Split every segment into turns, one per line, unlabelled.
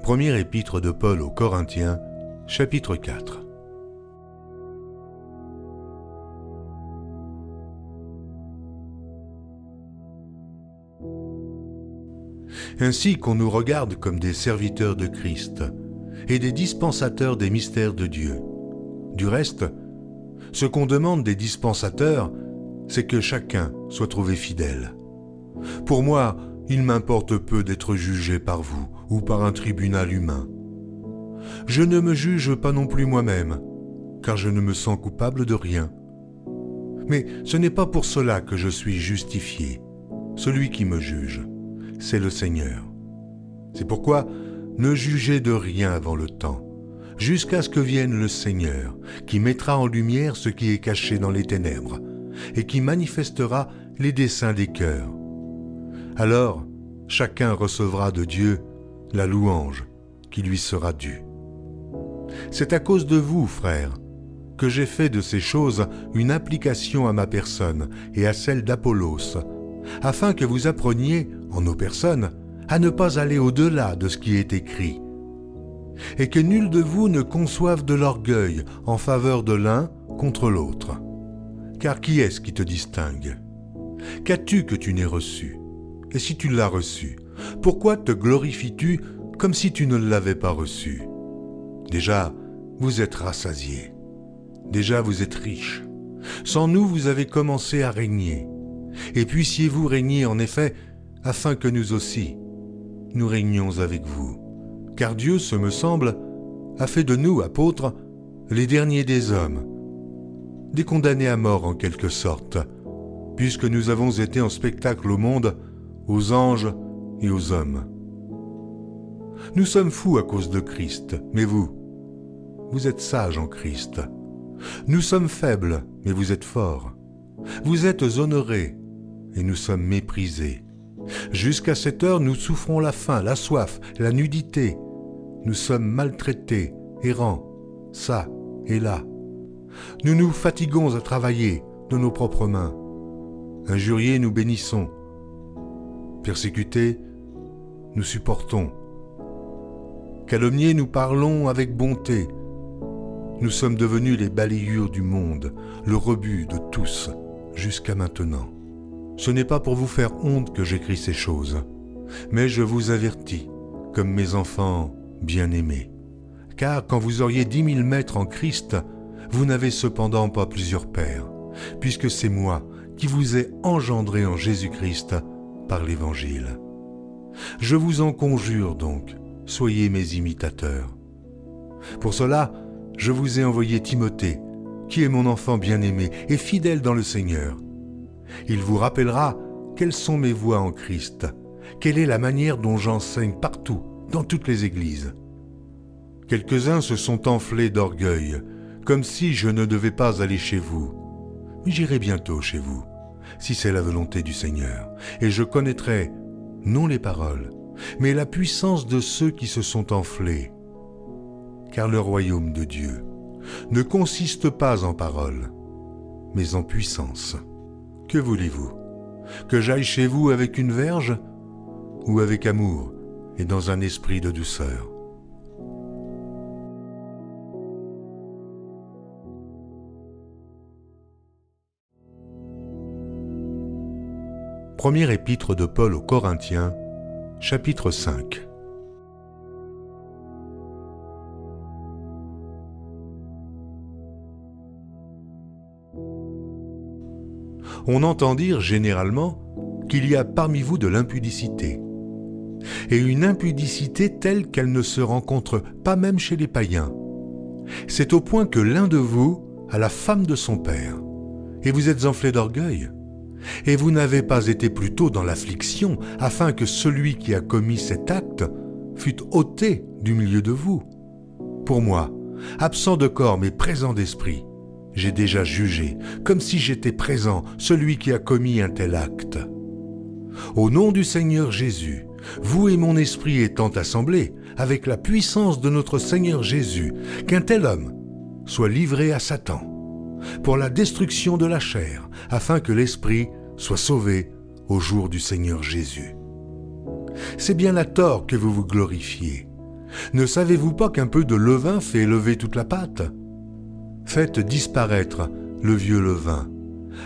Première épître de Paul aux Corinthiens, chapitre 4. Ainsi qu'on nous regarde comme des serviteurs de Christ et des dispensateurs des mystères de Dieu. Du reste, ce qu'on demande des dispensateurs, c'est que chacun soit trouvé fidèle. Pour moi, il m'importe peu d'être jugé par vous ou par un tribunal humain. Je ne me juge pas non plus moi-même, car je ne me sens coupable de rien. Mais ce n'est pas pour cela que je suis justifié. Celui qui me juge, c'est le Seigneur. C'est pourquoi ne jugez de rien avant le temps, jusqu'à ce que vienne le Seigneur, qui mettra en lumière ce qui est caché dans les ténèbres, et qui manifestera les desseins des cœurs. Alors, chacun recevra de Dieu la louange qui lui sera due. C'est à cause de vous, frères, que j'ai fait de ces choses une application à ma personne et à celle d'Apollos, afin que vous appreniez, en nos personnes, à ne pas aller au-delà de ce qui est écrit, et que nul de vous ne conçoive de l'orgueil en faveur de l'un contre l'autre. Car qui est-ce qui te distingue? Qu'as-tu que tu n'aies reçu? Et si tu l'as reçu, pourquoi te glorifies-tu comme si tu ne l'avais pas reçu? Déjà, vous êtes rassasiés. Déjà, vous êtes riches. Sans nous, vous avez commencé à régner. Et puissiez-vous régner en effet, afin que nous aussi, nous régnions avec vous. Car Dieu, ce me semble, a fait de nous, apôtres, les derniers des hommes, des condamnés à mort en quelque sorte, puisque nous avons été en spectacle au monde, aux anges et aux hommes. Nous sommes fous à cause de Christ, mais vous êtes sages en Christ. Nous sommes faibles, mais vous êtes forts. Vous êtes honorés, et nous sommes méprisés. Jusqu'à cette heure, nous souffrons la faim, la soif, la nudité. Nous sommes maltraités, errants, ça et là. Nous nous fatiguons à travailler de nos propres mains. Injuriés, nous bénissons. Persécutés, nous supportons. Calomniés, nous parlons avec bonté. Nous sommes devenus les balayures du monde, le rebut de tous, jusqu'à maintenant. Ce n'est pas pour vous faire honte que j'écris ces choses, mais je vous avertis, comme mes enfants bien-aimés. Car quand vous auriez 10 000 maîtres en Christ, vous n'avez cependant pas plusieurs pères, puisque c'est moi qui vous ai engendré en Jésus-Christ par l'Évangile. Je vous en conjure donc, soyez mes imitateurs. Pour cela, je vous ai envoyé Timothée, qui est mon enfant bien-aimé et fidèle dans le Seigneur. Il vous rappellera quelles sont mes voies en Christ, quelle est la manière dont j'enseigne partout, dans toutes les églises. Quelques-uns se sont enflés d'orgueil, comme si je ne devais pas aller chez vous. Mais j'irai bientôt chez vous, si c'est la volonté du Seigneur, et je connaîtrai, non les paroles, mais la puissance de ceux qui se sont enflés. Car le royaume de Dieu ne consiste pas en paroles, mais en puissance. Que voulez-vous? Que j'aille chez vous avec une verge ou avec amour et dans un esprit de douceur? Première épître de Paul aux Corinthiens, chapitre 5. On entend dire généralement qu'il y a parmi vous de l'impudicité, et une impudicité telle qu'elle ne se rencontre pas même chez les païens. C'est au point que l'un de vous a la femme de son père, et vous êtes enflé d'orgueil, et vous n'avez pas été plutôt dans l'affliction, afin que celui qui a commis cet acte fût ôté du milieu de vous. Pour moi, absent de corps mais présent d'esprit, j'ai déjà jugé, comme si j'étais présent, celui qui a commis un tel acte. Au nom du Seigneur Jésus, vous et mon esprit étant assemblés, avec la puissance de notre Seigneur Jésus, qu'un tel homme soit livré à Satan, pour la destruction de la chair, afin que l'esprit soit sauvé au jour du Seigneur Jésus. C'est bien à tort que vous vous glorifiez, Ne savez-vous pas qu'un peu de levain fait lever toute la pâte? Faites disparaître le vieux levain,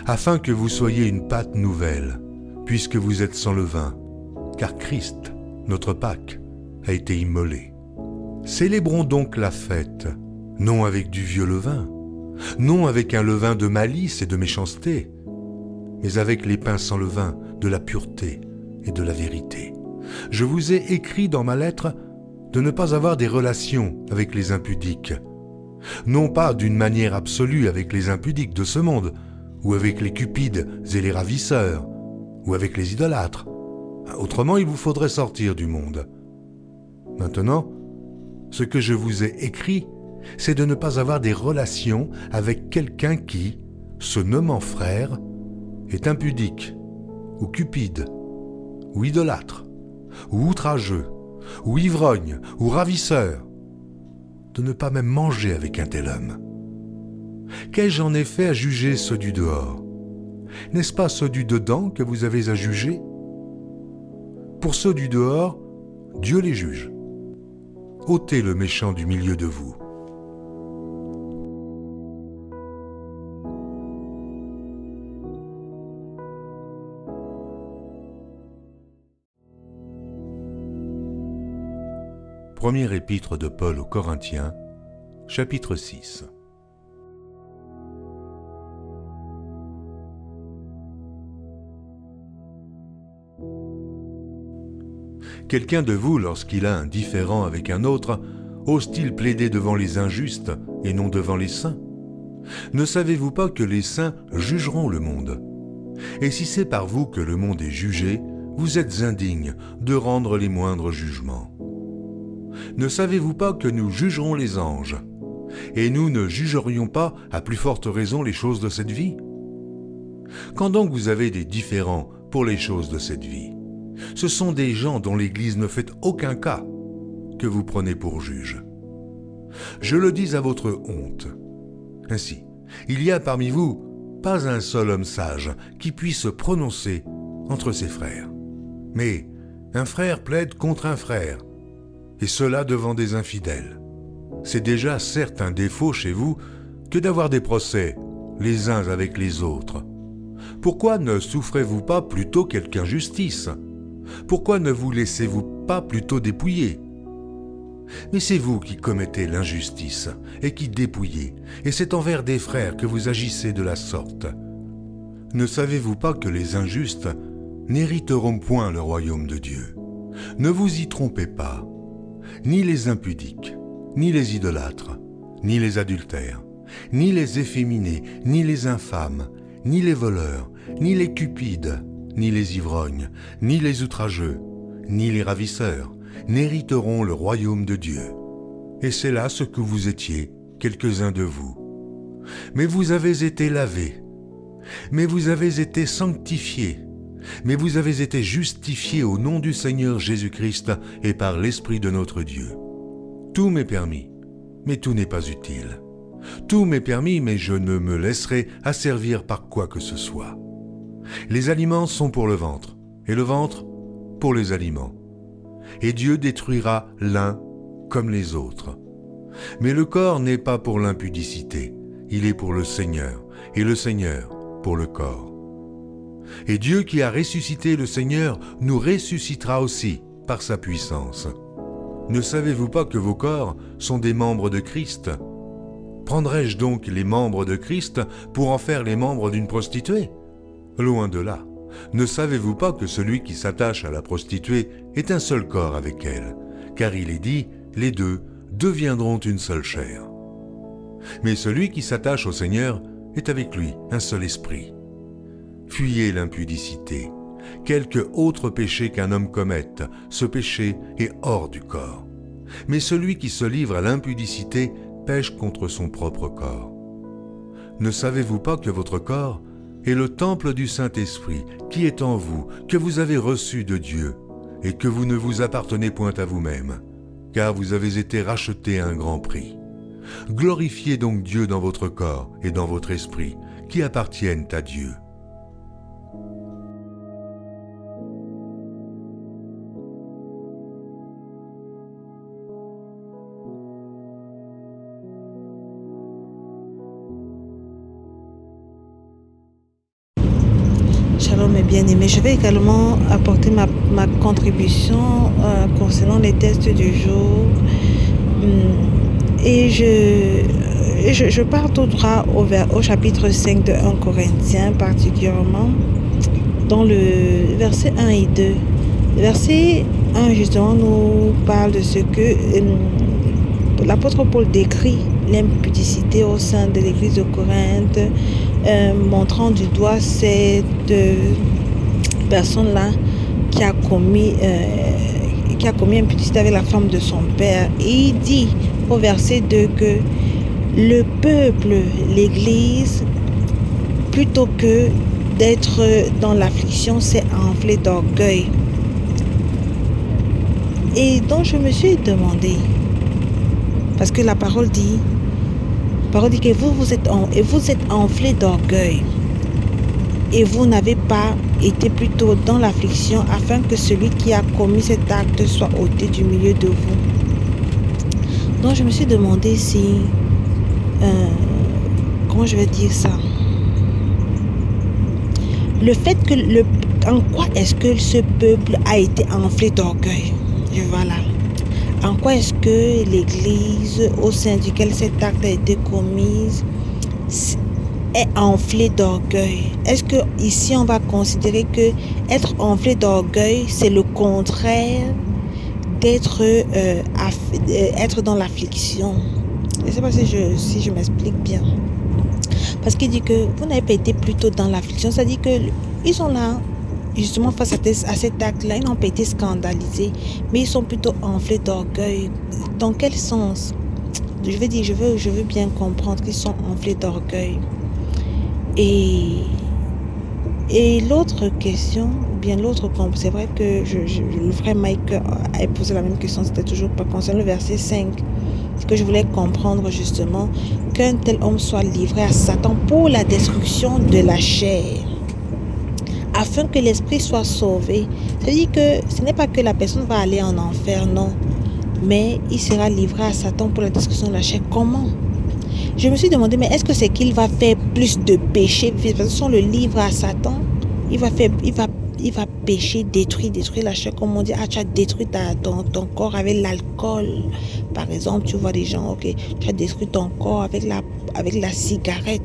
afin que vous soyez une pâte nouvelle, puisque vous êtes sans levain, car Christ, notre Pâque, a été immolé. Célébrons donc la fête, non avec du vieux levain, non avec un levain de malice et de méchanceté, mais avec les pains sans levain, de la pureté et de la vérité. Je vous ai écrit dans ma lettre de ne pas avoir des relations avec les impudiques, non pas d'une manière absolue avec les impudiques de ce monde, ou avec les cupides et les ravisseurs, ou avec les idolâtres. Autrement, il vous faudrait sortir du monde. Maintenant, ce que je vous ai écrit, c'est de ne pas avoir des relations avec quelqu'un qui, se nommant frère, est impudique, ou cupide, ou idolâtre, ou outrageux, ou ivrogne, ou ravisseur, de ne pas même manger avec un tel homme. Qu'ai-je en effet à juger ceux du dehors? N'est-ce pas ceux du dedans que vous avez à juger? Pour ceux du dehors, Dieu les juge. Ôtez le méchant du milieu de vous. Première épître de Paul aux Corinthiens, chapitre 6. Quelqu'un de vous, lorsqu'il a un différend avec un autre, ose-t-il plaider devant les injustes et non devant les saints? Ne savez-vous pas que les saints jugeront le monde? Et si c'est par vous que le monde est jugé, vous êtes indignes de rendre les moindres jugements. Ne savez-vous pas que nous jugerons les anges? Et nous ne jugerions pas à plus forte raison les choses de cette vie? Quand donc vous avez des différends pour les choses de cette vie, ce sont des gens dont l'Église ne fait aucun cas que vous prenez pour juges. Je le dis à votre honte. Ainsi, il y a parmi vous pas un seul homme sage qui puisse se prononcer entre ses frères. Mais un frère plaide contre un frère, et cela devant des infidèles. C'est déjà certes un défaut chez vous que d'avoir des procès les uns avec les autres. Pourquoi ne souffrez-vous pas plutôt quelque injustice? Pourquoi ne vous laissez-vous pas plutôt dépouiller? Mais c'est vous qui commettez l'injustice et qui dépouillez, et c'est envers des frères que vous agissez de la sorte. Ne savez-vous pas que les injustes n'hériteront point le royaume de Dieu? Ne vous y trompez pas. Ni les impudiques, ni les idolâtres, ni les adultères, ni les efféminés, ni les infâmes, ni les voleurs, ni les cupides, ni les ivrognes, ni les outrageux, ni les ravisseurs, n'hériteront le royaume de Dieu. Et c'est là ce que vous étiez, quelques-uns de vous. Mais vous avez été lavés, mais vous avez été sanctifiés, mais vous avez été justifiés au nom du Seigneur Jésus-Christ et par l'Esprit de notre Dieu. Tout m'est permis, mais tout n'est pas utile. Tout m'est permis, mais je ne me laisserai asservir par quoi que ce soit. Les aliments sont pour le ventre, et le ventre pour les aliments. Et Dieu détruira l'un comme les autres. Mais le corps n'est pas pour l'impudicité, il est pour le Seigneur, et le Seigneur pour le corps. Et Dieu qui a ressuscité le Seigneur nous ressuscitera aussi par sa puissance. Ne savez-vous pas que vos corps sont des membres de Christ? Prendrais-je donc les membres de Christ pour en faire les membres d'une prostituée? Loin de là. Ne savez-vous pas que celui qui s'attache à la prostituée est un seul corps avec elle, car il est dit, les deux deviendront une seule chair. Mais celui qui s'attache au Seigneur est avec lui un seul esprit. Fuyez l'impudicité. Quelque autre péché qu'un homme commette, ce péché est hors du corps. Mais celui qui se livre à l'impudicité pêche contre son propre corps. Ne savez-vous pas que votre corps est le temple du Saint-Esprit qui est en vous, que vous avez reçu de Dieu, et que vous ne vous appartenez point à vous-même, car vous avez été rachetés à un grand prix. Glorifiez donc Dieu dans votre corps et dans votre esprit, qui appartiennent à Dieu.
mes bien-aimés. Je vais également apporter ma contribution concernant les tests du jour. Et je pars tout droit au chapitre 5 de 1 Corinthiens, particulièrement dans le verset 1 et 2. Le verset 1, justement, nous parle de ce que l'apôtre Paul décrit l'impudicité au sein de l'église de Corinthe, montrant du doigt cette personne-là qui a commis impudicité avec la femme de son père. Et il dit au verset 2 que le peuple, l'église, plutôt que d'être dans l'affliction, s'est enflé d'orgueil. Et donc je me suis demandé, parce que la parole dit que vous êtes enflé d'orgueil et vous n'avez pas été plutôt dans l'affliction afin que celui qui a commis cet acte soit ôté du milieu de vous. Donc je me suis demandé si, comment je vais dire ça, le fait que en quoi est-ce que ce peuple a été enflé d'orgueil? Voilà. En quoi est-ce que l'église au sein duquel cet acte a été commis est enflée d'orgueil? Est-ce que ici on va considérer que être enflé d'orgueil c'est le contraire d'être être dans l'affliction? Je ne sais pas si je m'explique bien. Parce qu'il dit que vous n'avez pas été plutôt dans l'affliction. Ça dit que ils sont là, justement face à cet acte-là, ils n'ont pas été scandalisés, mais ils sont plutôt enflés d'orgueil. Dans quel sens? Je veux bien comprendre qu'ils sont enflés d'orgueil. Et l'autre question, c'est vrai que le frère Mike a posé la même question, c'était toujours pas concernant le verset 5. Ce que je voulais comprendre justement, qu'un tel homme soit livré à Satan pour la destruction de la chair, afin que l'esprit soit sauvé. C'est-à-dire que ce n'est pas que la personne va aller en enfer, non, mais il sera livré à Satan pour la destruction de la chair. Comment? Je me suis demandé, mais est-ce que c'est qu'il va faire plus de péché? Parce que si on le livre à Satan, il va pécher, détruire la chair, comme on dit. Tu as détruit ton corps avec l'alcool. Par exemple, tu vois des gens, ok, tu as détruit ton corps avec la cigarette,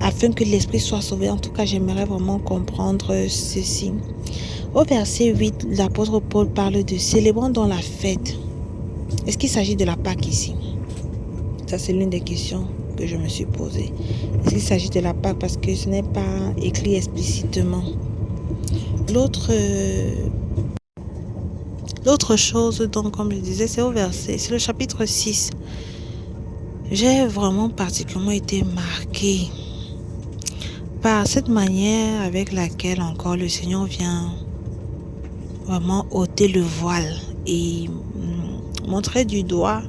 afin que l'esprit soit sauvé. En tout cas, j'aimerais vraiment comprendre ceci. Au verset 8, l'apôtre Paul parle de célébrant dans la fête. Est-ce qu'il s'agit de la Pâque ici? Ça, c'est l'une des questions que je me suis posée. Est-ce qu'il s'agit de la Pâque? Parce que ce n'est pas écrit explicitement. L'autre chose, donc, comme je disais, c'est le chapitre 6. J'ai vraiment particulièrement été marquée par cette manière avec laquelle encore le Seigneur vient vraiment ôter le voile et montrer du doigt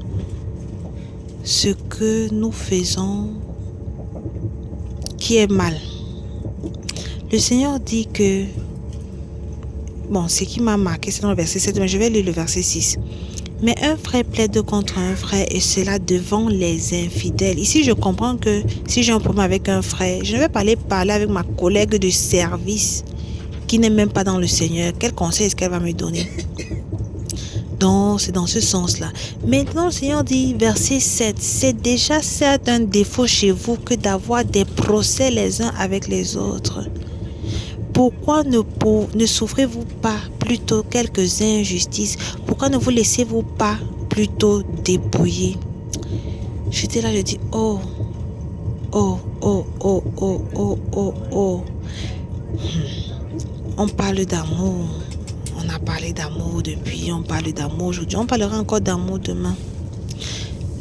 ce que nous faisons qui est mal. Le Seigneur dit que, ce qui m'a marqué, c'est dans le verset 7, mais je vais lire le verset 6. Mais un frère plaide contre un frère, et cela devant les infidèles. Ici, je comprends que si j'ai un problème avec un frère, je ne vais pas aller parler avec ma collègue de service qui n'est même pas dans le Seigneur. Quel conseil est-ce qu'elle va me donner? Donc, c'est dans ce sens-là. Maintenant, le Seigneur dit, verset 7, c'est déjà certes un défaut chez vous que d'avoir des procès les uns avec les autres. Pourquoi ne souffrez-vous pas plutôt quelques injustices? Pourquoi ne vous laissez-vous pas plutôt dépouiller? J'étais là, je dis, oh. On parle d'amour. On a parlé d'amour depuis, on parle d'amour aujourd'hui, on parlera encore d'amour demain.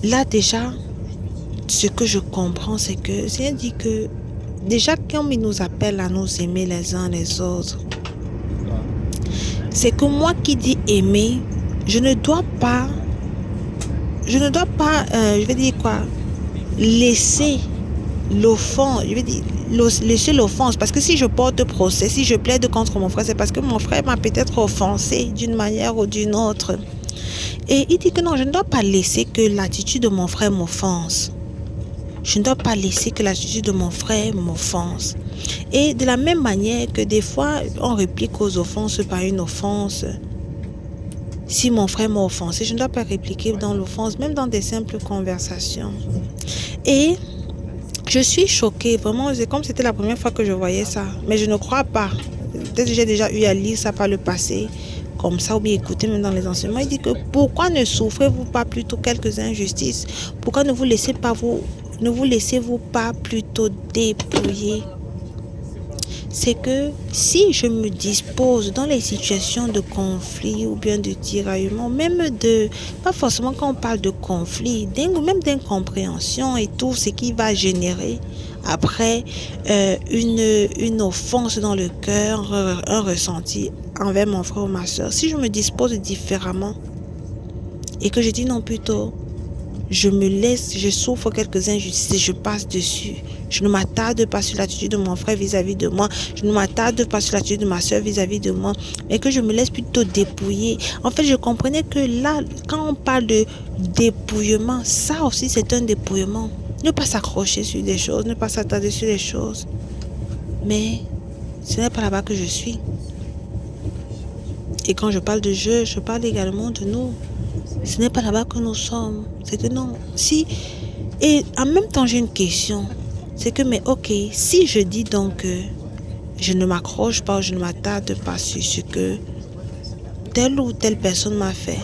Là déjà, ce que je comprends, c'est que Seigneur dit que déjà quand il nous appelle à nous aimer les uns les autres, c'est que moi qui dis aimer, je ne dois pas, laisser l'offense, parce que si je porte procès, si je plaide contre mon frère, c'est parce que mon frère m'a peut-être offensé d'une manière ou d'une autre. Et il dit que non, je ne dois pas laisser que l'attitude de mon frère m'offense. Je ne dois pas laisser que l'attitude de mon frère m'offense. Et de la même manière que des fois, on réplique aux offenses par une offense. Si mon frère m'a offensé, je ne dois pas répliquer dans l'offense, même dans des simples conversations. Et je suis choquée, vraiment, c'est comme c'était la première fois que je voyais ça. Mais je ne crois pas. Peut-être que j'ai déjà eu à lire ça par le passé, comme ça, ou bien écouter même dans les enseignements. Il dit que pourquoi ne souffrez-vous pas plutôt quelques injustices? Pourquoi ne vous laissez-vous pas plutôt dépouiller? C'est que si je me dispose dans les situations de conflit ou bien de tiraillement, pas forcément quand on parle de conflit, même d'incompréhension et tout ce qui va générer après une offense dans le cœur, un ressenti envers mon frère ou ma soeur, si je me dispose différemment et que je dis non plutôt, je souffre quelques injustices et je passe dessus. Je ne m'attarde pas sur l'attitude de mon frère vis-à-vis de moi. Je ne m'attarde pas sur l'attitude de ma soeur vis-à-vis de moi. Mais que je me laisse plutôt dépouiller. En fait, je comprenais que là, quand on parle de dépouillement, ça aussi c'est un dépouillement. Ne pas s'accrocher sur des choses, ne pas s'attarder sur des choses. Mais ce n'est pas là-bas que je suis. Et quand je parle de je parle également de nous. Ce n'est pas là-bas que nous sommes. C'est que non. Si, et en même temps, j'ai une question. C'est que, mais ok, si je dis donc que je ne m'accroche pas, je ne m'attarde pas sur ce que telle ou telle personne m'a fait,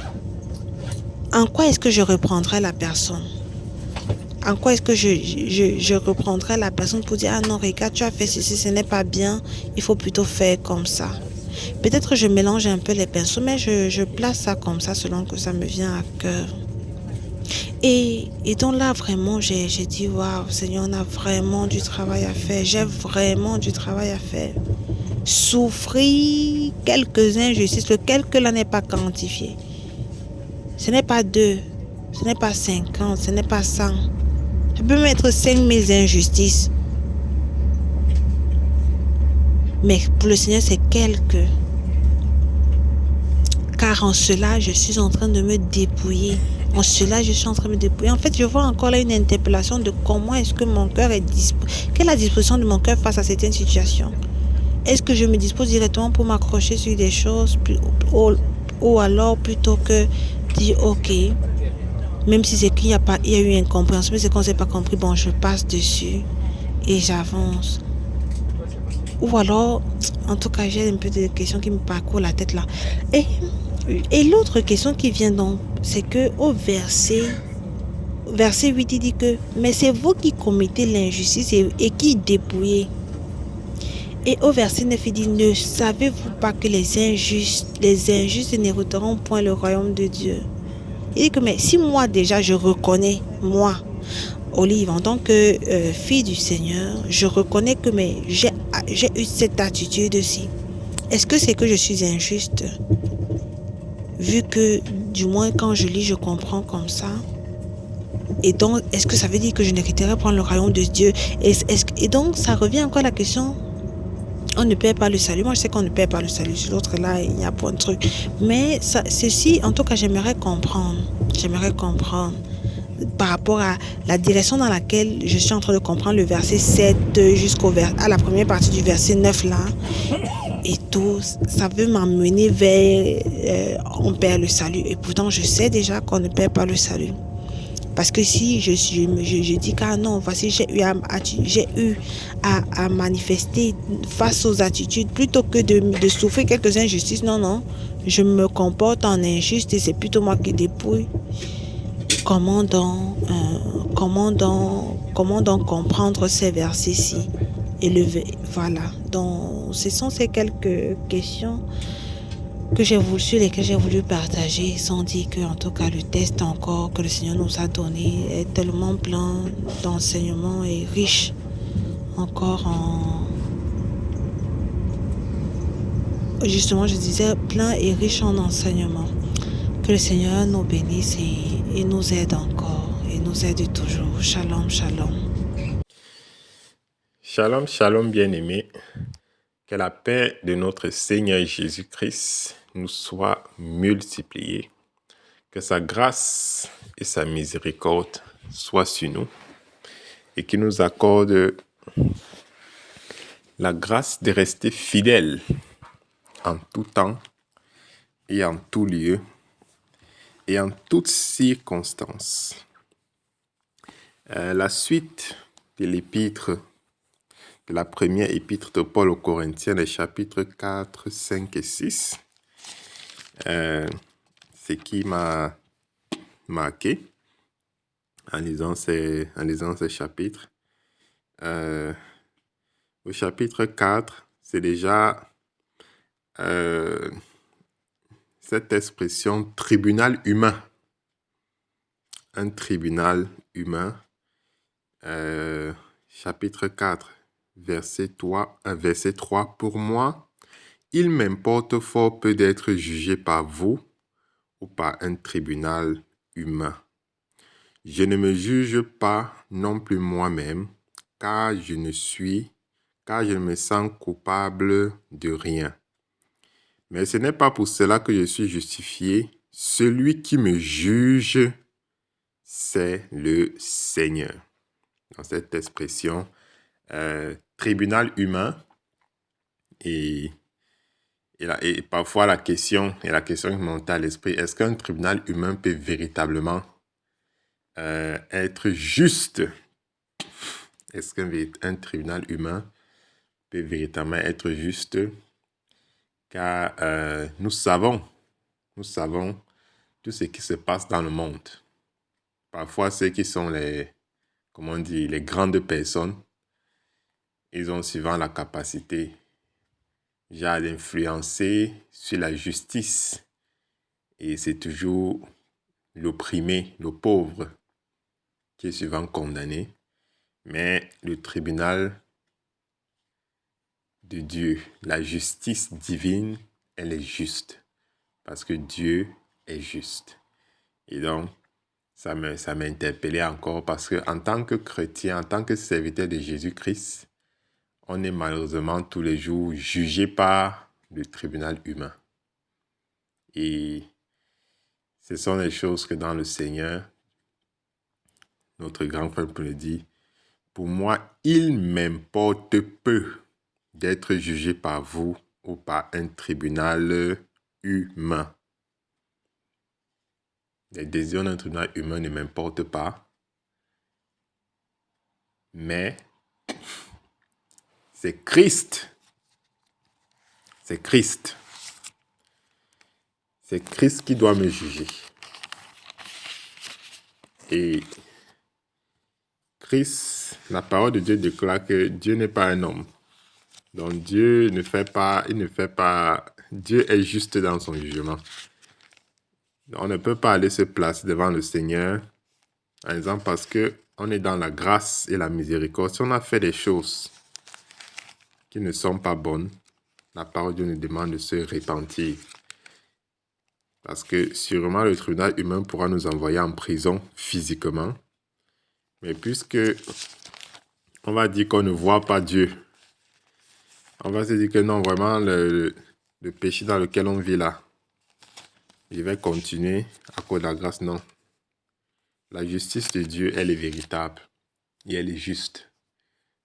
en quoi est-ce que je reprendrai la personne? En quoi est-ce que je reprendrai la personne pour dire, ah non, regarde, tu as fait ceci, ce n'est pas bien, il faut plutôt faire comme ça. Peut-être que je mélange un peu les pinceaux, mais je place ça comme ça selon que ça me vient à cœur. Et donc là, vraiment, j'ai dit, waouh, Seigneur, on a vraiment du travail à faire. J'ai vraiment du travail à faire. Souffrir quelques injustices, le quelque là n'est pas quantifié. Ce n'est pas 2, ce n'est pas 50, ce n'est pas 100. Je peux mettre 5000 injustices. Mais pour le Seigneur, c'est quelques. Car en cela, je suis en train de me dépouiller. En cela, je suis en train de me dépouiller. En fait, je vois encore là une interpellation de comment est-ce que mon cœur est quelle est la disposition de mon cœur face à certaines situations. Est-ce que je me dispose directement pour m'accrocher sur des choses ou alors plutôt que dire ok, même si c'est qu'il y a eu incompréhension, mais c'est qu'on ne s'est pas compris, bon, je passe dessus et j'avance. Ou alors, en tout cas, j'ai un peu de questions qui me parcourent la tête là. Et l'autre question qui vient donc, c'est que au verset 8, il dit que, mais c'est vous qui commettez l'injustice et qui dépouillez. Et au verset 9, il dit, ne savez-vous pas que les injustes n'hériteront point le royaume de Dieu? Il dit que, mais si moi déjà je reconnais, moi, Olive, en tant que fille du Seigneur, je reconnais que j'ai eu cette attitude-ci. Est-ce que c'est que je suis injuste? Vu que, du moins, quand je lis, je comprends comme ça. Et donc, est-ce que ça veut dire que je n'hériterai pas le royaume de Dieu? Et donc, ça revient encore à la question, on ne perd pas le salut. Moi, je sais qu'on ne perd pas le salut. Sur l'autre, là, il y a pas de truc. Mais ceci, en tout cas, j'aimerais comprendre. Par rapport à la direction dans laquelle je suis en train de comprendre le verset 7 à la première partie du verset 9 là. Et tout, ça veut m'amener vers on perd le salut. Et pourtant, je sais déjà qu'on ne perd pas le salut. Parce que si je dis qu'ah non, voici, j'ai eu à manifester face aux attitudes, plutôt que de souffrir quelques injustices, non, je me comporte en injuste et c'est plutôt moi qui dépouille. Comment donc comprendre ces versets-ci? Voilà. Donc, ce sont ces quelques questions sur lesquelles j'ai voulu partager, sans dire que, en tout cas, le test encore que le Seigneur nous a donné est tellement plein d'enseignements et riche encore justement, je disais, plein et riche en enseignements. Que le Seigneur nous bénisse et nous aide encore, et nous aide toujours. Shalom, shalom.
Shalom, shalom, bien-aimés. Que la paix de notre Seigneur Jésus-Christ nous soit multipliée. Que sa grâce et sa miséricorde soient sur nous. et qui nous accorde la grâce de rester fidèles en tout temps et en tout lieu et en toutes circonstances. La suite de l'épître, de la première épître de Paul aux Corinthiens, les chapitres 4, 5 et 6, ce qui m'a marqué en lisant ces chapitres. Au chapitre 4, c'est déjà cette expression tribunal humain. Un tribunal humain. Chapitre 4, verset 3. Pour moi, il m'importe fort peu d'être jugé par vous ou par un tribunal humain. Je ne me juge pas non plus moi-même, car je ne me sens coupable de rien. Mais ce n'est pas pour cela que je suis justifié. Celui qui me juge, c'est le Seigneur. Dans cette expression, tribunal humain, et parfois la question qui me monte à l'esprit, est-ce qu'un tribunal humain peut véritablement être juste? Est-ce qu'un tribunal humain peut véritablement être juste? Car nous savons tout ce qui se passe dans le monde. Parfois, ceux qui sont les grandes personnes, ils ont souvent la capacité d'influencer sur la justice. Et c'est toujours l'opprimé, le pauvre, qui est souvent condamné. Mais le tribunal de Dieu, la justice divine, elle est juste. Parce que Dieu est juste. Et donc, ça m'a interpellé encore parce qu'en tant que chrétien, en tant que serviteur de Jésus-Christ, on est malheureusement tous les jours jugé par le tribunal humain. Et ce sont les choses que dans le Seigneur, notre grand frère peut le dire, pour moi, il m'importe peu d'être jugé par vous ou par un tribunal humain. Les décisions d'un tribunal humain ne m'importent pas, mais c'est Christ. C'est Christ. C'est Christ qui doit me juger. Et Christ, la parole de Dieu déclare que Dieu n'est pas un homme. Donc Dieu Dieu est juste dans son jugement. On ne peut pas aller se placer devant le Seigneur en disant parce qu'on est dans la grâce et la miséricorde. Si on a fait des choses qui ne sont pas bonnes, la parole de Dieu nous demande de se repentir. Parce que sûrement le tribunal humain pourra nous envoyer en prison physiquement. Mais puisque on va dire qu'on ne voit pas Dieu, on va se dire que non, vraiment, le péché dans lequel on vit là, je vais continuer à cause de la grâce. Non. La justice de Dieu, elle est véritable et elle est juste.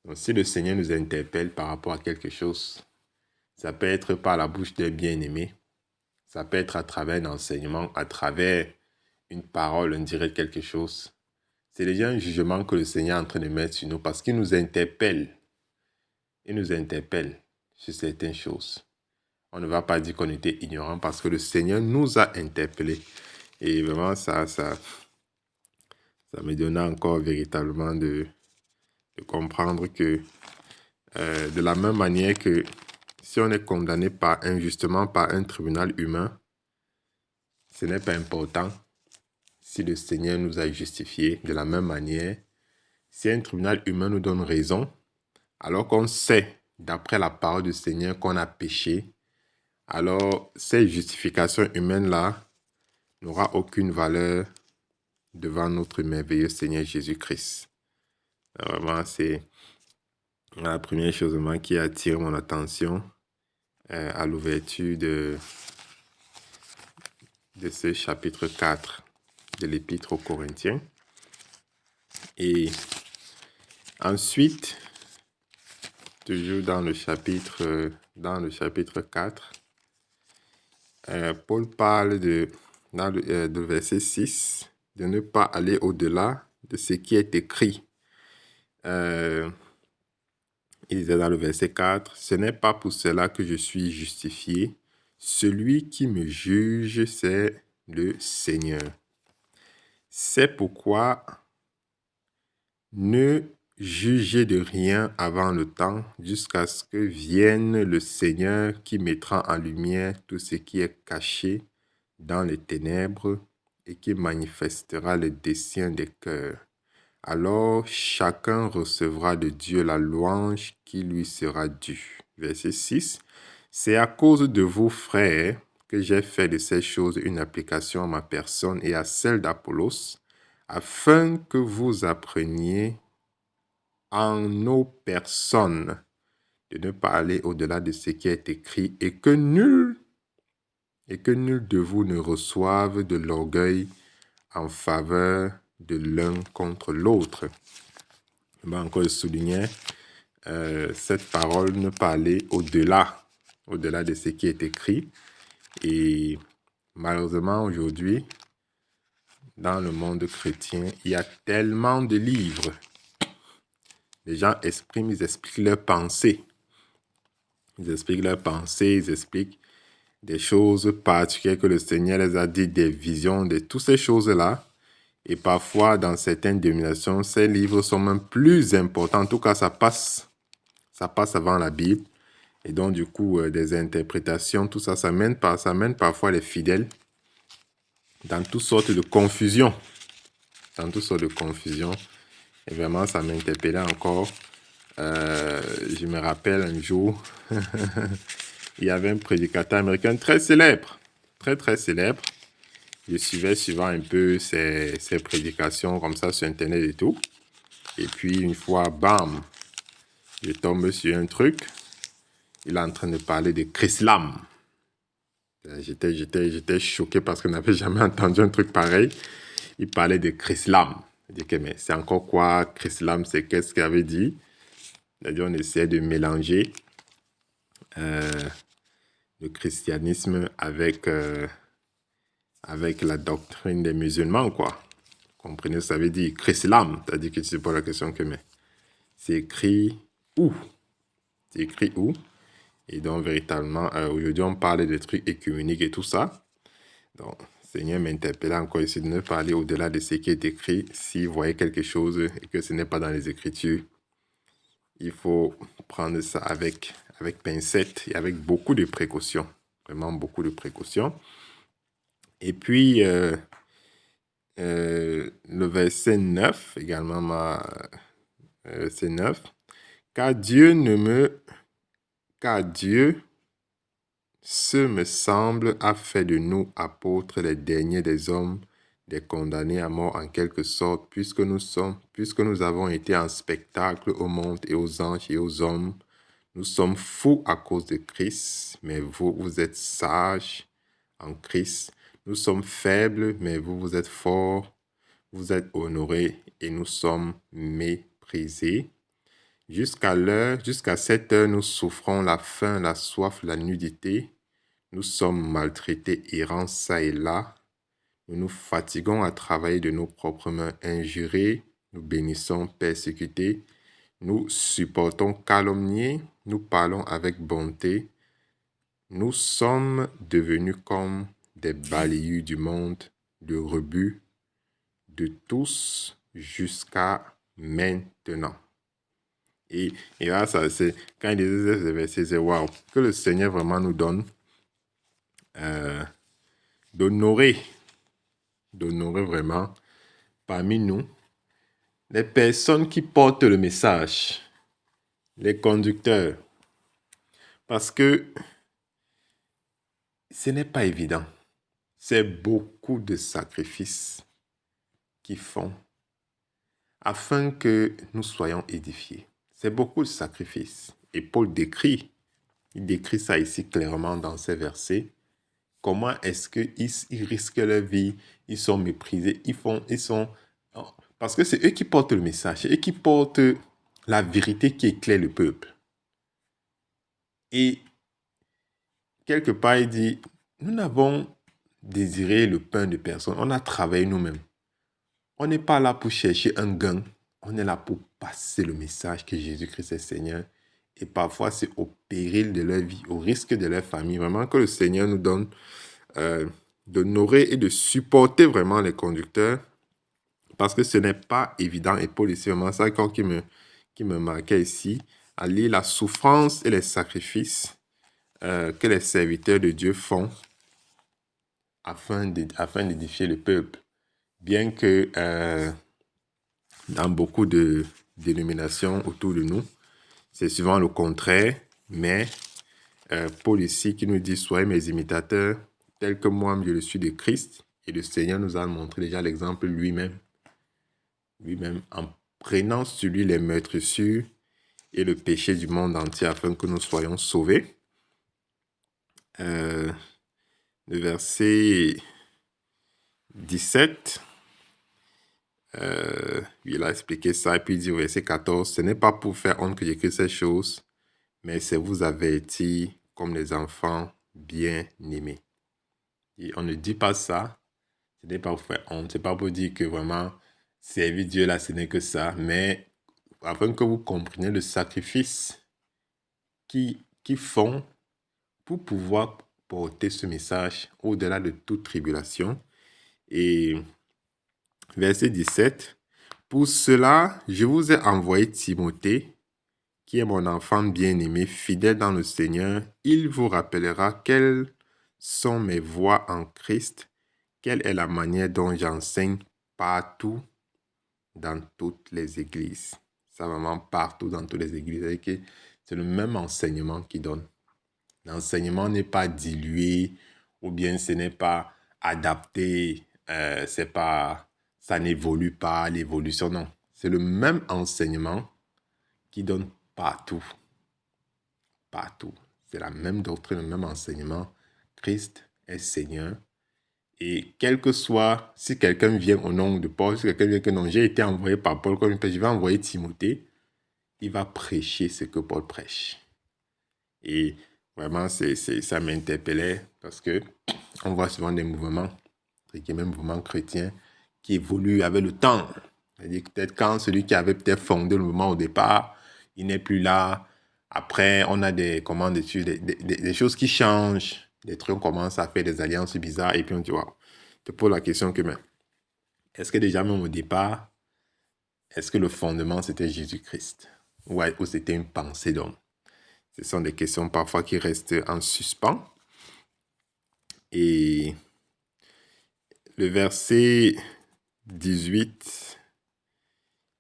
Donc, si le Seigneur nous interpelle par rapport à quelque chose, ça peut être par la bouche d'un bien-aimé, ça peut être à travers un enseignement, à travers une parole, on dirait quelque chose. C'est déjà un jugement que le Seigneur est en train de mettre sur nous parce qu'il nous interpelle. Il nous interpelle sur certaines choses. On ne va pas dire qu'on était ignorant parce que le Seigneur nous a interpellés. Et vraiment, ça me donnait encore véritablement de comprendre que de la même manière que si on est condamné injustement par un tribunal humain, ce n'est pas important si le Seigneur nous a justifiés. De la même manière, si un tribunal humain nous donne raison, alors qu'on sait, d'après la parole du Seigneur, qu'on a péché, alors cette justification humaine-là n'aura aucune valeur devant notre merveilleux Seigneur Jésus-Christ. Vraiment, c'est la première chose vraiment qui attire mon attention à l'ouverture de ce chapitre 4 de l'Épître aux Corinthiens. Et Ensuite, toujours dans le chapitre 4, Paul parle de verset 6, de ne pas aller au-delà de ce qui est écrit. Il disait dans le verset 4, « Ce n'est pas pour cela que je suis justifié. Celui qui me juge, c'est le Seigneur. C'est pourquoi ne jugez de rien avant le temps, jusqu'à ce que vienne le Seigneur qui mettra en lumière tout ce qui est caché dans les ténèbres et qui manifestera les desseins des cœurs. Alors chacun recevra de Dieu la louange qui lui sera due. » Verset 6. « C'est à cause de vous, frères, que j'ai fait de ces choses une application à ma personne et à celle d'Apollos, afin que vous appreniez en nos personnes de ne pas aller au-delà de ce qui est écrit et que nul de vous ne reçoive de l'orgueil en faveur de l'un contre l'autre. » Encore, je soulignais cette parole, ne pas aller au-delà de ce qui est écrit. Et malheureusement, aujourd'hui, dans le monde chrétien, il y a tellement de livres. Les gens ils expliquent leurs pensées. Ils expliquent des choses particulières que le Seigneur les a dit, des visions, de toutes ces choses-là. Et parfois, dans certaines dénominations, ces livres sont même plus importants. En tout cas, ça passe avant la Bible. Et donc, du coup, des interprétations, tout ça, ça mène parfois les fidèles dans toutes sortes de confusions. Et vraiment, ça m'interpellait encore. Je me rappelle un jour, il y avait un prédicateur américain très célèbre, très célèbre. Je suivais souvent un peu ses prédications comme ça sur Internet et tout. Et puis, une fois, bam, je tombe sur un truc. Il est en train de parler de Chrislam. J'étais choqué parce que je n'avais jamais entendu un truc pareil. Il parlait de Chrislam. Je dis que mais c'est encore quoi Chrislam? C'est qu'est-ce qu'il avait dit? C'est-à-dire on essaie de mélanger le christianisme avec la doctrine des musulmans, quoi. Vous comprenez, ça veut dire Chrislam. C'est-à-dire que tu te poses la question que mais c'est écrit où? C'est écrit où? Et donc, véritablement, aujourd'hui, on parle des trucs écuméniques et tout ça. Donc, Seigneur m'interpellait encore ici de ne pas aller au-delà de ce qui est écrit. Si vous voyez quelque chose et que ce n'est pas dans les Écritures, il faut prendre ça avec pincette et avec beaucoup de précautions. Vraiment beaucoup de précautions. Et puis, le verset 9, également, verset 9. Car Dieu, ce me semble, a fait de nous apôtres les derniers des hommes, des condamnés à mort en quelque sorte, puisque nous avons été en spectacle au monde et aux anges et aux hommes. Nous sommes fous à cause de Christ, mais vous êtes sages en Christ. Nous sommes faibles, mais vous êtes forts. Vous êtes honorés et nous sommes méprisés. Jusqu'à cette heure, nous souffrons la faim, la soif, la nudité. Nous sommes maltraités, errants çà et là. Nous nous fatiguons à travailler de nos propres mains, injurés. Nous bénissons, persécutés. Nous supportons, calomniés. Nous parlons avec bonté. Nous sommes devenus comme des balayus du monde, de rebut de tous jusqu'à maintenant. Et là, ça, c'est quand il disait ces versets, c'est waouh, que le Seigneur vraiment nous donne d'honorer vraiment parmi nous les personnes qui portent le message, les conducteurs. Parce que ce n'est pas évident. C'est beaucoup de sacrifices qu'ils font afin que nous soyons édifiés. C'est beaucoup de sacrifices. Et Paul décrit ça ici clairement dans ces versets. Comment est-ce qu'ils risquent leur vie, ils sont méprisés, parce que c'est eux qui portent le message, c'est eux qui portent la vérité qui éclaire le peuple. Et quelque part, il dit, nous n'avons désiré le pain de personne, on a travaillé nous-mêmes. On n'est pas là pour chercher un gain, on est là pour passer le message que Jésus-Christ est Seigneur. Et parfois, c'est au péril de leur vie, au risque de leur famille. Vraiment que le Seigneur nous donne d'honorer et de supporter vraiment les conducteurs, parce que ce n'est pas évident. Et Paul, ici, vraiment, c'est encore qui me marquait ici, à lire la souffrance et les sacrifices que les serviteurs de Dieu font afin d'édifier le peuple. Bien que dans beaucoup de dénominations autour de nous, c'est souvent le contraire, mais Paul ici qui nous dit « Soyez mes imitateurs, tels que moi je le suis de Christ ». Et le Seigneur nous a montré déjà l'exemple lui-même, en prenant sur lui les meurtrissures et le péché du monde entier afin que nous soyons sauvés. Le verset 17, il a expliqué ça, et puis il dit au verset 14, « Ce n'est pas pour faire honte que j'écris ces choses, mais c'est vous avertir comme des enfants bien-aimés. » Et on ne dit pas ça, ce n'est pas pour faire honte, ce n'est pas pour dire que vraiment, servir Dieu là, ce n'est que ça, mais afin que vous compreniez le sacrifice qu'ils font pour pouvoir porter ce message au-delà de toute tribulation. Et verset 17, « Pour cela, je vous ai envoyé Timothée, qui est mon enfant bien-aimé, fidèle dans le Seigneur. Il vous rappellera quelles sont mes voies en Christ, quelle est la manière dont j'enseigne partout dans toutes les églises. » Ça, vraiment, partout dans toutes les églises. C'est le même enseignement qu'il donne. L'enseignement n'est pas dilué ou bien ce n'est pas adapté, ça n'évolue pas, l'évolution, non. C'est le même enseignement qui donne partout. Partout. C'est la même doctrine, le même enseignement. Christ est Seigneur. Et quel que soit, si quelqu'un vient au nom de Paul, si quelqu'un vient que non, j'ai été envoyé par Paul, comme je vais envoyer Timothée, il va prêcher ce que Paul prêche. Et vraiment, ça m'interpellait parce que on voit souvent des mouvements, même mouvements chrétiens, qui évoluent avec le temps. C'est-à-dire que peut-être quand celui qui avait peut-être fondé le mouvement au départ, il n'est plus là. Après, on a des choses qui changent. Des trucs, on commence à faire des alliances bizarres. Et puis on dit, waouh, je te pose la question que, mais, est-ce que déjà même au départ, est-ce que le fondement c'était Jésus-Christ? Ou c'était une pensée d'homme? Ce sont des questions parfois qui restent en suspens. Et le verset 18,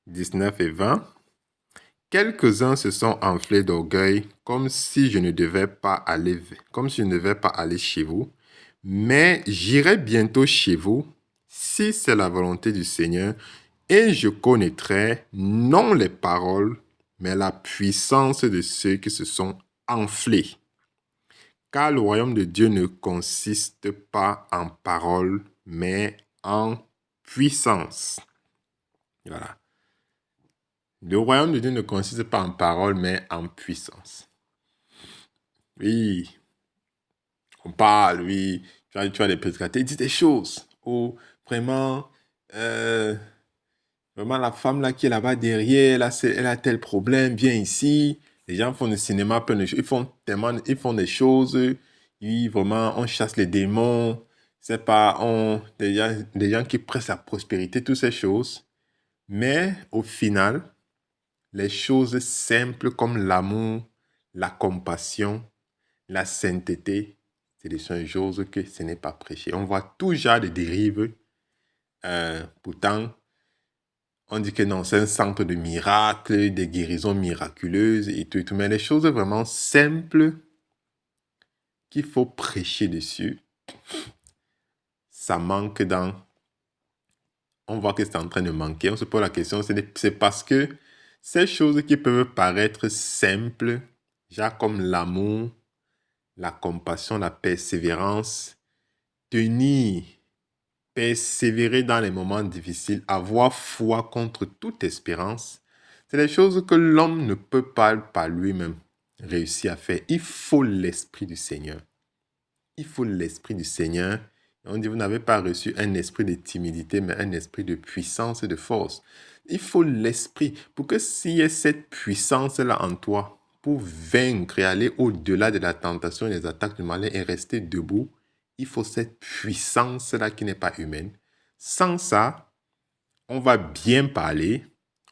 19 et 20. Quelques-uns se sont enflés d'orgueil, comme si je ne devais pas aller chez vous. Mais j'irai bientôt chez vous, si c'est la volonté du Seigneur, et je connaîtrai non les paroles, mais la puissance de ceux qui se sont enflés. Car le royaume de Dieu ne consiste pas en paroles, mais en puissance. Voilà. Le royaume de Dieu ne consiste pas en paroles, mais en puissance. Oui, on parle, oui, tu as des prédicateurs, ils disent des choses. Oh, vraiment, vraiment la femme là qui est là-bas derrière, là, elle a tel problème, viens ici. Les gens font du cinéma, ils font des choses, oui, vraiment, on chasse les démons, c'est pas, des gens qui pressent la prospérité, toutes ces choses. Mais au final, les choses simples comme l'amour, la compassion, la sainteté, c'est des choses que ce n'est pas prêché. On voit tout genre de dérives. Pourtant, on dit que non, c'est un centre de miracles, des guérisons miraculeuses et tout. Mais les choses vraiment simples qu'il faut prêcher dessus, ça manque dans... On voit que c'est en train de manquer. On se pose la question, c'est parce que ces choses qui peuvent paraître simples, genre comme l'amour, la compassion, la persévérance, tenir, persévérer dans les moments difficiles, avoir foi contre toute espérance, C'est des choses que l'homme ne peut pas par lui-même réussir à faire. Il faut l'Esprit du Seigneur. Il faut l'Esprit du Seigneur. On dit, vous n'avez pas reçu un esprit de timidité, mais un esprit de puissance et de force. Il faut l'Esprit pour que s'il y ait cette puissance-là en toi, pour vaincre et aller au-delà de la tentation et des attaques du malin et rester debout, il faut cette puissance-là qui n'est pas humaine. Sans ça, on va bien parler,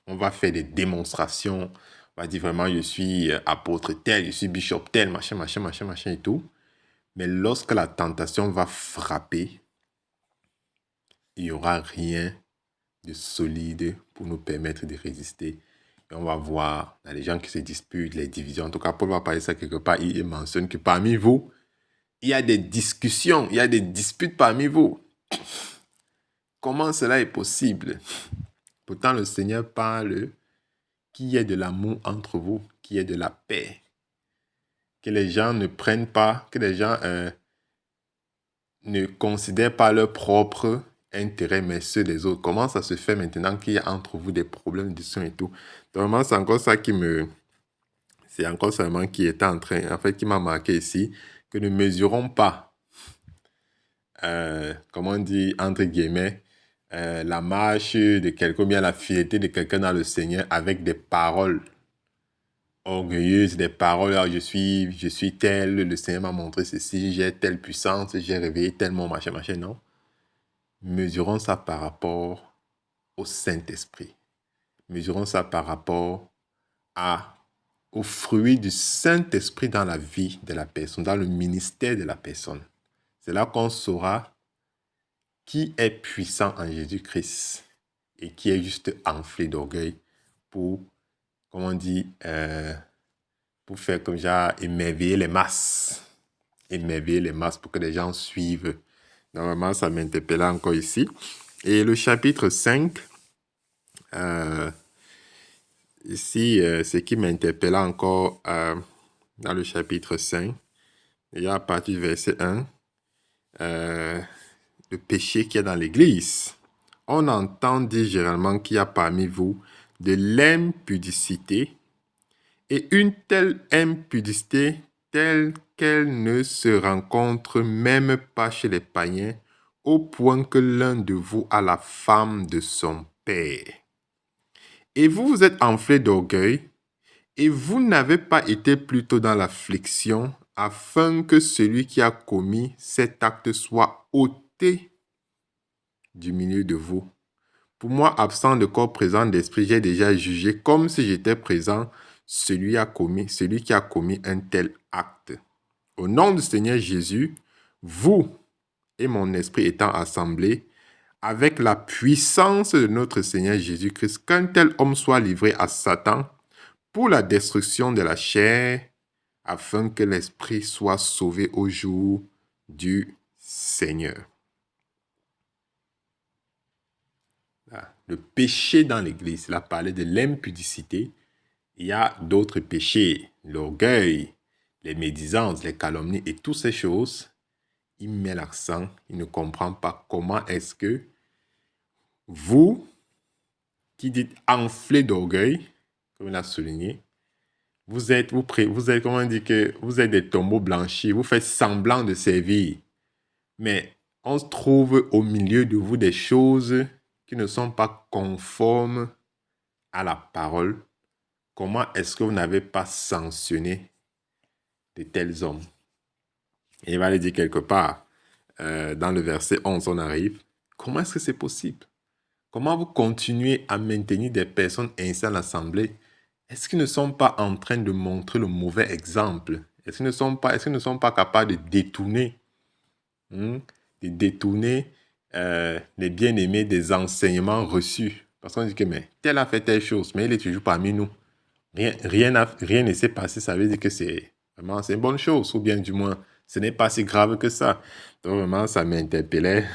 on va faire des démonstrations, on va dire vraiment, je suis apôtre tel, je suis bishop tel, machin et tout. Mais lorsque la tentation va frapper, il n'y aura rien de solide pour nous permettre de résister. Et on va voir, il y a des gens qui se disputent, les divisions. En tout cas, Paul va parler de ça quelque part. Il mentionne que parmi vous, il y a des discussions, il y a des disputes parmi vous. Comment cela est possible? Pourtant, le Seigneur parle qu'il y ait de l'amour entre vous, qu'il y ait de la paix. Que les gens ne prennent pas, que les gens ne considèrent pas leur propre intérêt, mais ceux des autres. Comment ça se fait maintenant qu'il y a entre vous des problèmes de discussion et tout? Donc, vraiment, c'est encore ça c'est encore seulement qui était en train, en fait, qui m'a marqué ici, que nous ne mesurons pas, comment on dit, entre guillemets, la marche de quelqu'un, bien la fidélité de quelqu'un dans le Seigneur avec des paroles orgueilleuses, des paroles, je suis tel, le Seigneur m'a montré ceci, j'ai telle puissance, j'ai réveillé tellement, machin, non. Mesurons ça par rapport au Saint-Esprit. Mesurons ça par rapport au fruit du Saint-Esprit dans la vie de la personne, dans le ministère de la personne. C'est là qu'on saura qui est puissant en Jésus-Christ et qui est juste enflé d'orgueil pour, comment on dit, pour faire comme genre émerveiller les masses. Émerveiller les masses pour que les gens suivent. Normalement, ça m'interpellait encore ici. Et le chapitre 5, ici, ce qui m'interpellait encore dans le chapitre 5, il y a à partir du verset 1, le péché qu'il y a dans l'Église. On entend dire généralement qu'il y a parmi vous de l'impudicité et une telle impudicité telle qu'elle ne se rencontre même pas chez les païens, au point que l'un de vous a la femme de son père. Et vous, vous êtes enflé d'orgueil, et vous n'avez pas été plutôt dans l'affliction, afin que celui qui a commis cet acte soit ôté du milieu de vous. Pour moi, absent de corps, présent d'esprit, j'ai déjà jugé comme si j'étais présent celui qui a commis un tel acte. Au nom du Seigneur Jésus, vous et mon esprit étant assemblés, avec la puissance de notre Seigneur Jésus-Christ, qu'un tel homme soit livré à Satan pour la destruction de la chair, afin que l'esprit soit sauvé au jour du Seigneur. Le péché dans l'Église, il a parlé de l'impudicité. Il y a d'autres péchés, l'orgueil, les médisances, les calomnies et toutes ces choses. Il met l'accent, il ne comprend pas comment est-ce que vous, qui dites enflé d'orgueil, comme il a souligné, vous êtes, comment on dit que vous êtes des tombeaux blanchis, vous faites semblant de servir. Mais on se trouve au milieu de vous des choses qui ne sont pas conformes à la parole. Comment est-ce que vous n'avez pas sanctionné de tels hommes? Et il va le dire quelque part, dans le verset 11, on arrive. Comment est-ce que c'est possible? Comment vous continuez à maintenir des personnes ainsi à l'assemblée? Est-ce qu'ils ne sont pas en train de montrer le mauvais exemple? Est-ce qu'ils ne sont pas capables de détourner, les bien-aimés des enseignements reçus? Parce qu'on dit que mais tel a fait telle chose, mais il est toujours parmi nous. Rien ne s'est passé, ça veut dire que c'est une bonne chose, ou bien du moins, ce n'est pas si grave que ça. Donc vraiment, ça m'interpellait.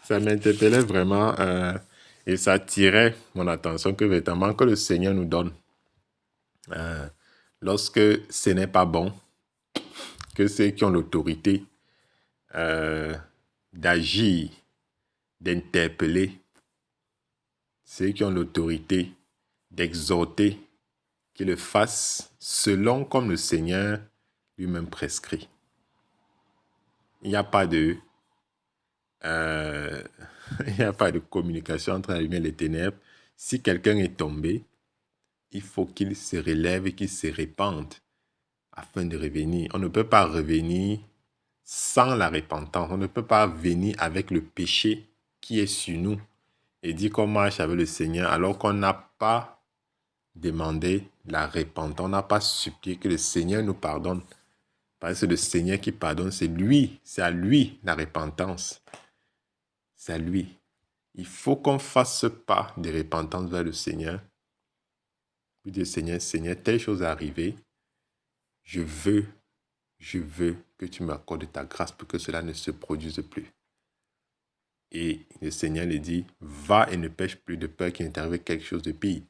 Ça m'interpellait vraiment et ça attirait mon attention que véritablement que le Seigneur nous donne. Lorsque ce n'est pas bon, que ceux qui ont l'autorité d'agir, d'interpeller, ceux qui ont l'autorité d'exhorter qu'il le fasse selon comme le Seigneur lui-même prescrit. Il n'y a pas de il n'y a pas de communication entre la lumière et les ténèbres. Si quelqu'un est tombé, il faut qu'il se relève et qu'il se répande afin de revenir. On ne peut pas revenir sans la repentance. On ne peut pas venir avec le péché qui est sur nous et dire qu'on marche avec le Seigneur alors qu'on n'a pas demandé la repentance. On n'a pas supplié que le Seigneur nous pardonne. Parce que c'est le Seigneur qui pardonne, c'est lui, c'est à lui la repentance. C'est à lui. Il faut qu'on fasse ce pas de repentance vers le Seigneur. Puis dire, Seigneur, telle chose est arrivée. Je veux que tu m'accordes ta grâce pour que cela ne se produise plus. Et le Seigneur lui dit, va et ne pêche plus de peur qu'il ne t'arrive quelque chose de pire.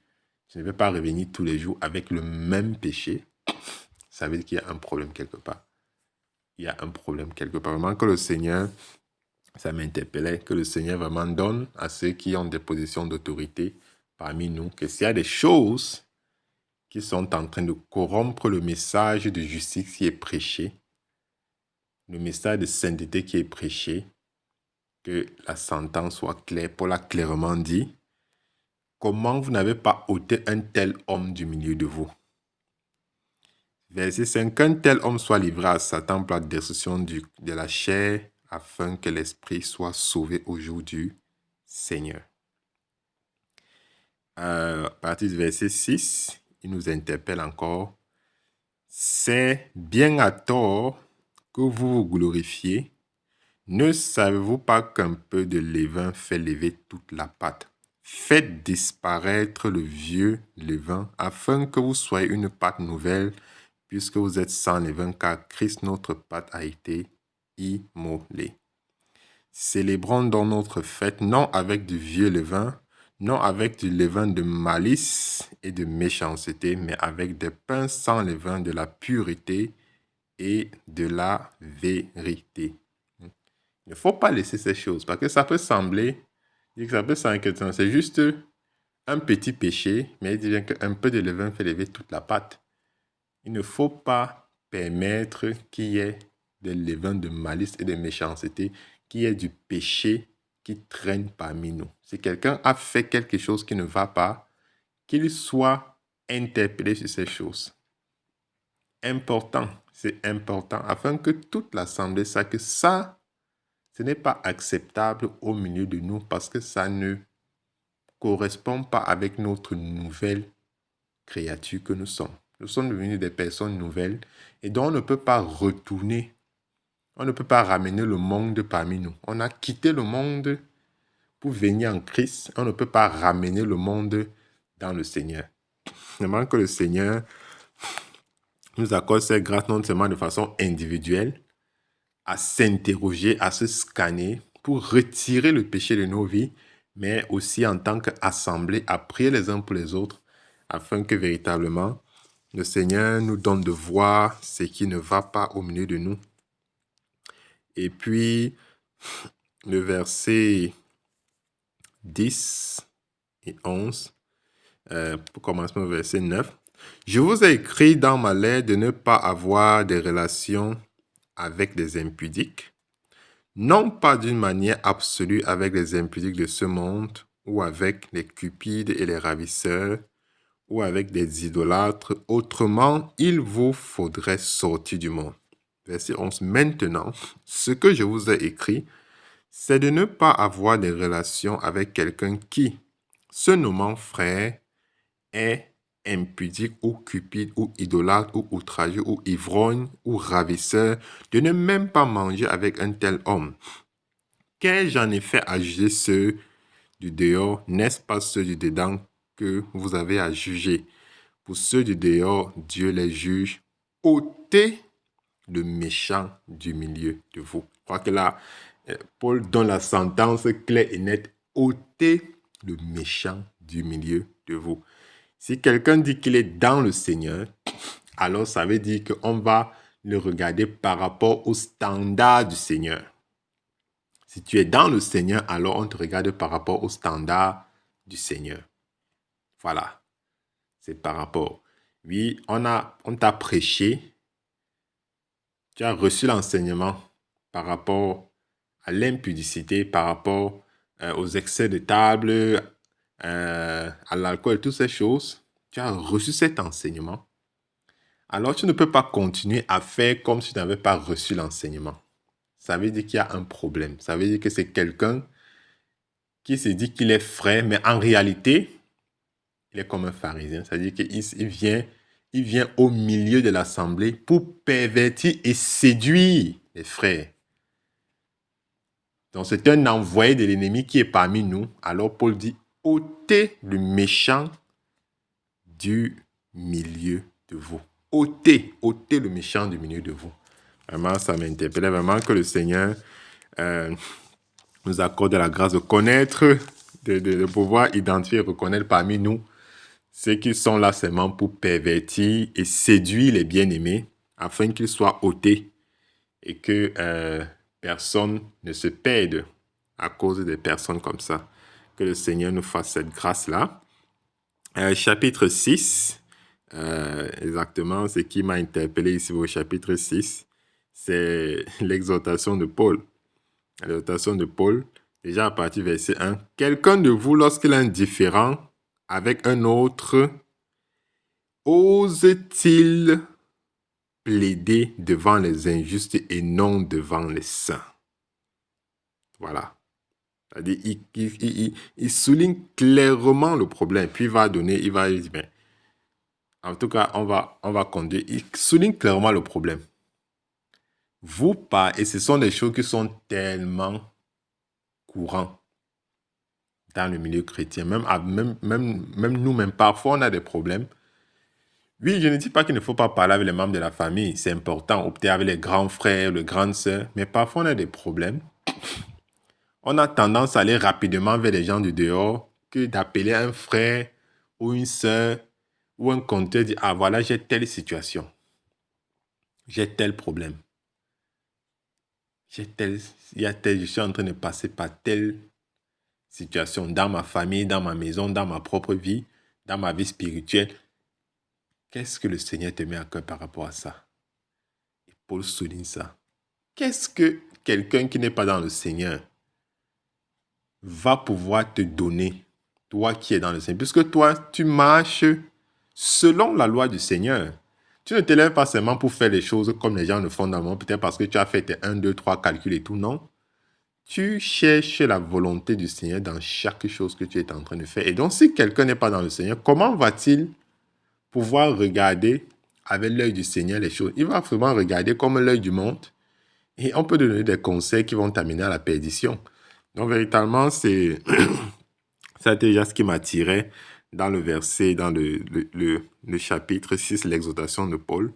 Tu ne veux pas revenir tous les jours avec le même péché. Ça veut dire qu'il y a un problème quelque part. Il y a un problème quelque part. Vraiment que le Seigneur, ça m'interpellait, que le Seigneur vraiment donne à ceux qui ont des positions d'autorité parmi nous, que s'il y a des choses qui sont en train de corrompre le message de justice qui est prêché, le message de sainteté qui est prêché, que la sentence soit claire. Paul a clairement dit, comment vous n'avez pas ôté un tel homme du milieu de vous? Verset 5, qu'un tel homme soit livré à Satan pour la destruction de la chair, afin que l'esprit soit sauvé au jour du Seigneur. À partir du verset 6, il nous interpelle encore. C'est bien à tort que vous vous glorifiez. Ne savez-vous pas qu'un peu de levain fait lever toute la pâte? Faites disparaître le vieux levain, afin que vous soyez une pâte nouvelle, puisque vous êtes sans levain, car Christ, notre pâte, a été immolé. Célébrons donc notre fête, non avec du vieux levain, non avec du levain de malice et de méchanceté, mais avec des pains sans levain de la pureté et de la vérité. Il ne faut pas laisser ces choses, parce que ça peut sembler, que c'est juste un petit péché, mais il dit bien qu'un peu de levain fait lever toute la pâte. Il ne faut pas permettre qu'il y ait des levains de malice et de méchanceté, qu'il y ait du péché qui traîne parmi nous. Si quelqu'un a fait quelque chose qui ne va pas, qu'il soit interpellé sur ces choses. C'est important, afin que toute l'assemblée sache que ça, ce n'est pas acceptable au milieu de nous, parce que ça ne correspond pas avec notre nouvelle créature que nous sommes. Nous sommes devenus des personnes nouvelles et donc on ne peut pas retourner. On ne peut pas ramener le monde parmi nous. On a quitté le monde pour venir en Christ. On ne peut pas ramener le monde dans le Seigneur. Vraiment que le Seigneur nous accorde cette grâce non seulement de façon individuelle, à s'interroger, à se scanner pour retirer le péché de nos vies, mais aussi en tant qu'assemblée, à prier les uns pour les autres, afin que véritablement le Seigneur nous donne de voir ce qui ne va pas au milieu de nous. Et puis, le verset 10 et 11, pour commencer au verset 9. Je vous ai écrit dans ma lettre de ne pas avoir des relations avec des impudiques, non pas d'une manière absolue avec les impudiques de ce monde, ou avec les cupides et les ravisseurs, ou avec des idolâtres. Autrement, il vous faudrait sortir du monde. Verset 11. Maintenant, ce que je vous ai écrit, c'est de ne pas avoir des relations avec quelqu'un qui, se nommant frère, est impudique ou cupide ou idolâtre ou outrageux ou ivrogne ou ravisseur, de ne même pas manger avec un tel homme. Qu'ai-je en effet à juger ceux du dehors? N'est-ce pas ceux du dedans que vous avez à juger? Pour ceux du dehors, Dieu les juge. Ôtez le méchant du milieu de vous. Je crois que là, Paul donne la sentence claire et nette. Ôtez le méchant du milieu de vous. Si quelqu'un dit qu'il est dans le Seigneur, alors ça veut dire qu'on va le regarder par rapport au standard du Seigneur. Si tu es dans le Seigneur, alors on te regarde par rapport au standard du Seigneur. Voilà. c'est par rapport. Oui, on t'a prêché, tu as reçu l'enseignement par rapport à l'impudicité, par rapport aux excès de table, à l'alcool, toutes ces choses. Tu as reçu cet enseignement. Alors, tu ne peux pas continuer à faire comme si tu n'avais pas reçu l'enseignement. Ça veut dire qu'il y a un problème. Ça veut dire que c'est quelqu'un qui se dit qu'il est frère, mais en réalité, il est comme un pharisien. C'est-à-dire qu'il vient au milieu de l'assemblée pour pervertir et séduire les frères. Donc, c'est un envoyé de l'ennemi qui est parmi nous. Alors, Paul dit, ôtez le méchant du milieu de vous. Ôtez le méchant du milieu de vous. Vraiment, ça m'interpellait vraiment que le Seigneur nous accorde la grâce de connaître, de pouvoir identifier et reconnaître parmi nous ceux qui sont là seulement pour pervertir et séduire les bien-aimés afin qu'ils soient ôtés et que personne ne se perde à cause des personnes comme ça. Que le Seigneur nous fasse cette grâce-là. Chapitre 6, exactement, ce qui m'a interpellé ici au chapitre 6, c'est l'exhortation de Paul. L'exhortation de Paul, déjà à partir du verset 1. « Quelqu'un de vous, lorsqu'il est indifférent avec un autre, ose-t-il plaider devant les injustes et non devant les saints ?» Voilà. C'est-à-dire, il souligne clairement le problème. Puis il va dire, ben, en tout cas, on va conduire. Il souligne clairement le problème. Vous pas, et ce sont des choses qui sont tellement courantes dans le milieu chrétien. Même nous-mêmes, parfois, on a des problèmes. Oui, je ne dis pas qu'il ne faut pas parler avec les membres de la famille. C'est important, ou peut-être avec les grands frères, les grandes sœurs. Mais parfois, on a des problèmes. On a tendance à aller rapidement vers les gens du dehors que d'appeler un frère ou une sœur ou un compteur et dire « Ah, voilà, j'ai telle situation. J'ai tel problème. Je suis en train de passer par telle situation dans ma famille, dans ma maison, dans ma propre vie, dans ma vie spirituelle. » Qu'est-ce que le Seigneur te met à cœur par rapport à ça? Et Paul souligne ça. Qu'est-ce que quelqu'un qui n'est pas dans le Seigneur va pouvoir te donner, toi qui es dans le Seigneur? Puisque toi, tu marches selon la loi du Seigneur. Tu ne te lèves pas seulement pour faire les choses comme les gens le font dans le monde, peut-être parce que tu as fait tes 1, 2, 3 calculs et tout, non. Tu cherches la volonté du Seigneur dans chaque chose que tu es en train de faire. Et donc, si quelqu'un n'est pas dans le Seigneur, comment va-t-il pouvoir regarder avec l'œil du Seigneur les choses? Il va vraiment regarder comme l'œil du monde et on peut donner des conseils qui vont t'amener à la perdition. Donc, véritablement, c'est ça déjà ce qui m'attirait dans le verset, dans le chapitre 6, l'exhortation de Paul.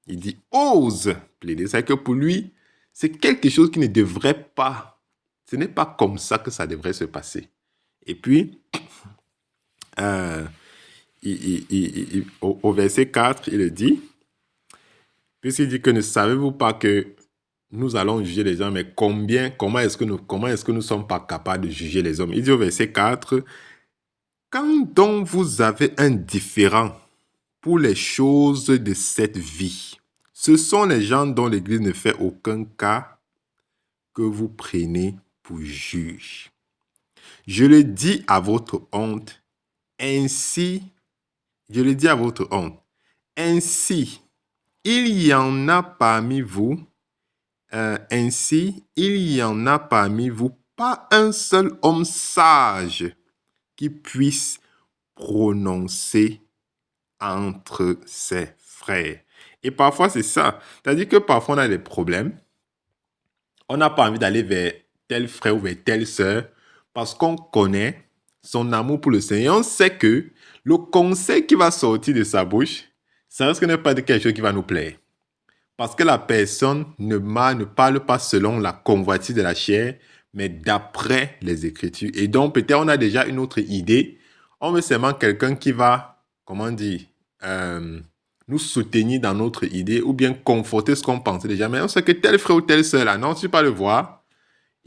Il dit « ose plaider ». C'est que pour lui, c'est quelque chose qui ne devrait pas. Ce n'est pas comme ça que ça devrait se passer. Et puis, au verset 4, il dit, puisqu'il dit que ne savez-vous pas que nous allons juger les hommes, mais comment est-ce que nous ne sommes pas capables de juger les hommes? Il dit au verset 4, quand donc vous avez un différend pour les choses de cette vie, ce sont les gens dont l'Église ne fait aucun cas que vous prenez pour juge. Je le dis à votre honte, ainsi, il y en a parmi vous, pas un seul homme sage qui puisse prononcer entre ses frères. Et parfois, c'est ça. C'est-à-dire que parfois, on a des problèmes. On n'a pas envie d'aller vers tel frère ou vers telle sœur parce qu'on connaît son amour pour le Seigneur. On sait que le conseil qui va sortir de sa bouche, ça risque de ne pas être quelque chose qui va nous plaire. Parce que la personne ne parle pas selon la convoitise de la chair, mais d'après les Écritures. Et donc, peut-être on a déjà une autre idée. On veut seulement quelqu'un qui va, nous soutenir dans notre idée ou bien conforter ce qu'on pensait déjà. Mais on sait que tel frère ou telle sœur, là, non, tu ne peux pas le voir.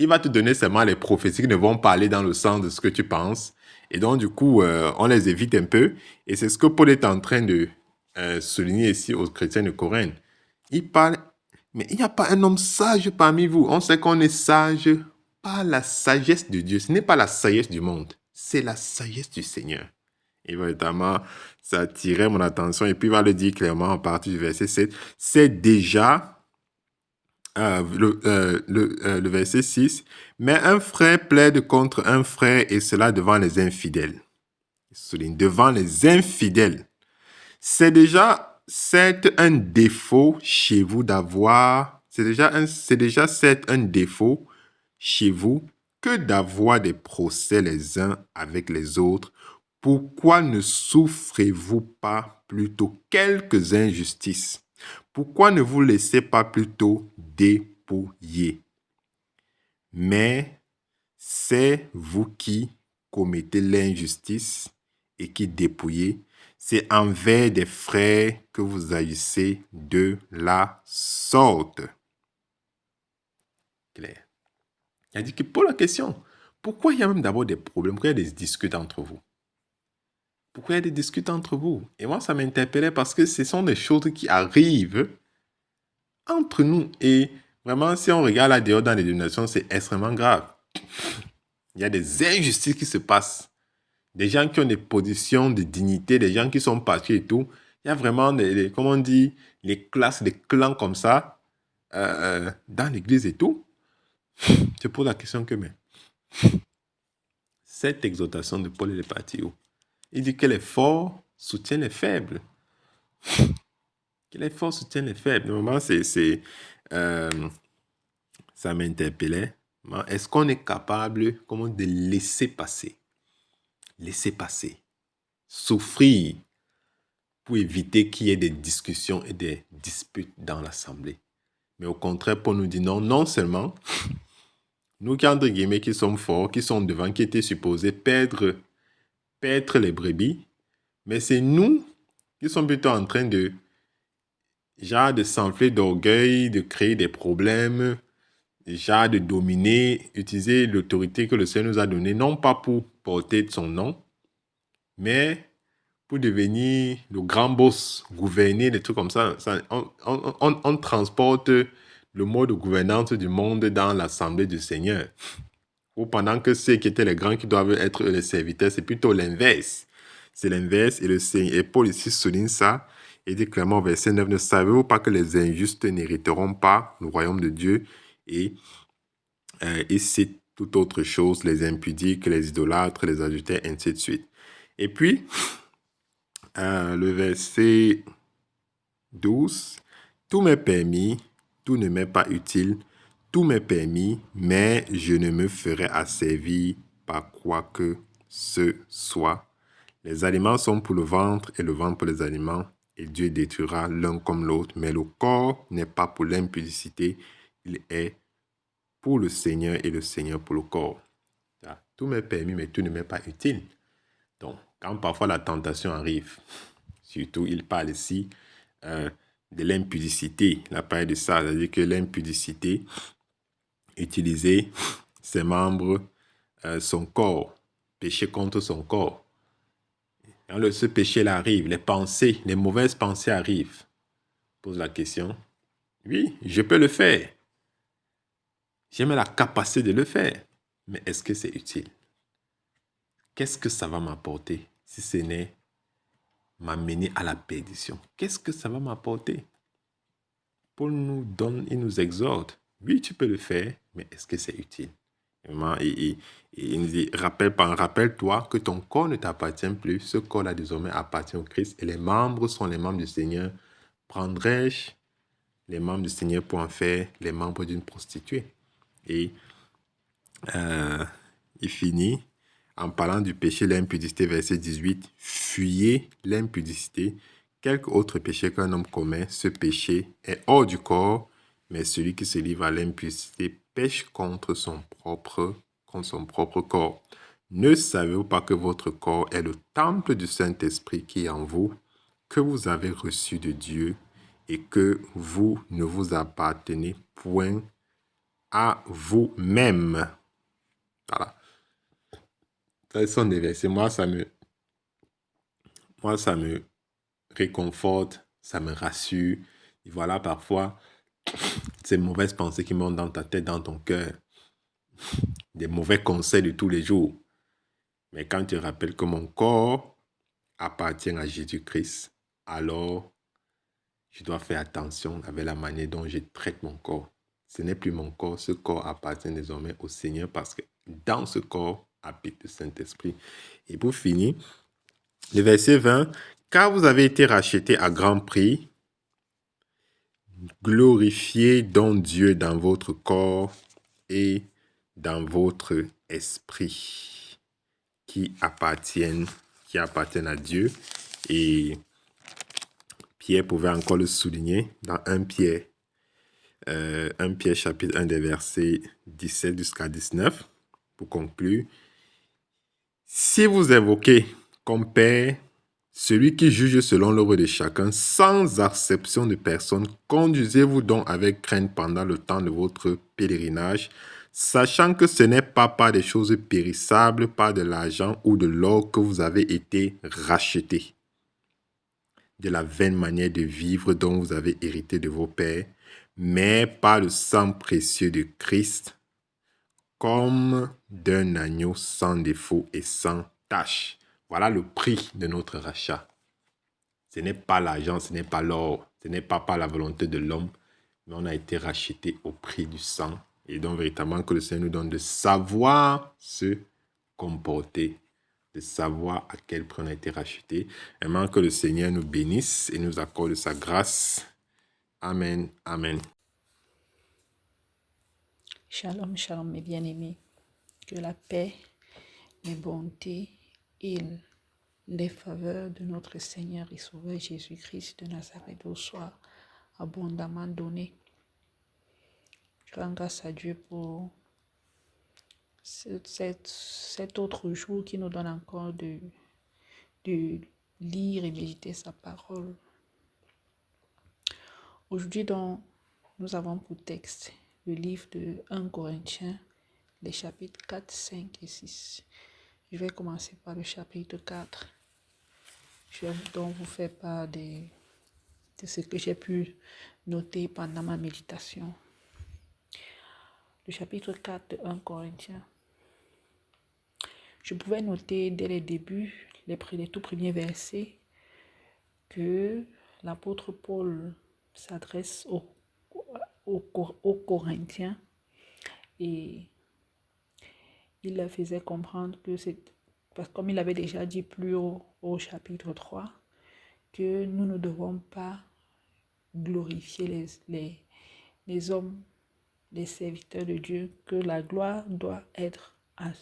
il va te donner seulement les prophéties qui ne vont pas aller dans le sens de ce que tu penses. Et donc, du coup, on les évite un peu. Et c'est ce que Paul est en train de souligner ici aux chrétiens de Corinthe. Il parle, mais il n'y a pas un homme sage parmi vous. On sait qu'on est sage par la sagesse de Dieu. Ce n'est pas la sagesse du monde, c'est la sagesse du Seigneur. Et véritablement, ça attirait mon attention. Et puis, il va le dire clairement à partir du verset 7. C'est déjà le verset 6. Mais un frère plaide contre un frère et cela devant les infidèles. Il souligne, devant les infidèles. C'est déjà un défaut chez vous d'avoir, c'est déjà un défaut chez vous que d'avoir des procès les uns avec les autres. Pourquoi ne souffrez-vous pas plutôt quelques injustices? Pourquoi ne vous laissez pas plutôt dépouiller? Mais c'est vous qui commettez l'injustice et qui dépouillez. C'est envers des frères que vous agissez de la sorte. Claire. Il a dit que pour la question, pourquoi il y a même d'abord des problèmes, pourquoi il y a des disputes entre vous? Pourquoi il y a des disputes entre vous? Et moi, ça m'interpellait parce que ce sont des choses qui arrivent entre nous. Et vraiment, si on regarde là dehors dans les dénominations, c'est extrêmement grave. Il y a des injustices qui se passent. Des gens qui ont des positions de dignité, des gens qui sont partis et tout. Il y a vraiment comment on dit, les classes, les clans comme ça, dans l'église et tout. Je pose la question que, mais cette exhortation de Paul, elle est partie où? Il dit que les forts soutiennent les faibles. Que les forts soutiennent les faibles. Normalement, ça m'interpellait. Est-ce qu'on est capable, de laisser passer? Laisser passer. Souffrir pour éviter qu'il y ait des discussions et des disputes dans l'assemblée. Mais au contraire, Paul nous dit non, non seulement nous qui, entre guillemets, qui sommes forts, qui sont devant, qui étaient supposés perdre les brebis, mais c'est nous qui sommes plutôt en train de s'enfler d'orgueil, de créer des problèmes, de dominer, utiliser l'autorité que le Seigneur nous a donnée, non pas pour porter son nom, mais pour devenir le grand boss, gouverner, des trucs comme ça. On transporte le mode de gouvernance du monde dans l'assemblée du Seigneur. Ou pendant que ceux qui étaient les grands qui doivent être les serviteurs, c'est plutôt l'inverse. C'est l'inverse et Paul ici souligne ça et dit clairement au verset 9, ne savez-vous pas que les injustes n'hériteront pas le royaume de Dieu et c'est toute autre chose, les impudiques, les idolâtres, les adultères, ainsi de suite. Et puis, le verset 12, tout m'est permis, tout ne m'est pas utile, tout m'est permis, mais je ne me ferai asservir par quoi que ce soit. Les aliments sont pour le ventre et le ventre pour les aliments, et Dieu détruira l'un comme l'autre, mais le corps n'est pas pour l'impudicité, il est pour le Seigneur et le Seigneur pour le corps. Tout m'est permis, mais tout ne m'est pas utile. Donc, quand parfois la tentation arrive, surtout il parle ici de l'impudicité, il parle de ça, c'est-à-dire que l'impudicité, utiliser ses membres, son corps, pécher contre son corps. Quand ce péché-là arrive, les pensées, les mauvaises pensées arrivent. Pose la question, oui, je peux le faire. J'ai même la capacité de le faire, mais est-ce que c'est utile? Qu'est-ce que ça va m'apporter si ce n'est m'amener à la perdition? Qu'est-ce que ça va m'apporter? Paul nous donne, il nous exhorte. Oui, tu peux le faire, mais est-ce que c'est utile? Il nous dit, rappelle-toi que ton corps ne t'appartient plus. Ce corps-là désormais appartient au Christ et les membres sont les membres du Seigneur. Prendrais-je les membres du Seigneur pour en faire les membres d'une prostituée? Et il finit en parlant du péché, l'impudicité, verset 18. Fuyez l'impudicité. Quelque autre péché qu'un homme commet, ce péché est hors du corps, mais celui qui se livre à l'impudicité pêche contre son propre corps. Ne savez-vous pas que votre corps est le temple du Saint-Esprit qui est en vous, que vous avez reçu de Dieu et que vous ne vous appartenez point à vous-même. Voilà. Ce sont des versets. Moi, ça me réconforte, ça me rassure. Et voilà, parfois, ces mauvaises pensées qui montent dans ta tête, dans ton cœur, des mauvais conseils de tous les jours. Mais quand tu rappelles que mon corps appartient à Jésus-Christ, alors je dois faire attention avec la manière dont je traite mon corps. Ce n'est plus mon corps, ce corps appartient désormais au Seigneur parce que dans ce corps habite le Saint-Esprit. Et pour finir, le verset 20, « Car vous avez été rachetés à grand prix, glorifiez donc Dieu dans votre corps et dans votre esprit qui appartiennent à Dieu. » Et Pierre pouvait encore le souligner dans 1 Pierre, chapitre 1 des versets 17 jusqu'à 19. Pour conclure, « Si vous évoquez comme Père celui qui juge selon l'œuvre de chacun, sans acception de personne, conduisez-vous donc avec crainte pendant le temps de votre pèlerinage, sachant que ce n'est pas par des choses périssables, par de l'argent ou de l'or que vous avez été rachetés, de la vaine manière de vivre dont vous avez hérité de vos pères, mais par le sang précieux de Christ, comme d'un agneau sans défaut et sans tache. » Voilà le prix de notre rachat. Ce n'est pas l'argent, ce n'est pas l'or, ce n'est pas par la volonté de l'homme, mais on a été racheté au prix du sang. Et donc, véritablement, que le Seigneur nous donne de savoir se comporter, de savoir à quel prix on a été racheté. Aimant que le Seigneur nous bénisse et nous accorde sa grâce. Amen. Amen.
Shalom, shalom, mes bien-aimés. Que la paix, les bontés et les faveurs de notre Seigneur et Sauveur Jésus-Christ de Nazareth vous soient abondamment données. Je rends grâce à Dieu pour cet autre jour qui nous donne encore de lire et méditer sa parole. Aujourd'hui, donc, nous avons pour texte le livre de 1 Corinthiens, les chapitres 4, 5 et 6. Je vais commencer par le chapitre 4. Je vais donc vous faire part de ce que j'ai pu noter pendant ma méditation. Le chapitre 4 de 1 Corinthiens. Je pouvais noter dès les débuts, les tout premiers versets, que l'apôtre Paul s'adresse aux Corinthiens et il leur faisait comprendre que c'est, parce que comme il avait déjà dit plus haut au chapitre 3, que nous ne devons pas glorifier les hommes, les serviteurs de Dieu, que la gloire doit être à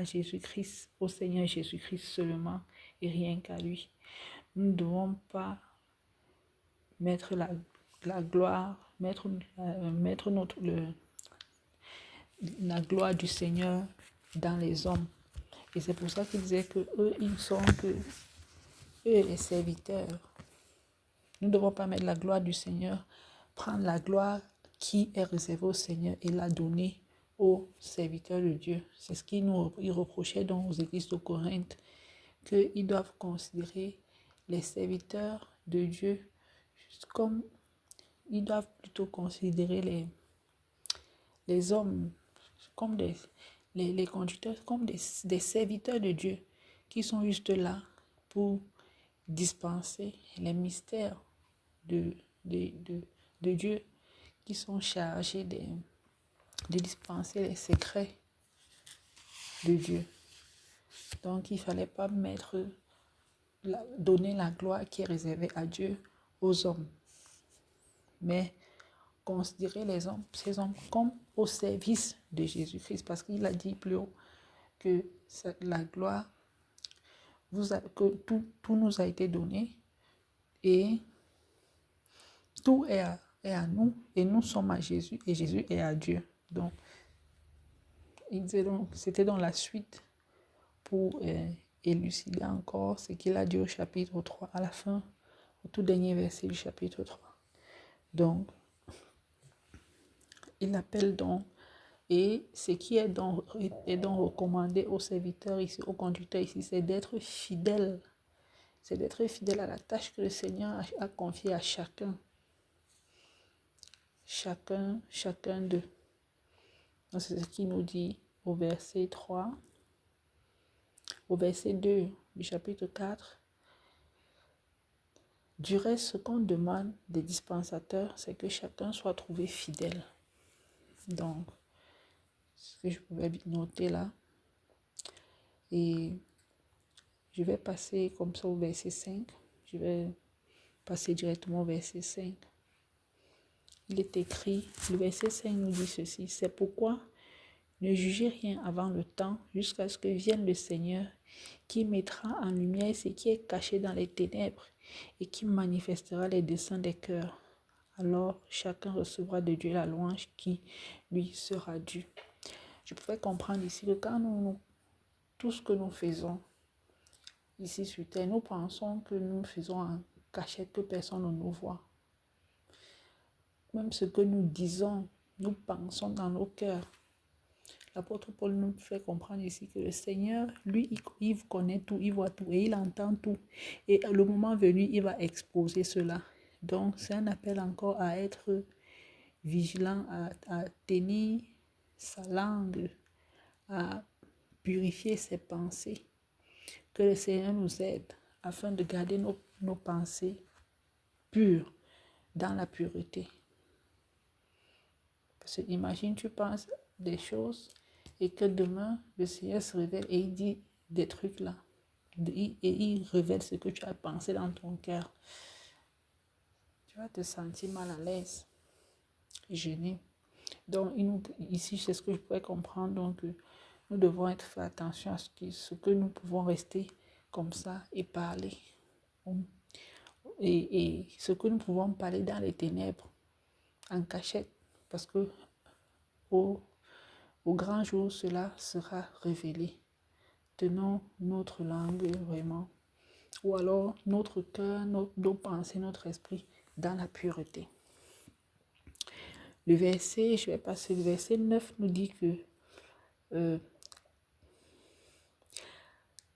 Jésus-Christ, au Seigneur Jésus-Christ seulement et rien qu'à lui. Nous ne devons pas mettre la gloire, la gloire du Seigneur dans les hommes. Et c'est pour ça qu'il disait que eux, ils sont que eux, les serviteurs. Nous ne devons pas mettre la gloire du Seigneur, prendre la gloire qui est réservée au Seigneur et la donner aux serviteurs de Dieu. C'est ce qu'il reprochait donc aux églises de Corinthe, qu'ils doivent considérer les serviteurs de Dieu comme, ils doivent plutôt considérer les hommes comme les conducteurs, comme des serviteurs de Dieu qui sont juste là pour dispenser les mystères de Dieu, qui sont chargés de dispenser les secrets de Dieu. Donc, il ne fallait pas donner la gloire qui est réservée à Dieu aux hommes, mais considérer ces hommes comme au service de Jésus-Christ, parce qu'il a dit plus haut que la gloire, que tout nous a été donné et tout est à nous et nous sommes à Jésus et Jésus est à Dieu. Donc, c'était dans la suite pour élucider encore ce qu'il a dit au chapitre 3, à la fin, au tout dernier verset du chapitre 3. Donc, il appelle donc Et ce qui est donc recommandé aux serviteurs ici, aux conducteurs ici, c'est d'être fidèle. C'est d'être fidèle à la tâche que le Seigneur a confiée à chacun. Chacun d'eux. Donc, c'est ce qu'il nous dit au verset 3, au verset 2 du chapitre 4. Du reste, ce qu'on demande des dispensateurs, c'est que chacun soit trouvé fidèle. Donc, ce que je pouvais noter là. Et je vais passer comme ça au verset 5. Je vais passer directement au verset 5. Il est écrit, le verset 5 nous dit ceci: c'est pourquoi ne jugez rien avant le temps, jusqu'à ce que vienne le Seigneur, qui mettra en lumière ce qui est caché dans les ténèbres et qui manifestera les desseins des cœurs. Alors chacun recevra de Dieu la louange qui lui sera due. Je pouvais comprendre ici que quand tout ce que nous faisons ici sur terre, nous pensons que nous faisons en cachette, que personne ne nous voit. Même ce que nous disons, nous pensons dans nos cœurs. L'apôtre Paul nous fait comprendre ici que le Seigneur, lui, il connaît tout, il voit tout et il entend tout. Et le moment venu, il va exposer cela. Donc, c'est un appel encore à être vigilant, à tenir sa langue, à purifier ses pensées. Que le Seigneur nous aide afin de garder nos pensées pures dans la pureté. Parce que imagine, tu penses des choses et que demain, le Seigneur se révèle et il dit des trucs là. Et il révèle ce que tu as pensé dans ton cœur. Tu vas te sentir mal à l'aise, gêné. Donc, ici, c'est ce que je pourrais comprendre. Donc, nous devons faire attention à ce que nous pouvons rester comme ça et parler. Et ce que nous pouvons parler dans les ténèbres, en cachette. Parce que au grand jour, cela sera révélé. Tenons notre langue vraiment, ou alors notre cœur, nos pensées, notre esprit dans la pureté. Le verset 9 nous dit que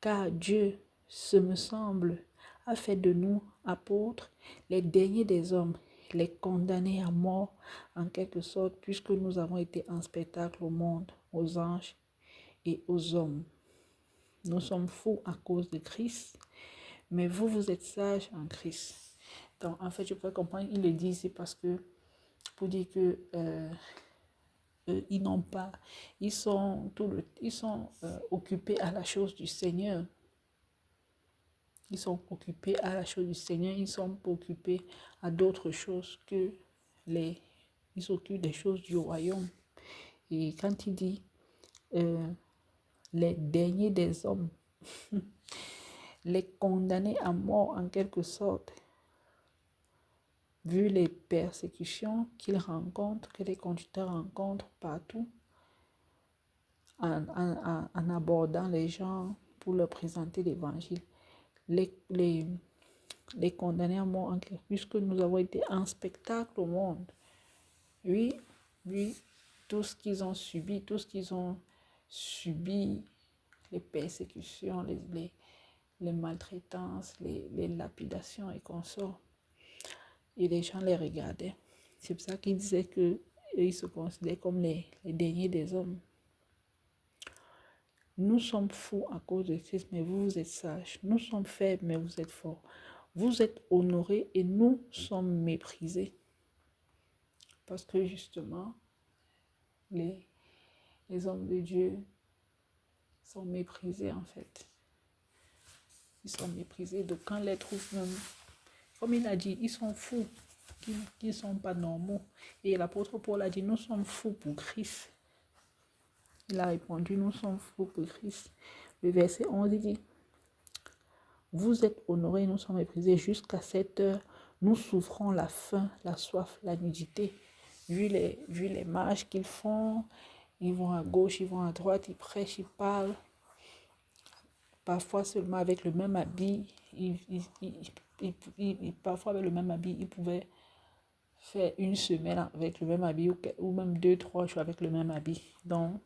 car Dieu, ce me semble, a fait de nous apôtres les derniers des hommes, les condamnés à mort en quelque sorte, puisque nous avons été en spectacle au monde, aux anges et aux hommes. Nous sommes fous à cause de Christ, mais vous, vous êtes sages en Christ. Donc, en fait, je peux comprendre, il le dit ici parce que, pour dire que ils sont occupés à la chose du Seigneur. Ils sont occupés à la chose du Seigneur, ils sont occupés à d'autres choses que ils s'occupent des choses du royaume. Et quand il dit les derniers des hommes, les condamnés à mort en quelque sorte, vu les persécutions qu'ils rencontrent, que les conducteurs rencontrent partout, en abordant les gens pour leur présenter l'évangile, les condamnés à mort, puisque nous avons été en spectacle au monde. Oui, tout ce qu'ils ont subi, les persécutions, les maltraitances, les lapidations et consorts. Et les gens les regardaient. C'est pour ça qu'ils disaient qu'ils se considéraient comme les derniers des hommes. Nous sommes fous à cause de Christ, mais vous êtes sages. Nous sommes faibles, mais vous êtes forts. Vous êtes honorés et nous sommes méprisés. Parce que justement, les hommes de Dieu sont méprisés en fait. Ils sont méprisés. Donc quand les trouvent même, comme il a dit, ils sont fous, qui ne sont pas normaux. Et l'apôtre Paul a dit, nous sommes fous pour Christ. Il a répondu, nous sommes fous pour Christ. Le verset 11 dit, vous êtes honorés, nous sommes méprisés. Jusqu'à cette heure, nous souffrons la faim, la soif, la nudité. Vu les marches qu'ils font, ils vont à gauche, ils vont à droite, ils prêchent, ils parlent. Parfois seulement avec le même habit, parfois avec le même habit, ils pouvaient faire une semaine avec le même habit ou même 2, 3 jours avec le même habit, donc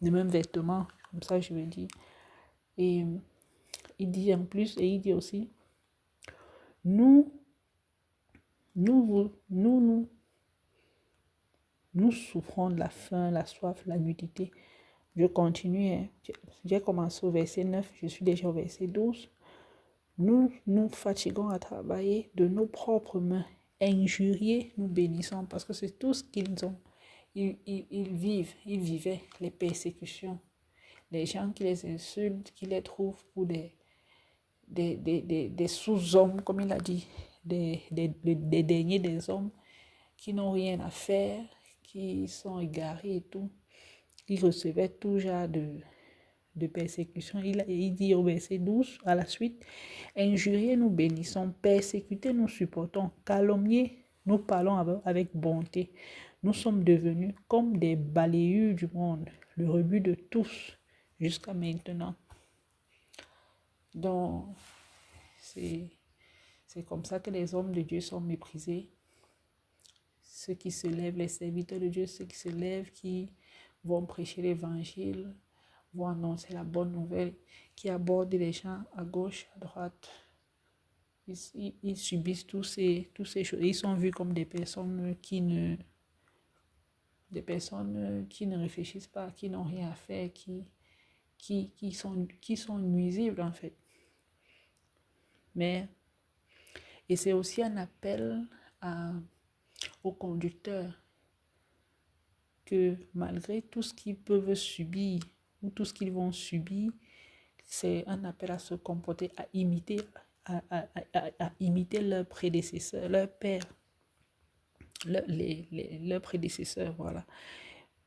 le même vêtement, comme ça je veux dire. Et il dit en plus, et il dit aussi, nous, nous, nous souffrons de la faim, la soif, la nudité. Je continue, hein. J'ai commencé au verset 9, je suis déjà au verset 12. Nous nous fatiguons à travailler de nos propres mains. Injuriés, nous bénissons parce que c'est tout ce qu'ils ont. Ils vivaient les persécutions. Les gens qui les insultent, qui les trouvent pour des sous-hommes, comme il a dit, des derniers des hommes, qui n'ont rien à faire, qui sont égarés et tout. Ils recevaient tout genre de persécution. Il dit au verset 12, à la suite, injuriés, nous bénissons, persécutés, nous supportons, calomniés, nous parlons avec bonté. Nous sommes devenus comme des balayures du monde, le rebut de tous jusqu'à maintenant. Donc, c'est comme ça que les hommes de Dieu sont méprisés. Ceux qui se lèvent, les serviteurs de Dieu, ceux qui se lèvent, qui vont prêcher l'évangile, vont annoncer la bonne nouvelle, qui abordent les gens à gauche, à droite. Ils subissent tous ces choses. Ils sont vus comme des personnes qui ne réfléchissent pas, qui n'ont rien à faire, qui sont nuisibles en fait. Et c'est aussi un appel aux conducteurs que malgré tout ce qu'ils peuvent subir ou tout ce qu'ils vont subir, c'est un appel à se comporter, à imiter leurs prédécesseurs, leurs pères, leurs prédécesseurs, voilà.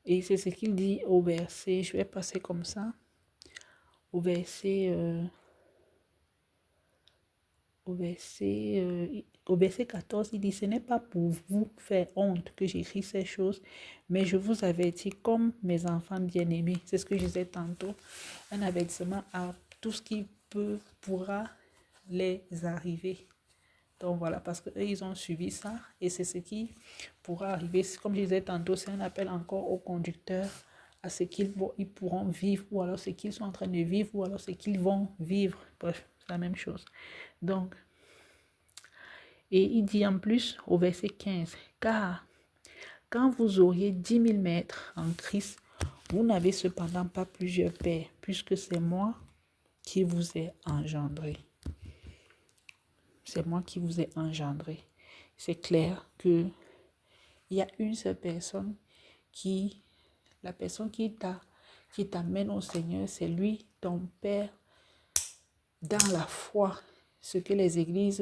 Et c'est ce qu'il dit au verset, je vais passer comme ça, au verset 14, il dit, ce n'est pas pour vous faire honte que j'écris ces choses, mais je vous avertis comme mes enfants bien-aimés. C'est ce que je disais tantôt, un avertissement à tout ce qui pourra les arriver. Donc voilà, parce qu'eux, ils ont suivi ça et c'est ce qui pourra arriver. Comme je disais tantôt, c'est un appel encore aux conducteurs à ce qu'ils pourront vivre ou alors ce qu'ils sont en train de vivre ou alors ce qu'ils vont vivre. Bref, c'est la même chose. Donc, et il dit en plus au verset 15, car quand vous auriez 10 000 maîtres en Christ, vous n'avez cependant pas plusieurs pères, puisque c'est moi qui vous ai engendré. C'est moi qui vous ai engendré. C'est clair que il y a une seule personne la personne qui t'amène au Seigneur, c'est lui, ton Père, dans la foi. Ce que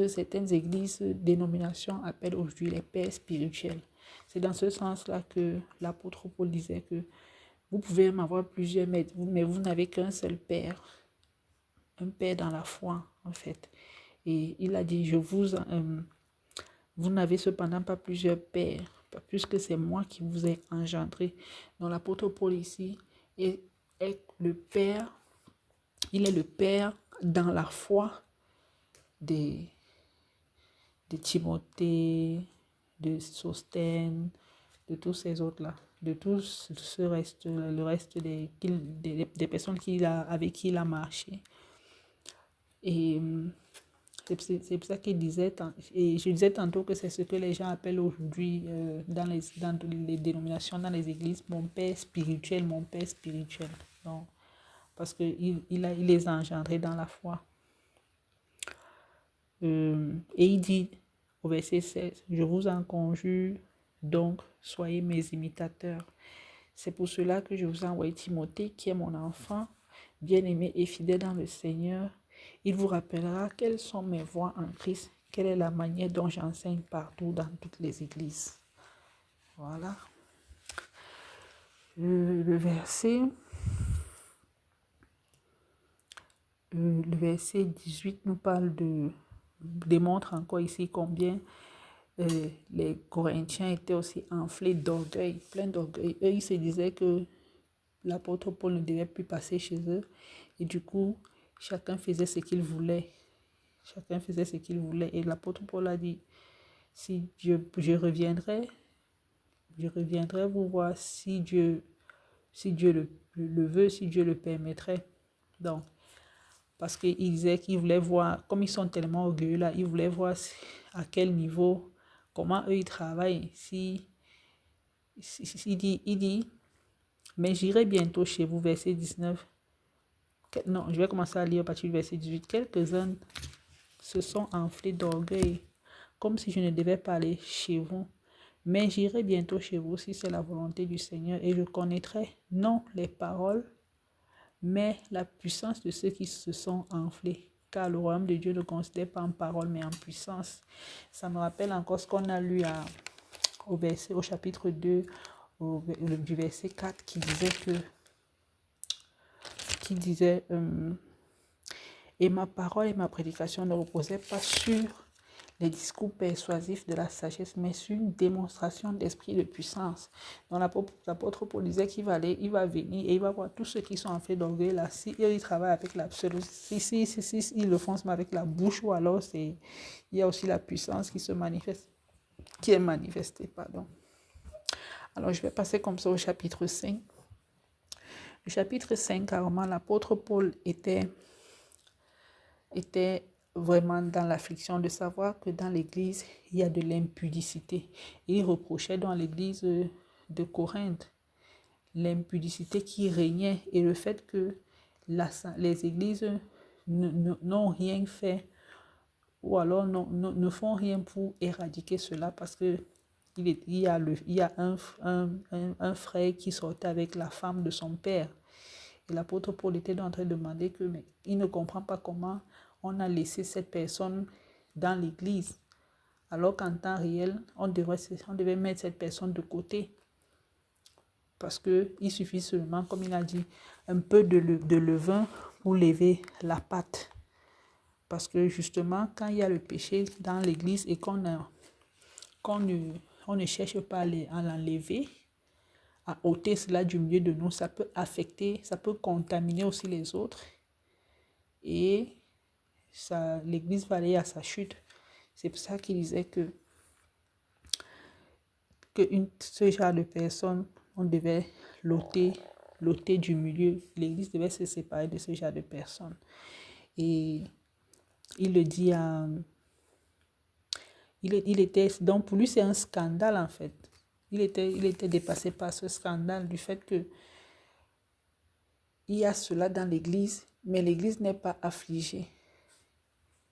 certaines églises, dénominations appellent aujourd'hui les pères spirituels. C'est dans ce sens-là que l'apôtre Paul disait que vous pouvez même avoir plusieurs maîtres, mais vous n'avez qu'un seul Père. Un Père dans la foi, en fait. Et il a dit, vous n'avez cependant pas plusieurs pères, puisque c'est moi qui vous ai engendré. Donc l'apôtre Paul ici est le Père, il est le Père dans la foi de Timothée, de Sosthène, de tous ces autres-là, de tous le reste des personnes avec qui il a marché. Et c'est pour ça qu'il disait, et je disais tantôt que c'est ce que les gens appellent aujourd'hui dans les dénominations, dans les églises, mon père spirituel, mon père spirituel. Donc, parce qu'il les a engendrés dans la foi. Et il dit au verset 16, je vous en conjure, donc soyez mes imitateurs. C'est pour cela que je vous envoie Timothée, qui est mon enfant, bien-aimé et fidèle dans le Seigneur. Il vous rappellera quelles sont mes voies en Christ, quelle est la manière dont j'enseigne partout dans toutes les églises. Voilà. Le verset 18 nous démontre encore ici combien les Corinthiens étaient aussi enflés d'orgueil, pleins d'orgueil. Eux, ils se disaient que l'apôtre Paul ne devait plus passer chez eux. Et du coup, chacun faisait ce qu'il voulait. Et l'apôtre Paul a dit, Si je reviendrai vous voir si Dieu le veut, si Dieu le permettrait. Donc, parce qu'il disait qu'il voulait voir, comme ils sont tellement orgueilleux là, il voulait voir à quel niveau, comment eux ils travaillent. Il dit, mais j'irai bientôt chez vous, verset 19. Non, je vais commencer à lire à partir du verset 18. Quelques-uns se sont enflés d'orgueil, comme si je ne devais pas aller chez vous. Mais j'irai bientôt chez vous si c'est la volonté du Seigneur, et je connaîtrai non les paroles, mais la puissance de ceux qui se sont enflés. Car le royaume de Dieu ne consiste pas en parole, mais en puissance. Ça me rappelle encore ce qu'on a lu au chapitre 2, du verset 4, qui disait et ma parole et ma prédication ne reposaient pas sur les discours persuasifs de la sagesse, mais sur une démonstration d'esprit de puissance. Donc l'apôtre Paul disait qu'il va aller, il va venir et il va voir tous ceux qui sont en fait d'orgueil là. Si ils travaillent avec si ils le font avec la bouche, ou alors il y a aussi la puissance qui se manifeste, qui est manifestée, pardon. Alors je vais passer comme ça au chapitre 5. Le chapitre 5, carrément, l'apôtre Paul était vraiment dans l'affliction de savoir que dans l'église, il y a de l'impudicité. Il reprochait dans l'église de Corinthe l'impudicité qui régnait et le fait que les églises n'ont rien fait ou alors ne font rien pour éradiquer cela, parce que il y a un frère qui sortait avec la femme de son père. Et l'apôtre Paul était en train de demander mais il ne comprend pas comment on a laissé cette personne dans l'église, alors qu'en temps réel, on devait mettre cette personne de côté. Parce qu'il suffit seulement, comme il a dit, un peu de levain pour lever la pâte. Parce que justement, quand il y a le péché dans l'église et qu'on ne cherche pas à l'enlever, à ôter cela du milieu de nous, ça peut affecter, ça peut contaminer aussi les autres. Et l'église va aller à sa chute. C'est pour ça qu'il disait que ce genre de personnes, on devait l'ôter du milieu. L'église devait se séparer de ce genre de personnes. Et il le dit à... donc pour lui, c'est un scandale en fait. Il était dépassé par ce scandale du fait que il y a cela dans l'église, mais l'église n'est pas affligée.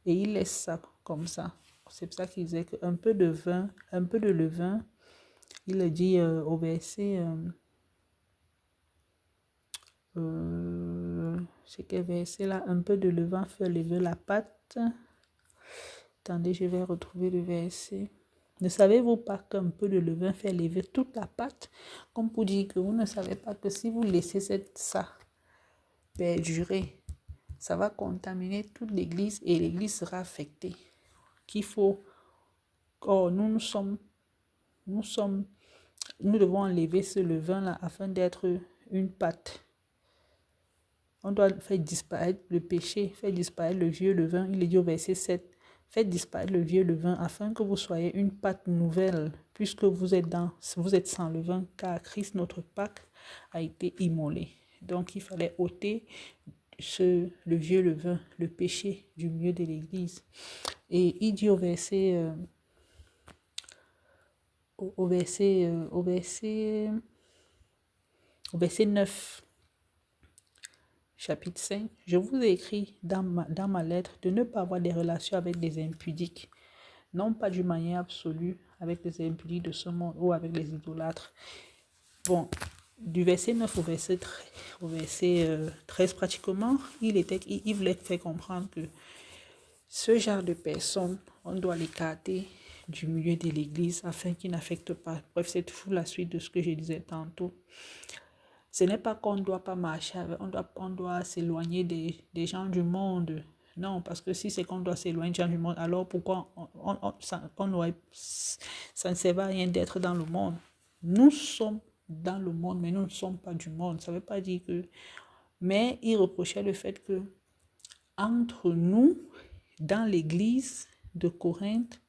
Et il laisse ça comme ça. C'est pour ça qu'il disait qu'un peu de levain, il le dit au verset... c'est quel verset là? Un peu de levain fait lever la pâte. Attendez, je vais retrouver le verset. Ne savez-vous pas qu'un peu de levain fait lever toute la pâte? Comme pour dire que vous ne savez pas que si vous laissez ça perdurer, ça va contaminer toute l'église et l'église sera affectée. Nous devons enlever ce levain là afin d'être une pâte. On doit faire disparaître le péché, faire disparaître le vieux levain. Il est dit au verset 7, faites disparaître le vieux levain afin que vous soyez une pâte nouvelle, puisque vous êtes sans levain, car Christ, notre Pâque, a été immolé. Donc, il fallait ôter le vieux levain, le péché du milieu de l'église. Et il dit au verset 9, chapitre 5, je vous ai écrit dans ma lettre de ne pas avoir des relations avec des impudiques, non pas d'une manière absolue avec les impudiques de ce monde ou avec les idolâtres. Bon, du verset 9 au verset 13 pratiquement, il voulait faire comprendre que ce genre de personnes, on doit l'écarter du milieu de l'église afin qu'il n'affecte pas. Bref, c'est tout la suite de ce que je disais tantôt. Ce n'est pas qu'on ne doit pas marcher avec, on doit s'éloigner des gens du monde. Non, parce que si c'est qu'on doit s'éloigner des gens du monde, alors pourquoi ça ne sert à rien d'être dans le monde? Nous sommes dans le monde, mais nous ne sommes pas du monde. Ça ne veut pas dire que... Mais il reprochait le fait que entre nous, dans l'église de Corinthe,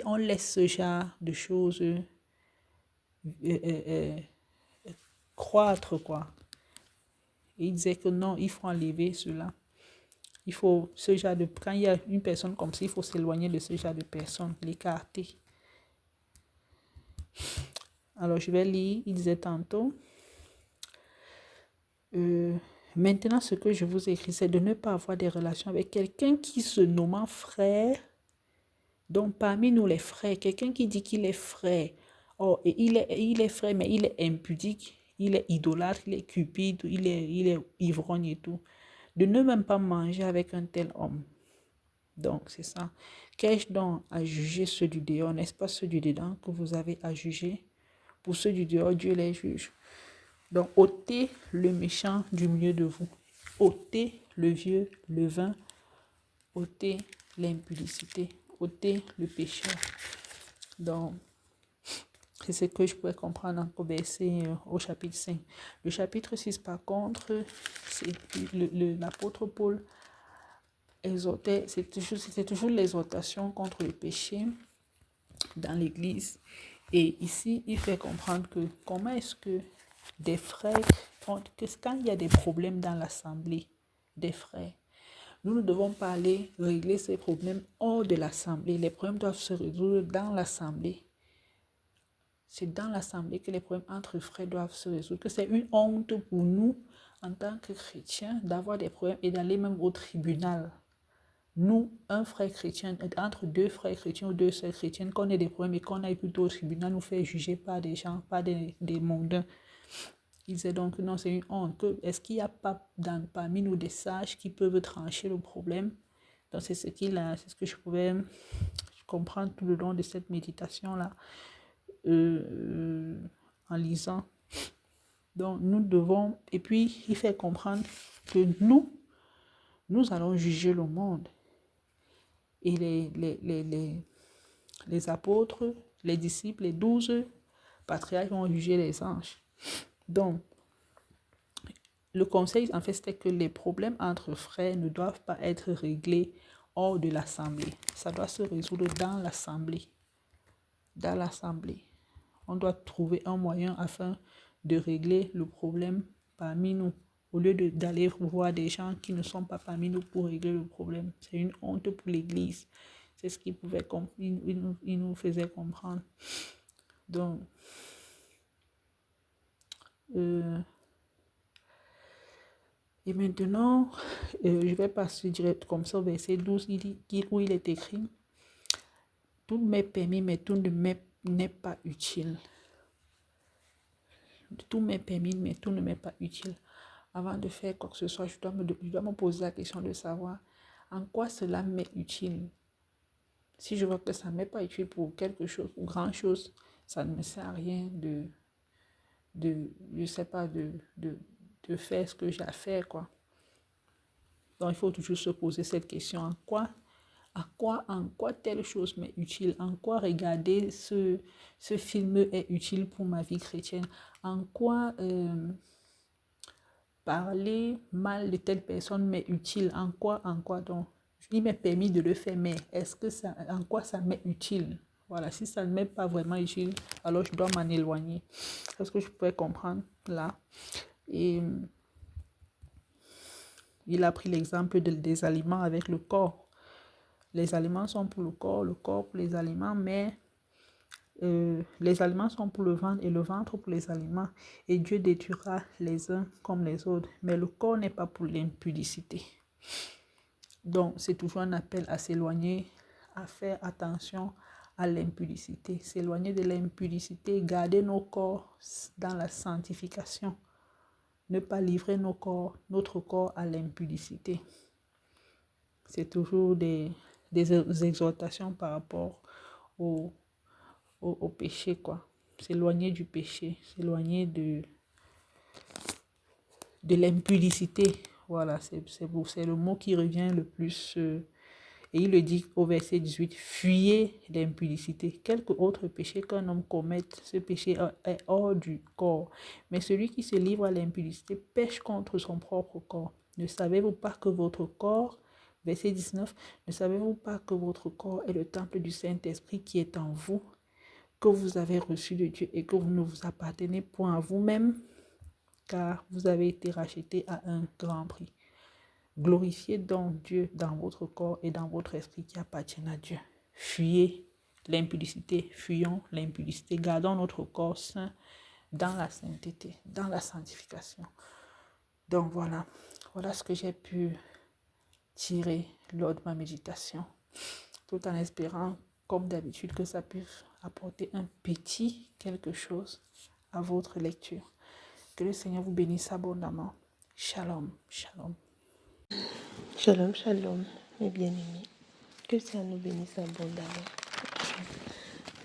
on laisse ce genre de choses croître, quoi. Et il disait que non, il faut enlever cela. Il faut quand il y a une personne comme ça, il faut s'éloigner de ce genre de personne, l'écarter. Alors, je vais lire. Il disait tantôt, maintenant, ce que je vous écris, c'est de ne pas avoir des relations avec quelqu'un qui se nomme frère. Donc, parmi nous, les frères, quelqu'un qui dit qu'il est frère, oh, et il est frère, mais il est impudique, il est idolâtre, il est cupide, il est ivrogne et tout. De ne même pas manger avec un tel homme. Donc, c'est ça. Qu'ai-je donc à juger ceux du dehors? N'est-ce pas ceux du dedans que vous avez à juger? Pour ceux du dehors, Dieu les juge. Donc, ôtez le méchant du milieu de vous. Ôtez le vieux, le vain. Ôtez l'impudicité. Ôtez le péché. Donc, c'est ce que je pourrais comprendre en verset au chapitre 5. Le chapitre 6, par contre, c'est l'apôtre Paul exhortait, c'est toujours l'exhortation contre le péché dans l'Église. Et ici, il fait comprendre que comment est-ce que des frères, que quand il y a des problèmes dans l'assemblée des frères, nous ne devons pas aller régler ces problèmes hors de l'assemblée. Les problèmes doivent se résoudre dans l'assemblée. C'est dans l'assemblée que les problèmes entre frères doivent se résoudre. Que c'est une honte pour nous, en tant que chrétiens, d'avoir des problèmes et d'aller même au tribunal. Nous, un frère chrétien, entre deux frères chrétiens ou deux sœurs chrétiennes, qu'on ait des problèmes et qu'on aille plutôt au tribunal nous faire juger par des gens, par des mondains. Il disait donc non, c'est une honte. Est-ce qu'il n'y a pas parmi nous des sages qui peuvent trancher le problème? Donc c'est ce que je pouvais comprendre tout le long de cette méditation-là, en lisant. Donc nous devons, et puis il fait comprendre que nous allons juger le monde. Et les apôtres, les disciples, les 12 patriarches vont juger les anges. Donc, le conseil, en fait, c'était que les problèmes entre frères ne doivent pas être réglés hors de l'assemblée. Ça doit se résoudre dans l'assemblée. Dans l'assemblée. On doit trouver un moyen afin de régler le problème parmi nous, au lieu d'aller voir des gens qui ne sont pas parmi nous pour régler le problème. C'est une honte pour l'Église. C'est ce qu'il nous faisait comprendre. Donc, et maintenant, je vais passer direct comme ça au verset 12, où il est écrit « Tout m'est permis, mais tout n'est pas utile. » Tout m'est permis, mais tout ne m'est pas utile. Avant de faire quoi que ce soit, je dois me poser la question de savoir en quoi cela m'est utile. Si je vois que ça ne m'est pas utile pour quelque chose, pour grand chose, ça ne me sert à rien je sais pas, de faire ce que j'ai à faire, quoi. Donc, il faut toujours se poser cette question. En quoi telle chose m'est utile? En quoi regarder ce film est utile pour ma vie chrétienne? En quoi parler mal de telle personne m'est utile? En quoi donc? Il m'est permis de le faire, mais en quoi ça m'est utile? Voilà, si ça ne m'est pas vraiment utile, alors je dois m'en éloigner. C'est ce que je pourrais comprendre là. Et il a pris l'exemple des aliments avec le corps. Les aliments sont pour le corps pour les aliments, mais les aliments sont pour le ventre et le ventre pour les aliments. Et Dieu détruira les uns comme les autres. Mais le corps n'est pas pour l'impudicité. Donc, c'est toujours un appel à s'éloigner, à faire attention à l'impudicité. S'éloigner de l'impudicité, garder nos corps dans la sanctification. Ne pas livrer notre corps à l'impudicité. C'est toujours des exhortations par rapport au péché, quoi. S'éloigner du péché, s'éloigner de l'impudicité. Voilà, c'est le mot qui revient le plus. Et il le dit au verset 18, fuyez l'impudicité. Quelque autre péché qu'un homme commette, ce péché est hors du corps. Mais celui qui se livre à l'impudicité pêche contre son propre corps. Ne savez-vous pas que votre corps Verset 19. Ne savez-vous pas que votre corps est le temple du Saint-Esprit qui est en vous, que vous avez reçu de Dieu et que vous ne vous appartenez point à vous-même, car vous avez été rachetés à un grand prix. Glorifiez donc Dieu dans votre corps et dans votre esprit qui appartiennent à Dieu. Fuyez l'impudicité, fuyons l'impudicité, gardons notre corps saint dans la sainteté, dans la sanctification. Donc voilà ce que j'ai pu tirer lors de ma méditation, tout en espérant, comme d'habitude, que ça puisse apporter un petit quelque chose à votre lecture. Que le Seigneur vous bénisse abondamment. Shalom, shalom.
Shalom, shalom, mes bien-aimés. Que le Seigneur nous bénisse abondamment.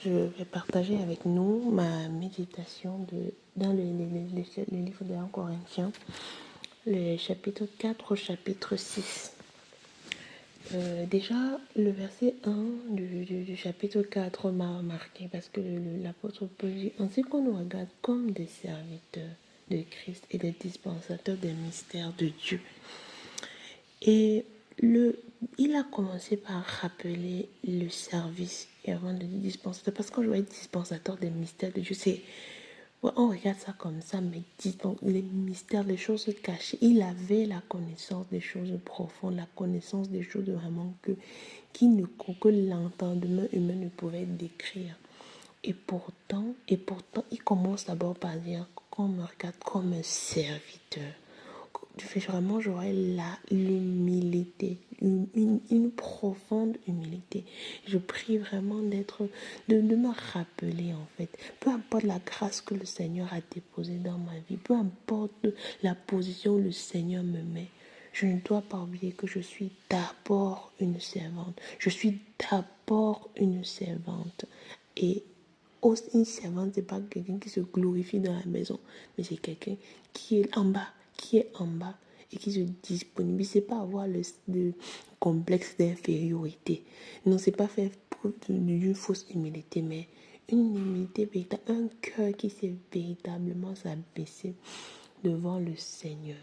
Je vais partager avec nous ma méditation dans le livre de 1 Corinthiens, le chapitre 4 au chapitre 6. Déjà, le verset 1 du chapitre 4 m'a marqué parce que l'apôtre Paul dit: ainsi qu'on nous regarde comme des serviteurs de Christ et des dispensateurs des mystères de Dieu. Et il a commencé par rappeler le service et avant de dire dispensateur, parce que quand je vois dispensateur des mystères de Dieu, on regarde ça comme ça, mais les mystères, les choses cachées, il avait la connaissance des choses profondes, la connaissance des choses vraiment que l'entendement humain ne pouvait décrire. Et pourtant, il commence d'abord par dire qu'on me regarde comme un serviteur. Vraiment, j'aurais l'humilité, une profonde humilité. Je prie vraiment de me rappeler en fait, peu importe la grâce que le Seigneur a déposée dans ma vie, peu importe la position où le Seigneur me met, je ne dois pas oublier que je suis d'abord une servante. Je suis d'abord une servante. Et une servante, c'est pas quelqu'un qui se glorifie dans la maison, mais c'est quelqu'un qui est en bas et qui se disponibilise. C'est pas avoir le complexe d'infériorité. Non, c'est pas faire preuve d'une fausse humilité, mais une humilité véritable, un cœur qui sait véritablement s'abaisser devant le Seigneur.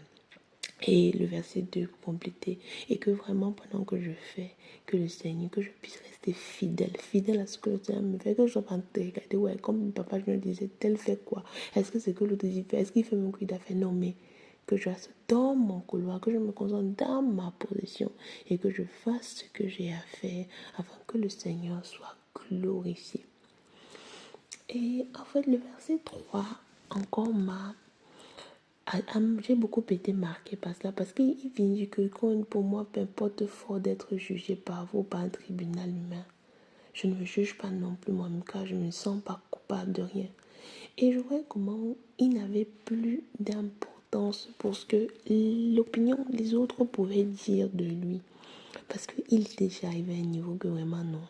Et le verset 2 complété, et que vraiment pendant que je fais, que le Seigneur, que je puisse rester fidèle à ce que le Seigneur me fait, que je sois pas en train de regarder, ouais, comme papa je me disais, tel fait quoi, est-ce que c'est que l'autre dit fait, est-ce qu'il fait mon coup d'affaires, non, mais que je reste dans mon couloir, que je me concentre dans ma position et que je fasse ce que j'ai à faire afin que le Seigneur soit glorifié. Et en fait, le verset 3 encore j'ai beaucoup été marquée par cela parce qu'il vient dire que pour moi, peu importe fort d'être jugé par vous, par un tribunal humain, je ne me juge pas non plus moi-même car je ne me sens pas coupable de rien. Et je vois comment il n'avait plus d'importance pour ce que l'opinion des autres pouvaient dire de lui. Parce qu'il était déjà arrivé à un niveau que vraiment non.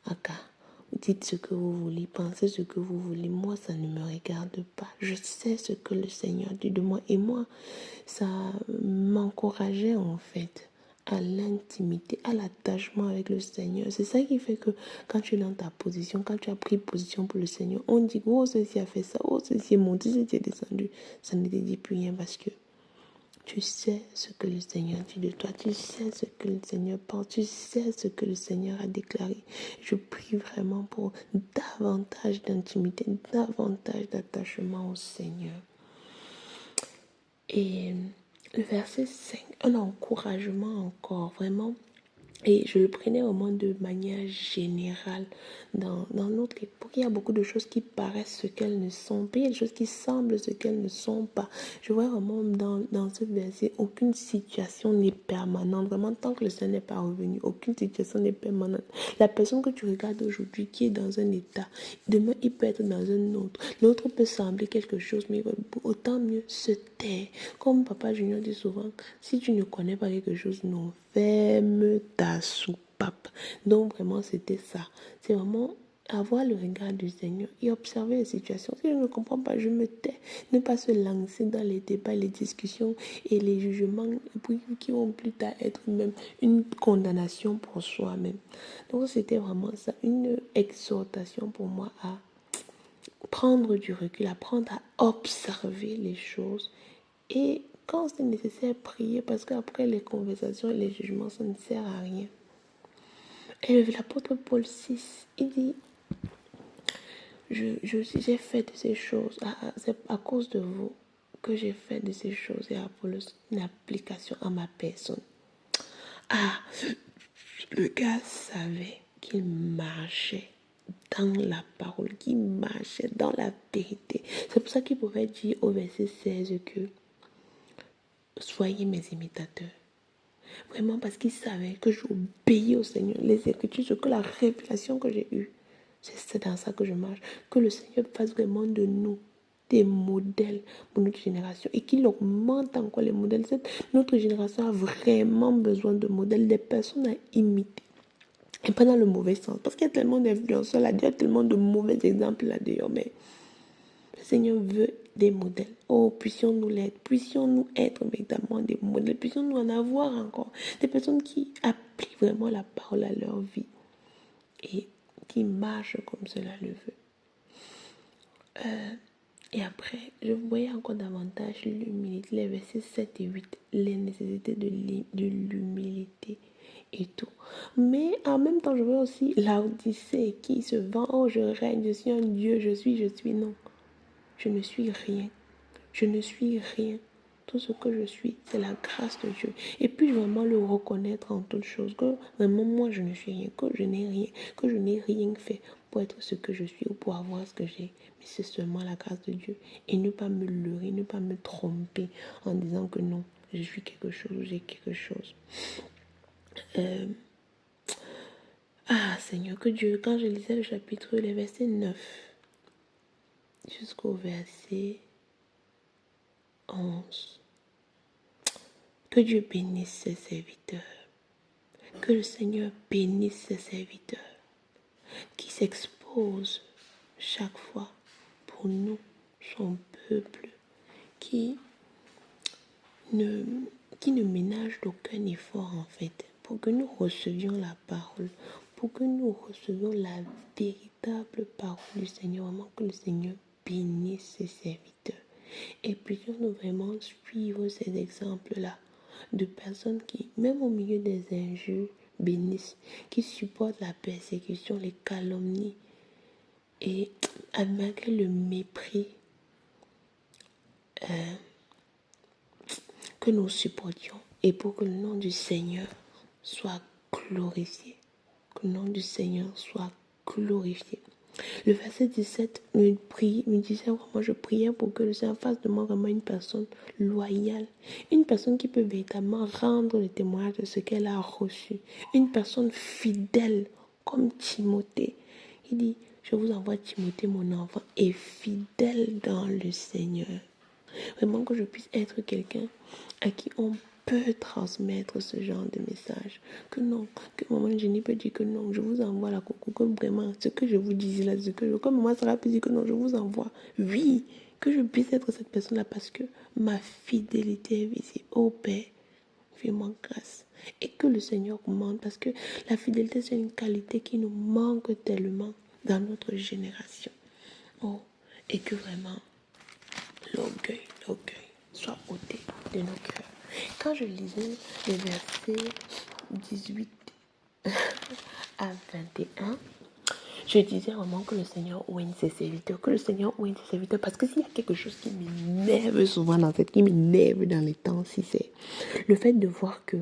Aka, dites ce que vous voulez, pensez ce que vous voulez. Moi, ça ne me regarde pas. Je sais ce que le Seigneur dit de moi. Et moi, ça m'encourageait en fait à l'intimité, à l'attachement avec le Seigneur. C'est ça qui fait que quand tu es dans ta position, quand tu as pris position pour le Seigneur, on dit, oh, ceci a fait ça, oh, ceci est monté, ceci est descendu. Ça ne te dit plus rien parce que tu sais ce que le Seigneur dit de toi. Tu sais ce que le Seigneur pense. Tu sais ce que le Seigneur a déclaré. Je prie vraiment pour davantage d'intimité, davantage d'attachement au Seigneur. Et le verset 5, un encouragement encore, vraiment. Et je le prenais vraiment de manière générale. Dans notre époque, il y a beaucoup de choses qui paraissent ce qu'elles ne sont pas. Il y a des choses qui semblent ce qu'elles ne sont pas. Je vois vraiment dans ce verset, aucune situation n'est permanente. Vraiment, tant que le Seigneur n'est pas revenu, aucune situation n'est permanente. La personne que tu regardes aujourd'hui qui est dans un état, demain, il peut être dans un autre. L'autre peut sembler quelque chose, mais autant mieux se taire. Comme Papa Junior dit souvent, si tu ne connais pas quelque chose, non, ferme ta soupape. Donc vraiment c'était ça. C'est vraiment avoir le regard du Seigneur et observer les situations. Si je ne comprends pas, je me tais. Ne pas se lancer dans les débats, les discussions et les jugements qui vont plus tard être même une condamnation pour soi-même. Donc c'était vraiment ça, une exhortation pour moi à prendre du recul, apprendre à observer les choses et Quand c'est nécessaire, prier, parce qu'après les conversations et les jugements, ça ne sert à rien. Et l'apôtre Paul 6, il dit, j'ai fait de ces choses, c'est à cause de vous que j'ai fait de ces choses et Apollos une application à ma personne. Ah, le gars savait qu'il marchait dans la parole, qu'il marchait dans la vérité. C'est pour ça qu'il pouvait dire au verset 16 que soyez mes imitateurs. Vraiment parce qu'il savait que j'obéis au Seigneur. Les Écritures, ce que la révélation que j'ai eue, c'est dans ça que je marche. Que le Seigneur fasse vraiment de nous des modèles pour notre génération et qu'il augmente encore les modèles. Notre génération a vraiment besoin de modèles, des personnes à imiter. Et pas dans le mauvais sens. Parce qu'il y a tellement d'influenceurs là, il y a tellement de mauvais exemples là-dedans. Mais le Seigneur veut des modèles. Oh, puissions-nous l'être. Puissions-nous être véritablement des modèles. Puissions-nous en avoir encore. Des personnes qui appliquent vraiment la parole à leur vie. Et qui marchent comme cela le veut. Et après, je voyais encore davantage l'humilité. Les versets 7 et 8. Les nécessités de l'humilité. Et tout. Mais en même temps, je vois aussi l'Odyssée qui se vend. Oh, je règne, je suis un Dieu, je suis. Non. Je ne suis rien. Je ne suis rien. Tout ce que je suis, c'est la grâce de Dieu. Et puis vraiment le reconnaître en toutes choses. Que vraiment moi, je ne suis rien. Que je n'ai rien. Que je n'ai rien fait pour être ce que je suis ou pour avoir ce que j'ai. Mais c'est seulement la grâce de Dieu. Et ne pas me leurrer, ne pas me tromper en disant que non, je suis quelque chose ou j'ai quelque chose. Seigneur, que Dieu, quand je lisais le chapitre, les versets 9 jusqu'au verset 11, que Dieu bénisse ses serviteurs, que le Seigneur bénisse ses serviteurs, qui s'exposent chaque fois pour nous, son peuple, qui ne ménage d'aucun effort en fait, pour que nous recevions la parole, pour que nous recevions la véritable parole du Seigneur, vraiment que le Seigneur bénisse ses serviteurs. Et puissions-nous vraiment suivre ces exemples-là de personnes qui, même au milieu des injures, bénissent, qui supportent la persécution, les calomnies, et malgré le mépris que nous supportions, et pour que le nom du Seigneur soit glorifié. Que le nom du Seigneur soit glorifié. Le verset 17 me disait vraiment, je priais pour que le Seigneur fasse de moi vraiment une personne loyale, une personne qui peut véritablement rendre le témoignage de ce qu'elle a reçu, une personne fidèle comme Timothée. Il dit, je vous envoie Timothée, mon enfant, et fidèle dans le Seigneur. Vraiment que je puisse être quelqu'un à qui on peut transmettre ce genre de message. Que non, que maman Jenny peut dire que non, je vous envoie la coucou, que vraiment, ce que je vous disais là, comme maman Sarah peut dire que non, je vous envoie. Oui, que je puisse être cette personne-là parce que ma fidélité est visible. Oh Père, fais-moi grâce. Et que le Seigneur augmente parce que la fidélité, c'est une qualité qui nous manque tellement dans notre génération. Oh, et que vraiment, l'orgueil soit ôté de nos cœurs. Quand je lisais les versets 18 à 21, je disais vraiment que le Seigneur oigne ses serviteurs, parce que s'il y a quelque chose qui m'énerve souvent qui m'énerve dans les temps, c'est le fait de voir que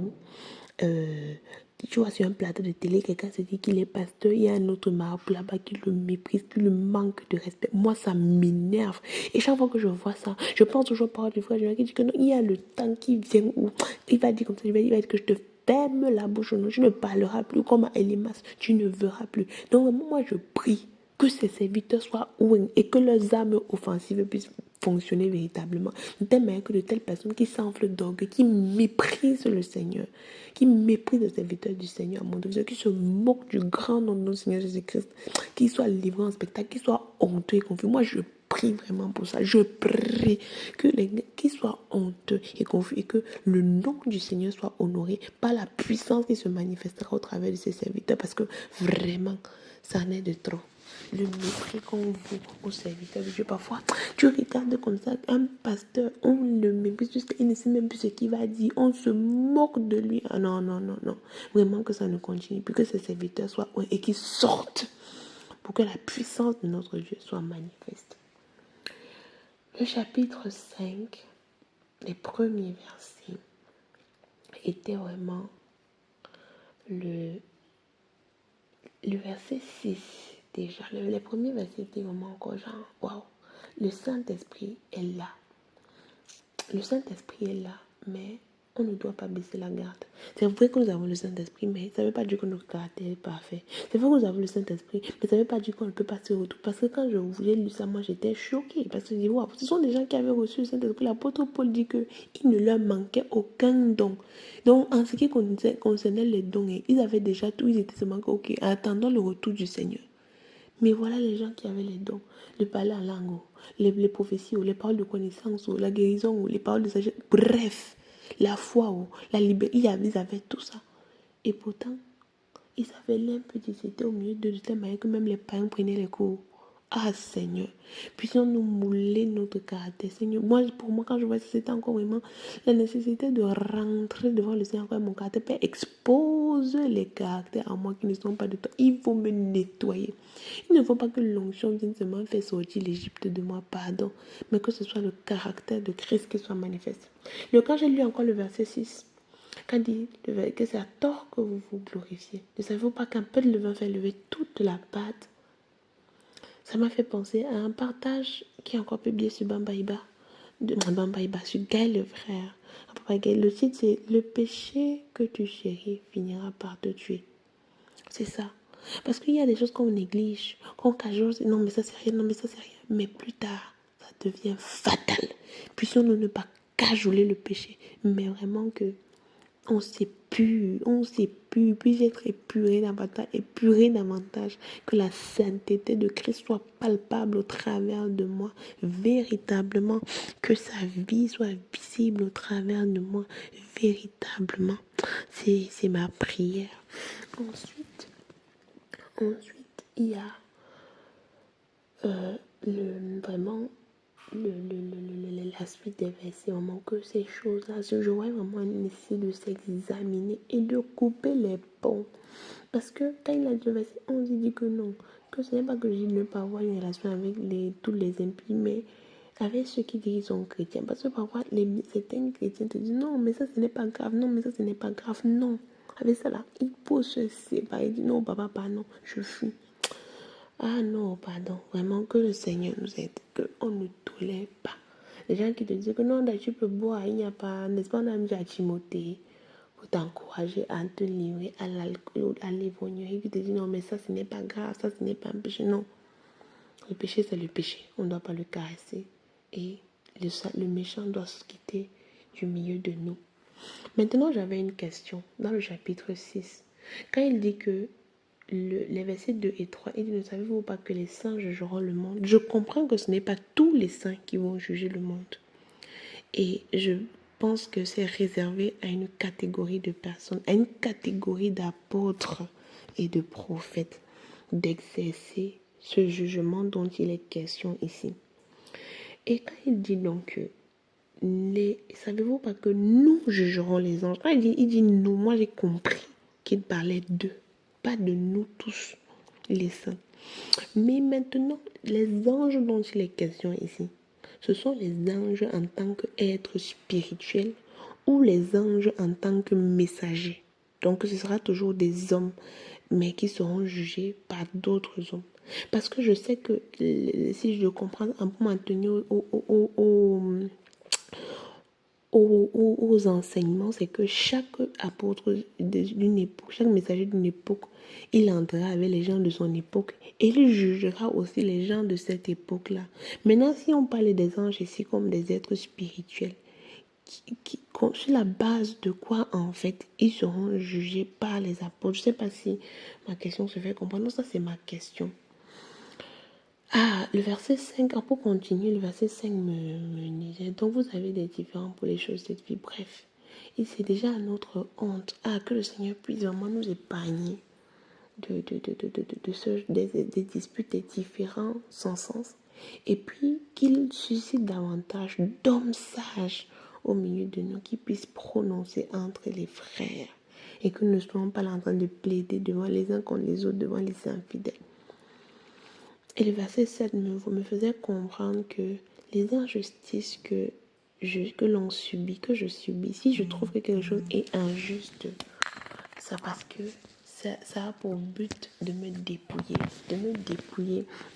tu vois sur un plateau de télé, quelqu'un se dit qu'il est pasteur, il y a un autre marabout là-bas qui le méprise, qui le manque de respect. Moi, ça m'énerve. Et chaque fois que je vois ça, je pense toujours par du frère qui dit que non, il y a le temps qui vient où il va dire comme ça, il va dire que je te ferme la bouche, non, tu ne parleras plus comme à Elimas, tu ne verras plus. Donc vraiment, moi, je prie que ces serviteurs soient ouïs et que leurs âmes offensives puissent fonctionner véritablement. De telle manière que de telles personnes qui s'enflent d'orgueil, qui méprisent le Seigneur, qui méprisent les serviteurs du Seigneur, mon Dieu, qui se moquent du grand nom de notre Seigneur Jésus-Christ, qui soient livrés en spectacle, qui soient honteux et confus. Moi, je prie vraiment pour ça. Je prie que les gens qui soient honteux et confus et que le nom du Seigneur soit honoré par la puissance qui se manifestera au travers de ses serviteurs, parce que vraiment, ça en est de trop. le mépris qu'on voue aux serviteurs de Dieu. Parfois, tu regardes comme ça un pasteur, on le méprise, il ne sait même plus ce qu'il va dire, on se moque de lui. Ah non, non, non, non. Vraiment que ça ne continue plus, que ces serviteurs soient et qu'ils sortent pour que la puissance de notre Dieu soit manifeste. Le chapitre 5, les premiers versets, était vraiment le verset 6 déjà. Les premiers versets étaient vraiment encore genre, waouh, le Saint-Esprit est là. Le Saint-Esprit est là, mais on ne doit pas baisser la garde. C'est vrai que nous avons le Saint-Esprit, mais ça ne veut pas dire que notre caractère est parfait. C'est vrai que nous avons le Saint-Esprit, mais ça ne veut pas dire qu'on ne peut pas se retrouver. Parce que quand je voulais lu ça, moi j'étais choquée. Parce que je dis, wow, ce sont des gens qui avaient reçu le Saint-Esprit. L'apôtre Paul dit qu'il ne leur manquait aucun don. Donc en ce qui concernait les dons, ils avaient déjà tout. Ils étaient seulement ok, attendant le retour du Seigneur. Mais voilà les gens qui avaient les dons. Le parler en langue, les prophéties, les paroles de connaissance, la guérison, les paroles de sagesse. Bref, la foi, la liberté. Ils avaient tout ça. Et pourtant, ils avaient l'impudicité au milieu de telle manière que même les païens prenaient les cours. Ah Seigneur, puissions nous mouler notre caractère. Seigneur, pour moi, quand je vois ça, c'était encore vraiment la nécessité de rentrer devant le Seigneur. Mon caractère, Père, expose les caractères en moi qui ne sont pas de toi. Il faut me nettoyer. Il ne faut pas que l'onction vienne seulement faire sortir l'Égypte de moi, pardon, mais que ce soit le caractère de Christ qui soit manifeste. Donc, quand j'ai lu encore le verset 6, quand il dit que c'est à tort que vous vous glorifiez, ne savez-vous pas qu'un peu de levain fait lever toute la pâte? Ça m'a fait penser à un partage qui est encore publié sur Bambaïba, sur Gaël le frère. Le titre c'est « Le péché que tu chéris finira par te tuer ». C'est ça. Parce qu'il y a des choses qu'on néglige, qu'on cajole, non mais ça c'est rien, non mais ça c'est rien. Mais plus tard, ça devient fatal. Puissions-nous ne pas cajoler le péché, mais vraiment que on s'épure, puis être épuré davantage, que la sainteté de Christ soit palpable au travers de moi, véritablement, que sa vie soit visible au travers de moi, véritablement. C'est ma prière. Ensuite, il y a la suite des versets, vraiment que ces choses-là, je vois vraiment une nécessité de s'examiner et de couper les ponts. Parce que quand il a dit le verset 11, il dit que non, que ce n'est pas que je dis ne pas avoir une relation avec tous les impies, mais avec ceux qui disent qu'ils sont chrétiens. Parce que parfois, certains chrétiens te disent non, mais ça ce n'est pas grave, non, mais ça ce n'est pas grave, non. Avec ça là, il faut se séparer, il dit non, papa, non, je fuis. Ah non, pardon, vraiment que le Seigneur nous aide, qu'on ne tolère pas. Les gens qui te disent que non, tu peux boire, il n'y a pas, n'est-ce pas, on a mis à Timothée pour t'encourager à te livrer à l'alcool, à l'ivrognerie, qui te dit non, mais ça ce n'est pas grave, ça ce n'est pas un péché, non. Le péché c'est le péché, on ne doit pas le caresser et le méchant doit se quitter du milieu de nous. Maintenant, j'avais une question dans le chapitre 6. Quand il dit que les versets 2 et 3, il dit, ne savez-vous pas que les saints jugeront le monde? Je comprends que ce n'est pas tous les saints qui vont juger le monde. Et je pense que c'est réservé à une catégorie de personnes, à une catégorie d'apôtres et de prophètes d'exercer ce jugement dont il est question ici. Et quand il dit donc savez-vous pas que nous jugerons les anges? Quand il dit nous, moi j'ai compris qu'il parlait d'eux, pas de nous tous, les saints. Mais maintenant, les anges dont il est question ici, ce sont les anges en tant qu'êtres spirituels ou les anges en tant que messagers. Donc ce sera toujours des hommes, mais qui seront jugés par d'autres hommes. Parce que je sais que, si je comprends, un peu maintenir aux enseignements, c'est que chaque apôtre d'une époque, chaque messager d'une époque, il entrera avec les gens de son époque et il jugera aussi les gens de cette époque-là. Maintenant, si on parle des anges ici comme des êtres spirituels, sur la base de quoi en fait ils seront jugés par les apôtres? Je ne sais pas si ma question se fait comprendre. Non, ça c'est ma question. Ah, le verset 5, pour continuer, le verset 5 me disait, donc vous avez des différends pour les choses de cette vie, bref. Et c'est déjà à notre honte, que le Seigneur puisse vraiment nous épargner des disputes, des différends sans sens, et puis qu'il suscite davantage d'hommes sages au milieu de nous qui puissent prononcer entre les frères et que nous ne soyons pas là en train de plaider devant les uns contre les autres, devant les infidèles. Et le verset 7 me faisait comprendre que les injustices que l'on subit, que je subis, si je trouve que quelque chose est injuste, c'est parce que ça a pour but de me dépouiller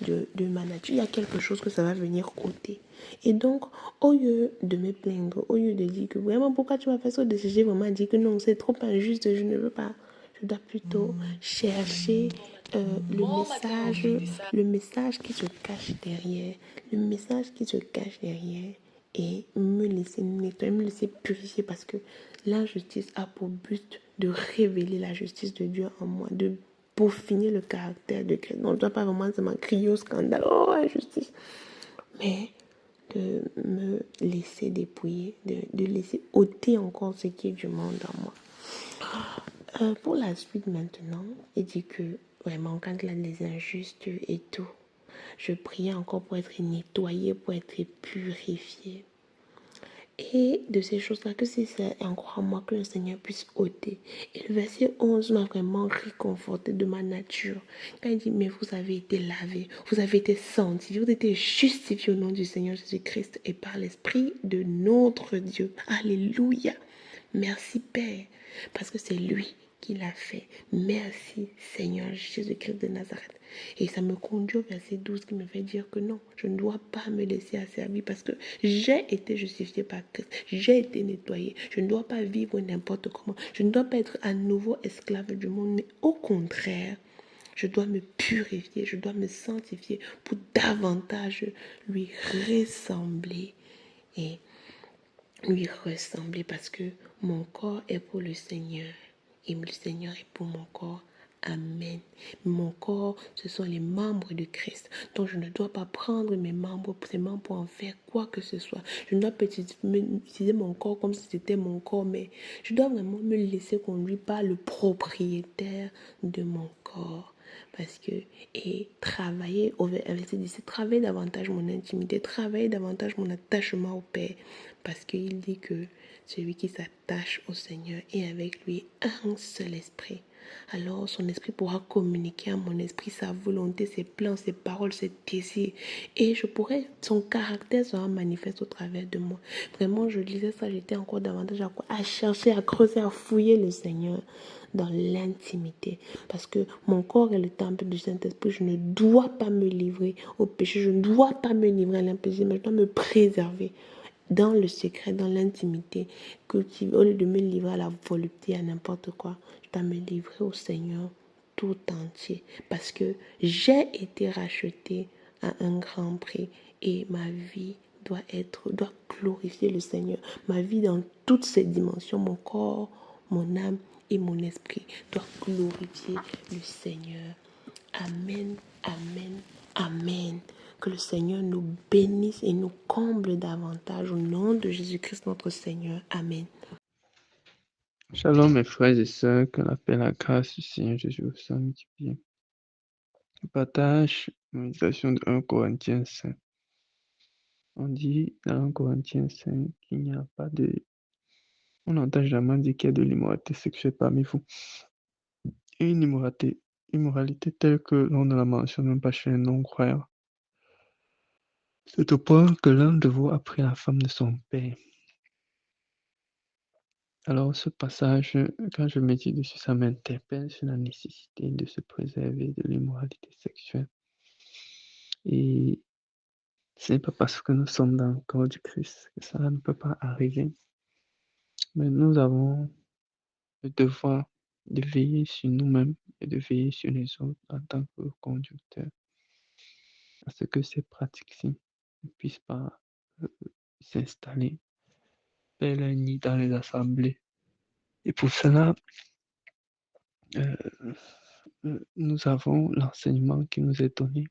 de ma nature. Il y a quelque chose que ça va venir ôter. Et donc, au lieu de me plaindre, au lieu de dire que vraiment, pourquoi tu m'as fait ça, j'ai vraiment dit que non, c'est trop injuste, je ne veux pas. Je dois plutôt chercher le message qui se cache derrière, et me laisser nettoyer, me laisser purifier, parce que l'injustice a pour but de révéler la justice de Dieu en moi, de peaufiner le caractère de Christ. Donc, je ne dois pas vraiment seulement crier au scandale, oh, injustice, mais de me laisser dépouiller, de laisser ôter encore ce qui est du monde en moi. Pour la suite maintenant, il dit que vraiment quand il y a des injustes et tout, je priais encore pour être nettoyée, pour être purifiée. Et de ces choses-là, que c'est ça encore à moi que le Seigneur puisse ôter. Et le verset 11 m'a vraiment réconforté de ma nature. Quand il dit, mais vous avez été lavés, vous avez été sanctifiés, vous avez été justifiés au nom du Seigneur Jésus-Christ et par l'Esprit de notre Dieu. Alléluia. Merci Père, parce que c'est lui qui l'a fait. Merci Seigneur Jésus-Christ de Nazareth. Et ça me conduit au verset 12 qui me fait dire que non, je ne dois pas me laisser asservir parce que j'ai été justifié par Christ, j'ai été nettoyé. Je ne dois pas vivre n'importe comment. Je ne dois pas être à nouveau esclave du monde, mais au contraire, je dois me purifier, je dois me sanctifier pour davantage lui ressembler parce que mon corps est pour le Seigneur et le Seigneur est pour mon corps. Amen. Mon corps, ce sont les membres de Christ. Donc, je ne dois pas prendre mes membres pour en faire quoi que ce soit. Je ne dois pas utiliser mon corps comme si c'était mon corps, mais je dois vraiment me laisser conduire par le propriétaire de mon corps. Parce que, et travailler, c'est travailler davantage mon intimité, travailler davantage mon attachement au Père. Parce qu'il dit que celui qui s'attache au Seigneur est avec lui un seul esprit. Alors son esprit pourra communiquer à mon esprit sa volonté, ses plans, ses paroles, ses désirs. Et son caractère sera manifeste au travers de moi. Vraiment, je lisais ça, j'étais encore davantage à chercher, à creuser, à fouiller le Seigneur dans l'intimité. Parce que mon corps est le temple du Saint-Esprit. Je ne dois pas me livrer au péché. Je ne dois pas me livrer à l'impudicité, mais je dois me préserver dans le secret, dans l'intimité, au lieu de me livrer à la volupté, à n'importe quoi, je dois me livrer au Seigneur tout entier, parce que j'ai été racheté à un grand prix et ma vie doit glorifier le Seigneur. Ma vie dans toutes ses dimensions, mon corps, mon âme et mon esprit doit glorifier le Seigneur. Amen, amen, amen. Que le Seigneur nous bénisse et nous comble davantage au nom de Jésus-Christ notre Seigneur. Amen.
Shalom mes frères et sœurs, que la paix et la grâce du Seigneur Jésus vous soit multipliée. Je partage la méditation de 1 Corinthiens 5. On dit dans 1 Corinthiens 5 qu'il n'y a pas de... On n'entend jamais dire qu'il y a de l'immoralité sexuelle parmi vous. Et une immoralité telle que l'on ne la mentionne même pas chez les non-croyants. C'est au point que l'un de vous a pris la femme de son père. Alors ce passage, quand je médite dessus, ça m'interpelle sur la nécessité de se préserver de l'immoralité sexuelle. Et ce n'est pas parce que nous sommes dans le corps du Christ que ça ne peut pas arriver. Mais nous avons le devoir de veiller sur nous-mêmes et de veiller sur les autres en tant que conducteurs. À ce que ces pratiques-ci ne puissent pas s'installer tel un nid dans les assemblées. Et pour cela, nous avons l'enseignement qui nous est donné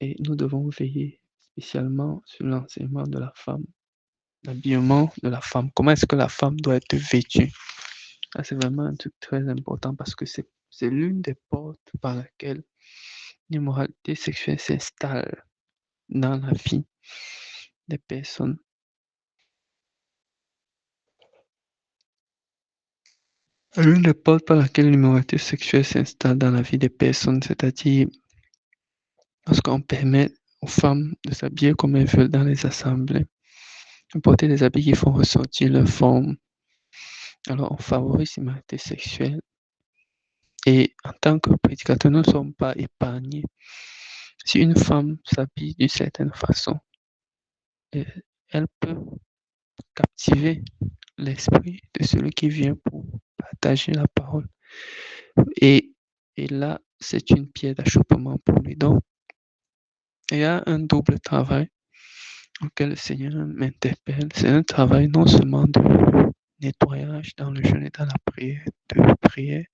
et nous devons veiller spécialement sur l'enseignement de la femme, l'habillement de la femme. Comment est-ce que la femme doit être vêtue? C'est vraiment un truc très important parce que c'est C'est l'une des portes par laquelle l'immoralité sexuelle s'installe dans la vie des personnes. L'une des portes par laquelle l'immoralité sexuelle s'installe dans la vie des personnes, c'est-à-dire lorsqu'on permet aux femmes de s'habiller comme elles veulent dans les assemblées, de porter des habits qui font ressortir leur forme. Alors, on favorise l'immoralité sexuelle. Et en tant que prédicateur, nous ne sommes pas épargnés. Si une femme s'habille d'une certaine façon, elle peut captiver l'esprit de celui qui vient pour partager la parole. Et là, c'est une pierre d'achoppement pour lui. Donc, il y a un double travail auquel le Seigneur m'interpelle. C'est un travail non seulement de nettoyage dans le jeûne et dans la prière, de prière,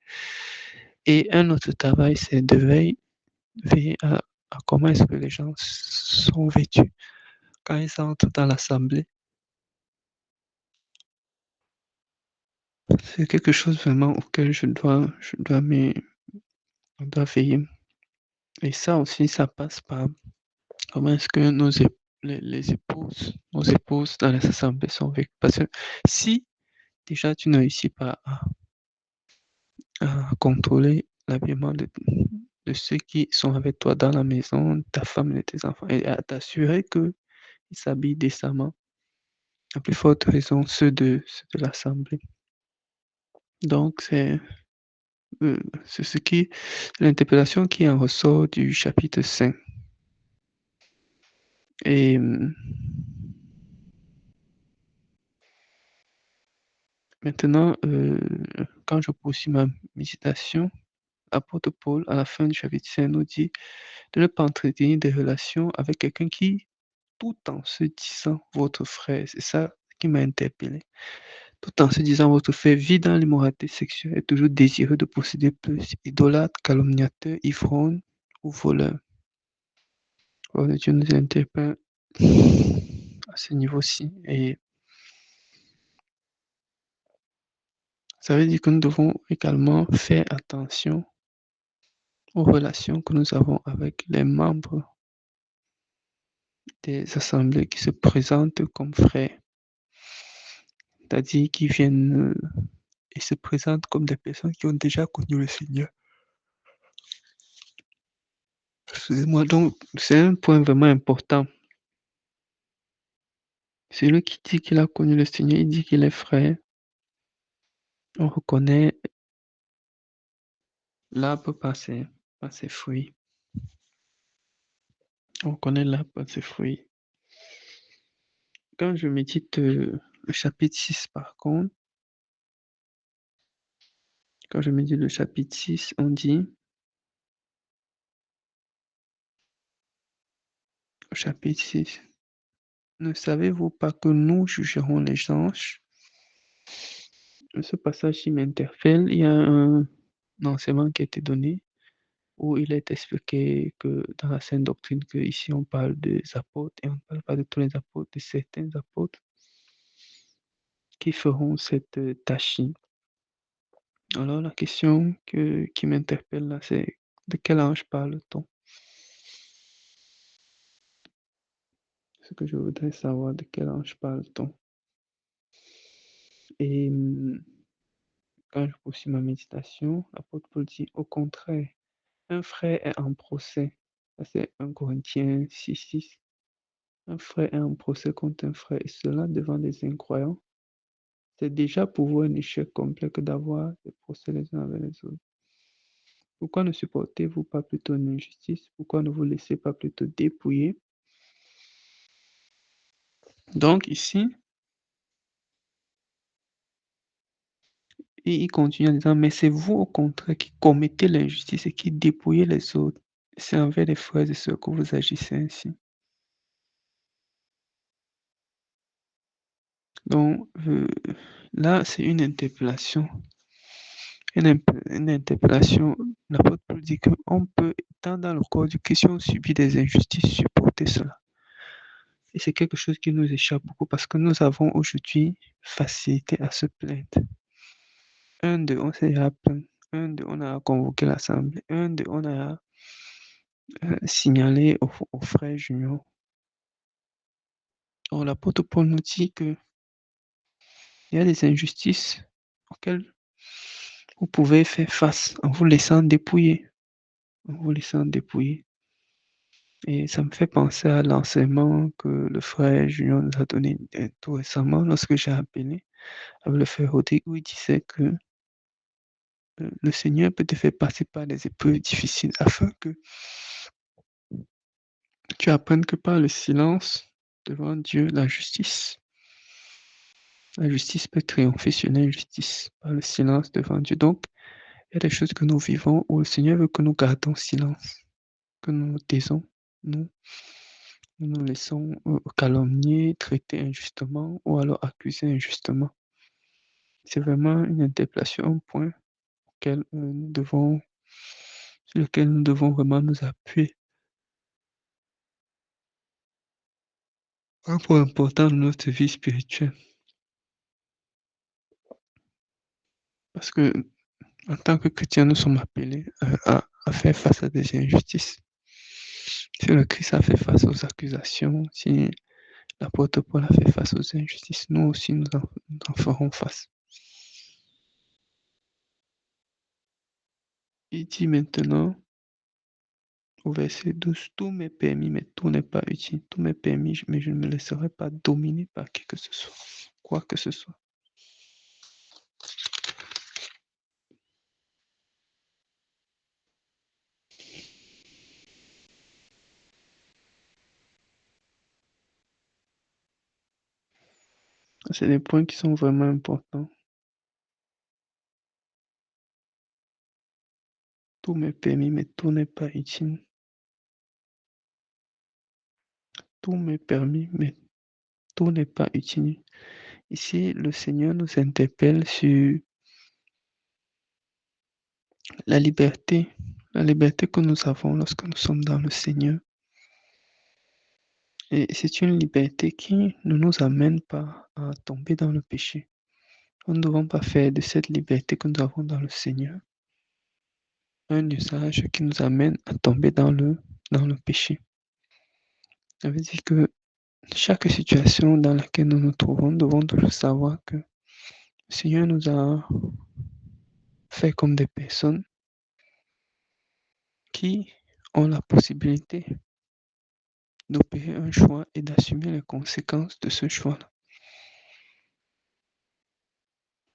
et un autre travail, c'est de veiller à comment est-ce que les gens sont vêtus quand ils entrent dans l'assemblée. C'est quelque chose vraiment auquel je dois veiller. Et ça aussi, ça passe par comment est-ce que les épouses, nos épouses dans les assemblées sont vêtues. Parce que si déjà tu ne réussis pas à contrôler l'habillement de ceux qui sont avec toi dans la maison, ta femme et tes enfants, et à t'assurer qu'ils s'habillent décemment, à plus forte raison ceux de l'assemblée. Donc, c'est l'interpellation qui en ressort du chapitre 5. Et maintenant, quand je poursuis ma méditation, l'apôtre Paul, à la fin du chapitre 5, nous dit de ne pas entretenir des relations avec quelqu'un qui, tout en se disant votre frère, c'est ça qui m'a interpellé, tout en se disant votre frère vit dans l'immoralité sexuelle, est toujours désireux de posséder plus, idolâtre, calomniateur, ivrogne ou voleur. Voilà, Dieu nous interpelle à ce niveau-ci. Et ça veut dire que nous devons également faire attention aux relations que nous avons avec les membres des assemblées qui se présentent comme frères, c'est-à-dire qui viennent et se présentent comme des personnes qui ont déjà connu le Seigneur. Excusez-moi, donc c'est un point vraiment important. Celui qui dit qu'il a connu le Seigneur, il dit qu'il est frère. On reconnaît l'arbre par ses fruits. On reconnaît l'arbre par ses fruits. Quand je médite le chapitre 6, par contre, quand je médite le chapitre 6, on dit, au chapitre 6, ne savez-vous pas que nous jugerons les anges? Ce passage m'interpelle. Il y a un enseignement qui a été donné où il est expliqué que dans la Sainte Doctrine, que ici on parle des apôtres et on ne parle pas de tous les apôtres, de certains apôtres qui feront cette tâche-ci. Alors la question qui m'interpelle là, c'est de quel ange parle-t-on? Ce que je voudrais savoir, de quel ange parle-t-on? Et quand je poursuis ma méditation, l'apôtre Paul dit au contraire, un frère est en procès. Ça, c'est 1 Corinthiens 6. Un frère est en procès contre un frère, et cela devant des incroyants. C'est déjà pour vous un échec complet que d'avoir des procès les uns avec les autres. Pourquoi ne supportez-vous pas plutôt une injustice? Pourquoi ne vous laissez pas plutôt dépouiller? Donc ici, il continue en disant, mais c'est vous au contraire qui commettez l'injustice et qui dépouillez les autres. C'est envers les frères et sœurs que vous agissez ainsi. Donc là, c'est une interpellation. Une interpellation. L'apôtre Paul dit qu'on peut, tant dans le corps du Christ, si on subit des injustices, supporter cela. Et c'est quelque chose qui nous échappe beaucoup parce que nous avons aujourd'hui facilité à se plaindre. On s'est déjà plaint. Un d'eux, on a convoqué l'assemblée. Un d'eux, on a signalé au frère Junior. Alors, l'apôtre Paul nous dit qu'il y a des injustices auxquelles vous pouvez faire face en vous laissant dépouiller. En vous laissant dépouiller. Et ça me fait penser à l'enseignement que le frère Junior nous a donné tout récemment lorsque j'ai appelé avec le frère Rodrigue, où il disait que le Seigneur peut te faire passer par des épreuves difficiles afin que tu apprennes que par le silence devant Dieu, la justice peut triompher sur l'injustice par le silence devant Dieu. Donc, il y a des choses que nous vivons où le Seigneur veut que nous gardons silence, que nous nous taisons, nous nous laissons calomnier, traiter injustement ou alors accuser injustement. C'est vraiment une interpellation, un point sur lequel nous devons vraiment nous appuyer. Un point important de notre vie spirituelle. Parce que en tant que chrétiens, nous sommes appelés à faire face à des injustices. Si le Christ a fait face aux accusations, si l'apôtre Paul a fait face aux injustices, nous aussi nous en ferons face. Il dit maintenant au verset 12, tout m'est permis, mais tout n'est pas utile. Tout m'est permis, mais je ne me laisserai pas dominer par qui que ce soit, quoi que ce soit. C'est des points qui sont vraiment importants. Tout m'est permis, mais tout n'est pas utile. Tout m'est permis, mais tout n'est pas utile. Ici, le Seigneur nous interpelle sur la liberté que nous avons lorsque nous sommes dans le Seigneur. Et c'est une liberté qui ne nous amène pas à tomber dans le péché. Nous ne devons pas faire de cette liberté que nous avons dans le Seigneur un usage qui nous amène à tomber dans le péché. Ça veut dire que chaque situation dans laquelle nous nous trouvons, nous devons toujours savoir que le Seigneur nous a fait comme des personnes qui ont la possibilité d'opérer un choix et d'assumer les conséquences de ce choix-là.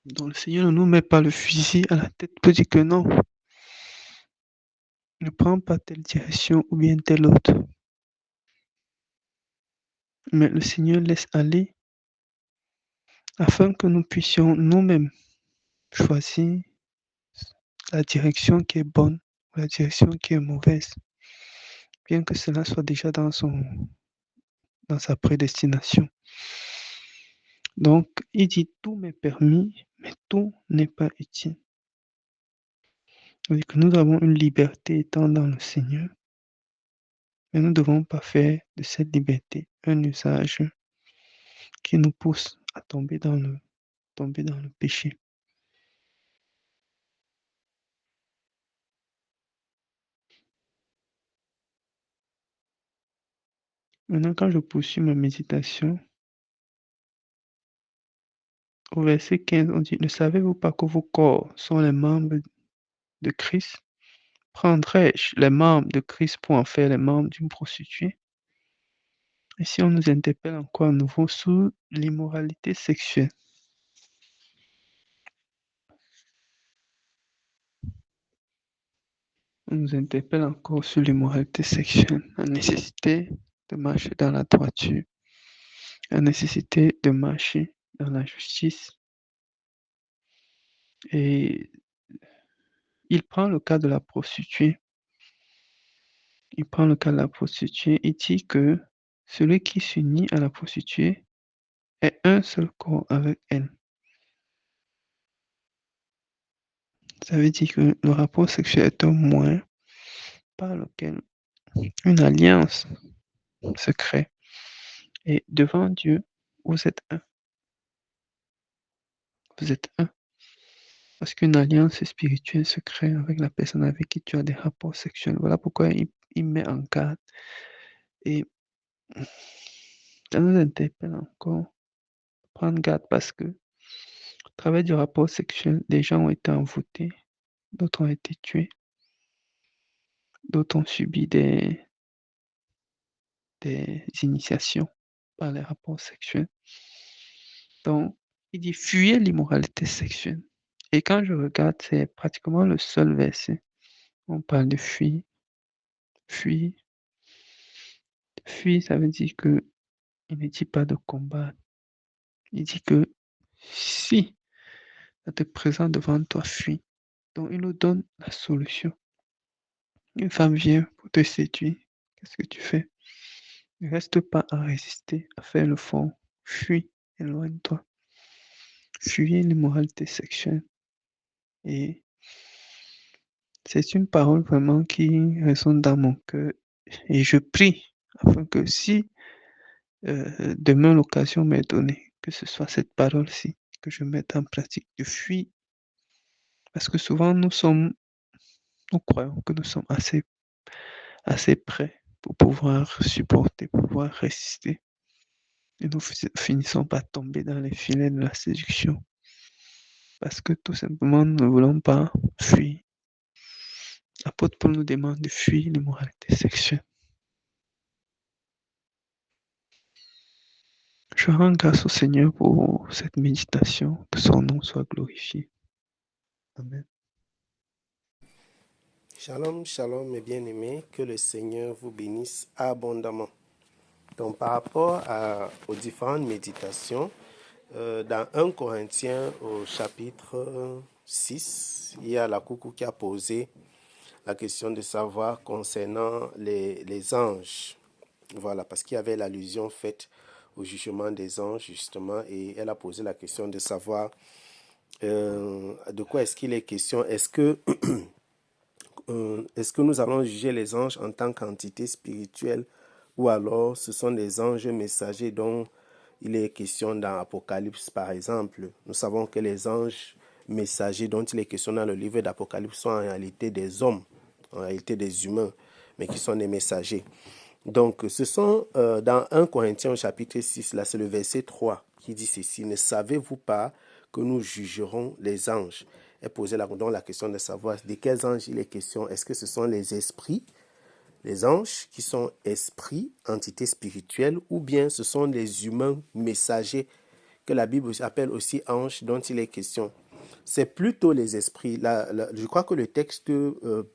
Donc le Seigneur ne nous met pas le fusil à la tête pour dire que non, ne prends pas telle direction ou bien telle autre. Mais le Seigneur laisse aller afin que nous puissions nous-mêmes choisir la direction qui est bonne ou la direction qui est mauvaise, bien que cela soit déjà dans sa prédestination. Donc, il dit tout m'est permis, mais tout n'est pas utile. C'est-à-dire que nous avons une liberté étant dans le Seigneur, mais nous ne devons pas faire de cette liberté un usage qui nous pousse à tomber dans le péché. Maintenant, quand je poursuis ma méditation, au verset 15, on dit, ne savez-vous pas que vos corps sont les membres de Christ? Prendrais-je les membres de Christ pour en faire les membres d'une prostituée? Et si on nous interpelle encore à nouveau sur l'immoralité sexuelle, on nous interpelle encore sur l'immoralité sexuelle, la nécessité de marcher dans la droiture, la nécessité de marcher dans la justice. Et il prend le cas de la prostituée. Il dit que celui qui s'unit à la prostituée est un seul corps avec elle. Ça veut dire que le rapport sexuel est un moyen par lequel une alliance se crée. Et devant Dieu, vous êtes un. Vous êtes un. Parce qu'une alliance spirituelle se crée avec la personne avec qui tu as des rapports sexuels. Voilà pourquoi il met en garde. Et ça nous interpelle encore. Prendre garde parce que, au travers du rapport sexuel, des gens ont été envoûtés, d'autres ont été tués, d'autres ont subi des initiations par les rapports sexuels. Donc, il dit fuyez l'immoralité sexuelle. Et quand je regarde, c'est pratiquement le seul verset. On parle de fuir. Fuir. Fuir, ça veut dire que il ne dit pas de combattre. Il dit que si ça te présente devant toi, fuis. Donc, il nous donne la solution. Une femme vient pour te séduire. Qu'est-ce que tu fais? Ne reste pas à résister, à faire le fond. Fuis, éloigne-toi. Fuyez l'immoralité sexuelle. Et c'est une parole vraiment qui résonne dans mon cœur. Et je prie afin que si demain l'occasion m'est donnée, que ce soit cette parole-ci que je mette en pratique, de fuir. Parce que souvent nous croyons que nous sommes assez prêts pour pouvoir supporter, pour pouvoir résister. Et nous finissons par tomber dans les filets de la séduction. Parce que tout simplement, nous ne voulons pas fuir. L'apôtre Paul nous demande de fuir l'immoralité sexuelle. Je rends grâce au Seigneur pour cette méditation, que son nom soit glorifié. Amen.
Shalom, shalom mes bien-aimés, que le Seigneur vous bénisse abondamment. Donc par rapport aux différentes méditations, dans 1 Corinthiens au chapitre 6, il y a la coucou qui a posé la question de savoir concernant les anges. Voilà, parce qu'il y avait l'allusion faite au jugement des anges, justement, et elle a posé la question de savoir de quoi est-ce qu'il est question. Est-ce que nous allons juger les anges en tant qu'entité spirituelle ou alors ce sont des anges messagers dont il est question dans Apocalypse, par exemple. Nous savons que les anges messagers dont il est question dans le livre d'Apocalypse sont en réalité des hommes, en réalité des humains, mais qui sont des messagers. Donc, ce sont dans 1 Corinthiens au chapitre 6, là c'est le verset 3 qui dit ceci: « Ne savez-vous pas que nous jugerons les anges ?» Et poser donc la question de savoir de quels anges il est question. Est-ce que ce sont les esprits, les anges qui sont esprits, entités spirituelles, ou bien ce sont les humains messagers que la Bible appelle aussi anges dont il est question. C'est plutôt les esprits. Je crois que le texte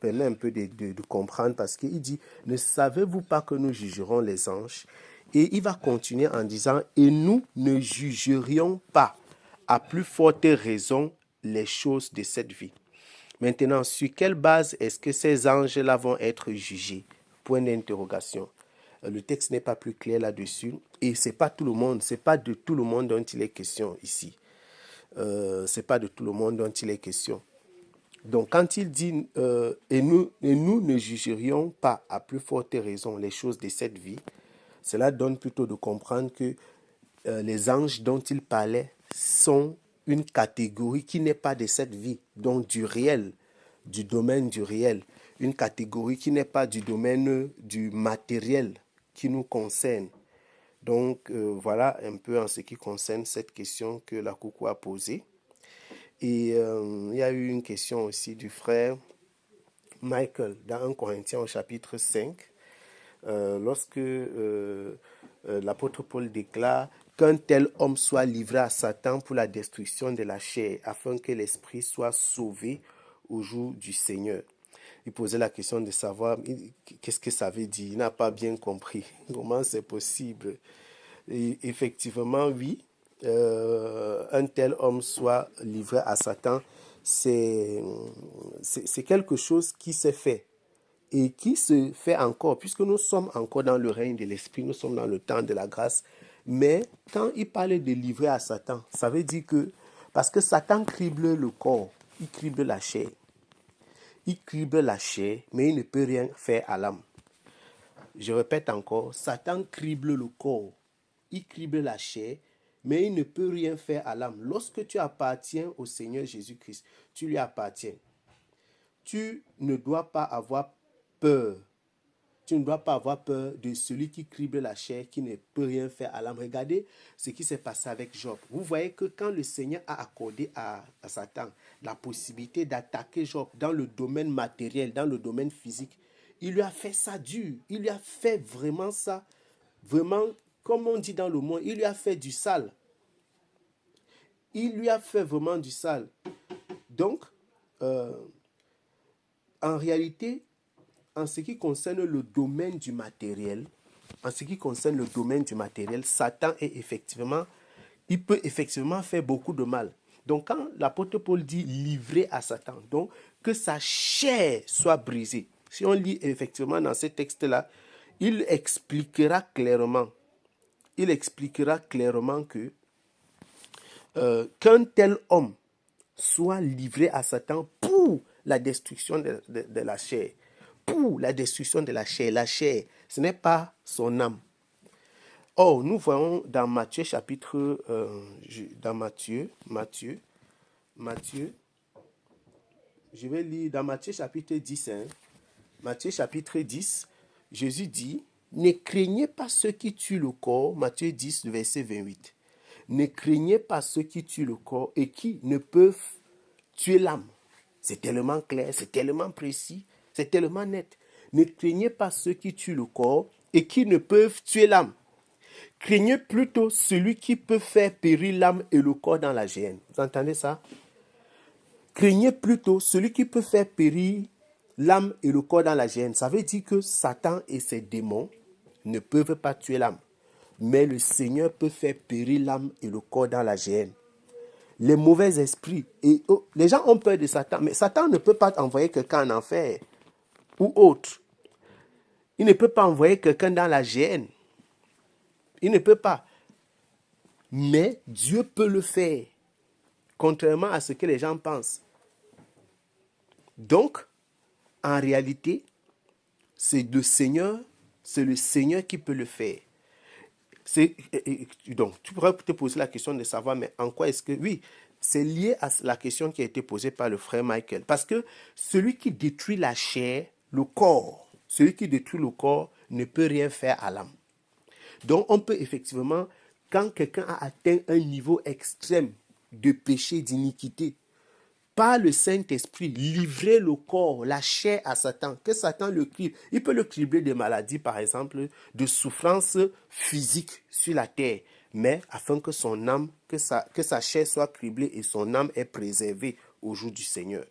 permet un peu de comprendre parce qu'il dit « Ne savez-vous pas que nous jugerons les anges ?» Et il va continuer en disant « Et nous ne jugerions pas à plus forte raison les choses de cette vie. » Maintenant, sur quelle base est-ce que ces anges-là vont être jugés? Point d'interrogation. Le texte n'est pas plus clair là-dessus. Et ce n'est pas tout le monde, ce n'est pas de tout le monde dont il est question ici. Ce n'est pas de tout le monde dont il est question. Donc, quand il dit et nous ne jugerions pas à plus forte raison les choses de cette vie, cela donne plutôt de comprendre que les anges dont il parlait sont une catégorie qui n'est pas de cette vie, donc du réel, du domaine du réel, une catégorie qui n'est pas du domaine du matériel qui nous concerne. Donc, voilà un peu en ce qui concerne cette question que la coucou a posée. Et il y a eu une question aussi du frère Michael dans 1 Corinthiens au chapitre 5, lorsque l'apôtre Paul déclare qu'un tel homme soit livré à Satan pour la destruction de la chair, afin que l'esprit soit sauvé au jour du Seigneur. Il posait la question de savoir qu'est-ce que ça veut dire. Il n'a pas bien compris comment c'est possible. Et effectivement, oui, un tel homme soit livré à Satan, c'est quelque chose qui s'est fait et qui se fait encore, puisque nous sommes encore dans le règne de l'esprit, nous sommes dans le temps de la grâce. Mais quand il parlait de livrer à Satan, ça veut dire que, parce que Satan crible le corps, il crible la chair. Il crible la chair, mais il ne peut rien faire à l'âme. Je répète encore, Satan crible le corps, il crible la chair, mais il ne peut rien faire à l'âme. Lorsque tu appartiens au Seigneur Jésus-Christ, tu lui appartiens. Tu ne dois pas avoir peur. Tu ne dois pas avoir peur de celui qui crible la chair, qui ne peut rien faire à l'âme. Regardez ce qui s'est passé avec Job. Vous voyez que quand le Seigneur a accordé à Satan la possibilité d'attaquer Job dans le domaine matériel, dans le domaine physique, il lui a fait ça dur. Il lui a fait vraiment ça. Vraiment, comme on dit dans le monde, il lui a fait du sale. Il lui a fait vraiment du sale. Donc, en réalité, en ce qui concerne le domaine du matériel, Satan il peut effectivement faire beaucoup de mal. Donc, quand l'apôtre Paul dit livrer à Satan, donc que sa chair soit brisée. Si on lit effectivement dans ce texte-là, il expliquera clairement que qu'un tel homme soit livré à Satan pour la destruction de la chair. Pour la destruction de la chair, ce n'est pas son âme. Or, nous voyons dans Matthieu chapitre, je vais lire dans Matthieu chapitre 10, Matthieu chapitre 10, Jésus dit, ne craignez pas ceux qui tuent le corps, Matthieu 10, verset 28. Ne craignez pas ceux qui tuent le corps et qui ne peuvent tuer l'âme. C'est tellement clair, c'est tellement précis, c'est tellement net. Ne craignez pas ceux qui tuent le corps et qui ne peuvent tuer l'âme. Craignez plutôt celui qui peut faire périr l'âme et le corps dans la géhenne. Vous entendez ça? Craignez plutôt celui qui peut faire périr l'âme et le corps dans la géhenne. Ça veut dire que Satan et ses démons ne peuvent pas tuer l'âme. Mais le Seigneur peut faire périr l'âme et le corps dans la géhenne. Les mauvais esprits. Les gens ont peur de Satan, mais Satan ne peut pas envoyer quelqu'un en enfer ou autre. Il ne peut pas envoyer quelqu'un dans la géhenne. Il ne peut pas. Mais Dieu peut le faire, contrairement à ce que les gens pensent. Donc, en réalité, c'est le Seigneur qui peut le faire. Donc, tu pourrais te poser la question de savoir, mais en quoi est-ce que... Oui, c'est lié à la question qui a été posée par le frère Michael. Parce que celui qui détruit la chair, le corps, ne peut rien faire à l'âme. Donc, on peut effectivement, quand quelqu'un a atteint un niveau extrême de péché, d'iniquité, par le Saint-Esprit, livrer le corps, la chair à Satan, que Satan le crible. Il peut le cribler de maladies, par exemple, de souffrances physiques sur la terre, mais afin que son âme, que sa chair soit criblée et son âme est préservée au jour du Seigneur.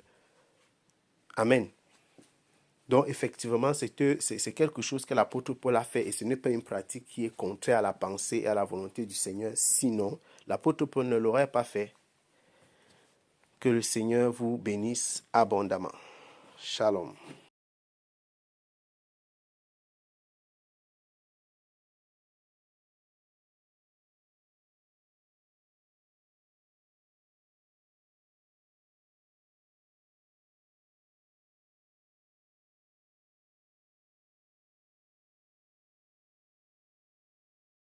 Amen. Donc, effectivement, c'est quelque chose que l'apôtre Paul a fait et ce n'est pas une pratique qui est contraire à la pensée et à la volonté du Seigneur. Sinon, l'apôtre Paul ne l'aurait pas fait. Que le Seigneur vous bénisse abondamment. Shalom.